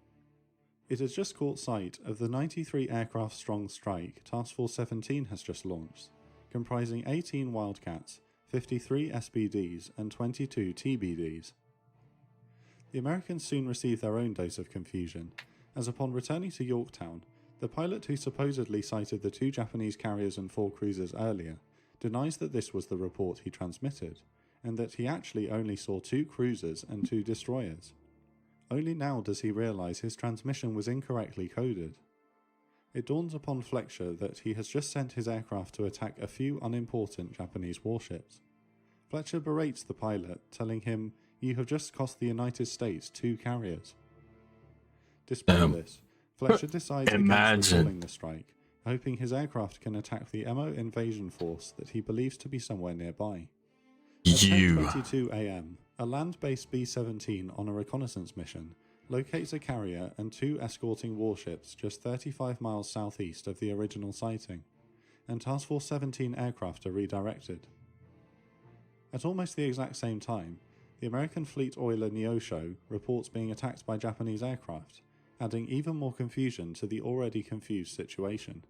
It has just caught sight of the 93 aircraft strong strike Task Force 17 has just launched, comprising 18 Wildcats, 53 SBDs and 22 TBDs. The Americans soon receive their own dose of confusion, as upon returning to Yorktown, the pilot who supposedly sighted the 2 Japanese carriers and 4 cruisers earlier denies that this was the report he transmitted, and that he actually only saw 2 cruisers and 2 destroyers. Only now does he realize his transmission was incorrectly coded. It dawns upon Fletcher that he has just sent his aircraft to attack a few unimportant Japanese warships. Fletcher berates the pilot, telling him, "You have just cost the United States 2 carriers." Despite this, Fletcher decides against recalling the strike, hoping his aircraft can attack the MO invasion force that he believes to be somewhere nearby. At 10:22 am, a land-based B-17 on a reconnaissance mission locates a carrier and 2 escorting warships just 35 miles southeast of the original sighting, and Task Force 17 aircraft are redirected. At almost the exact same time, the American fleet oiler Neosho reports being attacked by Japanese aircraft, adding even more confusion to the already confused situation.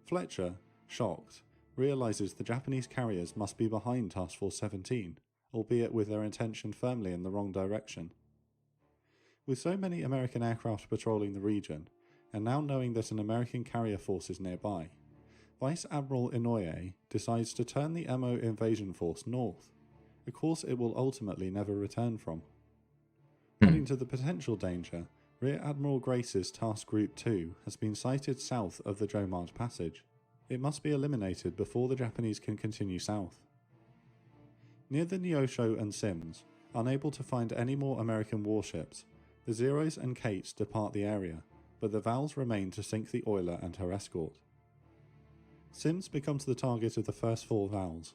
Fletcher, shocked, realizes the Japanese carriers must be behind Task Force 17, albeit with their intention firmly in the wrong direction. With so many American aircraft patrolling the region, and now knowing that an American carrier force is nearby, Vice Admiral Inouye decides to turn the MO invasion force north, a course it will ultimately never return from. Adding to the potential danger, Rear Admiral Grace's Task Group 2 has been sighted south of the Jomard Passage. It must be eliminated before the Japanese can continue south. Near the Neosho and Sims, unable to find any more American warships, the Zeros and Kates depart the area, but the Vals remain to sink the oiler and her escort. Sims becomes the target of the first 4 Vals.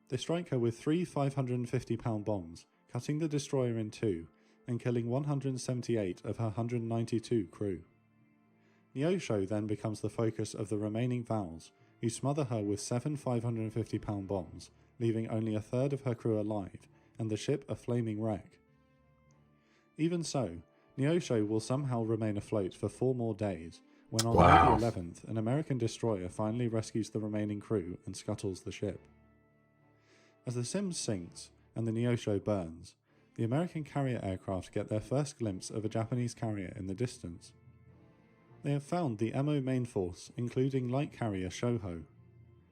They strike her with 3 550-pound bombs, cutting the destroyer in two and killing 178 of her 192 crew. Neosho then becomes the focus of the remaining Vals, who smother her with 7 550-pound bombs, leaving only a third of her crew alive and the ship a flaming wreck. Even so, Neosho will somehow remain afloat for 4 more days, when on May the 11th, an American destroyer finally rescues the remaining crew and scuttles the ship. As the Sims sinks and the Neosho burns, the American carrier aircraft get their first glimpse of a Japanese carrier in the distance. They have found the MO main force, including light carrier Shoho.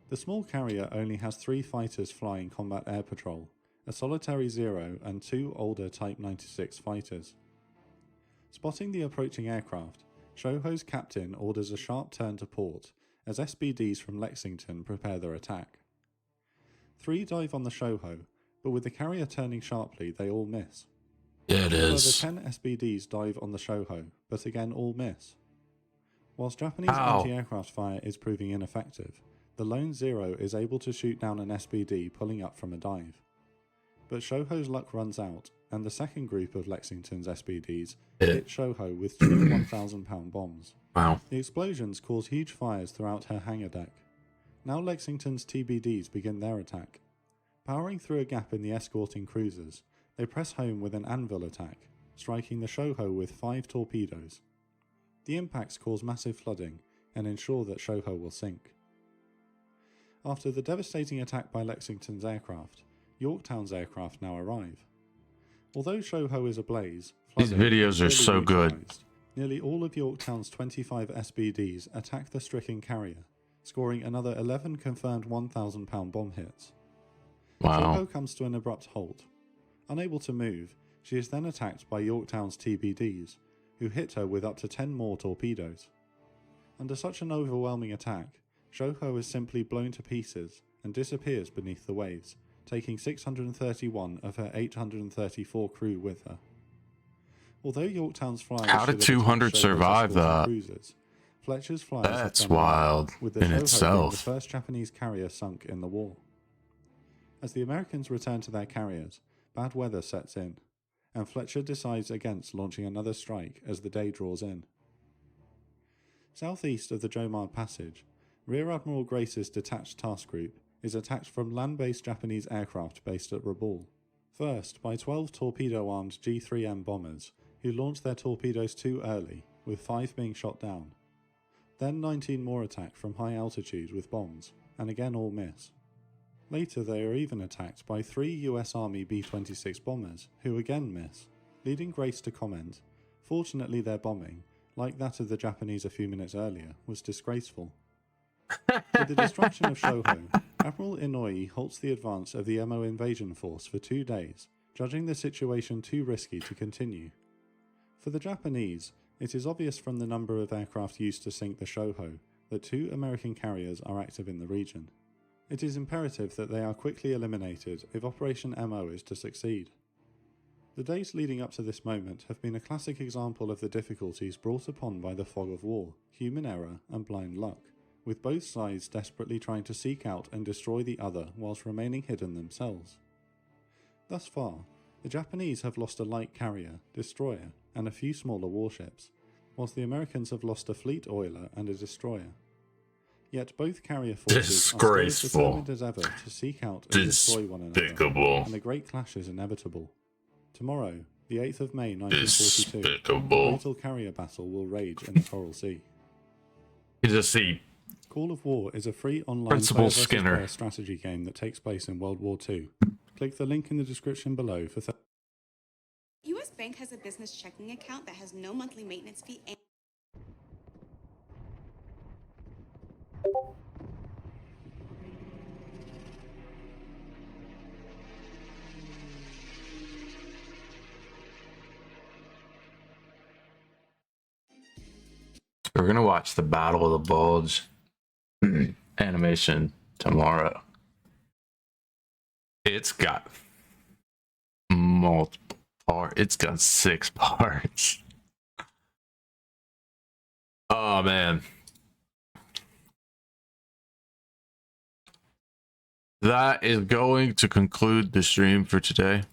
The small carrier only has 3 fighters flying combat air patrol, a solitary Zero and 2 older Type 96 fighters. Spotting the approaching aircraft, Shoho's captain orders a sharp turn to port as SBDs from Lexington prepare their attack. 3 dive on the Shoho, but with the carrier turning sharply, they all miss. Yeah, it is. Further 10 SBDs dive on the Shoho, but again all miss. Whilst Japanese anti-aircraft fire is proving ineffective, the lone Zero is able to shoot down an SBD pulling up from a dive. But Shoho's luck runs out, and the second group of Lexington's SBDs hit Shoho with 2 1,000-pound bombs. Wow. The explosions cause huge fires throughout her hangar deck. Now Lexington's TBDs begin their attack. Powering through a gap in the escorting cruisers, they press home with an anvil attack, striking the Shoho with 5 torpedoes. The impacts cause massive flooding and ensure that Shoho will sink. After the devastating attack by Lexington's aircraft, Yorktown's aircraft now arrive. Although Shoho is ablaze, these videos are so good. Nearly all of Yorktown's 25 SBDs attack the stricken carrier, scoring another 11 confirmed 1,000-pound bomb hits. Wow. Shoho comes to an abrupt halt. Unable to move, she is then attacked by Yorktown's TBDs, who hit her with up to 10 more torpedoes. Under such an overwhelming attack, Shoho is simply blown to pieces and disappears beneath the waves, taking 631 of her 834 crew with her. Although Yorktown's flyers How did 200 survive that? Cruisers, Fletcher's flyers That's have done wild well, with the in Shoho itself. being the first Japanese carrier sunk in the war. As the Americans return to their carriers, bad weather sets in, and Fletcher decides against launching another strike as the day draws in. Southeast of the Jomard Passage, Rear Admiral Grace's detached task group is attacked from land-based Japanese aircraft based at Rabaul. First by 12 torpedo-armed G3M bombers, who launched their torpedoes too early, with 5 being shot down. Then 19 more attack from high altitude with bombs, and again all miss. Later they are even attacked by 3 US Army B-26 bombers, who again miss, leading Grace to comment, "Fortunately their bombing, like that of the Japanese a few minutes earlier, was disgraceful." With the destruction of Shoho, Admiral Inouye halts the advance of the MO invasion force for 2 days, judging the situation too risky to continue. For the Japanese, it is obvious from the number of aircraft used to sink the Shoho that 2 American carriers are active in the region. It is imperative that they are quickly eliminated if Operation MO is to succeed. The days leading up to this moment have been a classic example of the difficulties brought upon by the fog of war, human error, and blind luck, with both sides desperately trying to seek out and destroy the other whilst remaining hidden themselves. Thus far, the Japanese have lost a light carrier, destroyer, and a few smaller warships, whilst the Americans have lost a fleet oiler and a destroyer. Yet both carrier forces are still as determined as ever to seek out and destroy one another, and a great clash is inevitable. Tomorrow, the 8th of May 1942, a brutal carrier battle will rage in the Coral Sea. Call of War is a free online player strategy game that takes place in World War II. Click the link in the description below for US Bank has a business checking account that has no monthly maintenance fee and We're gonna watch the Battle of the Bulge animation tomorrow. It's got multiple parts. It's got 6 parts. Oh man. that is going to conclude the stream for today.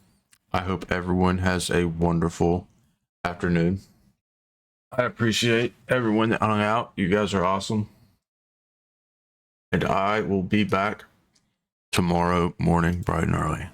I hope everyone has a wonderful afternoon. I appreciate everyone that hung out. You guys are awesome. And I will be back tomorrow morning, bright and early.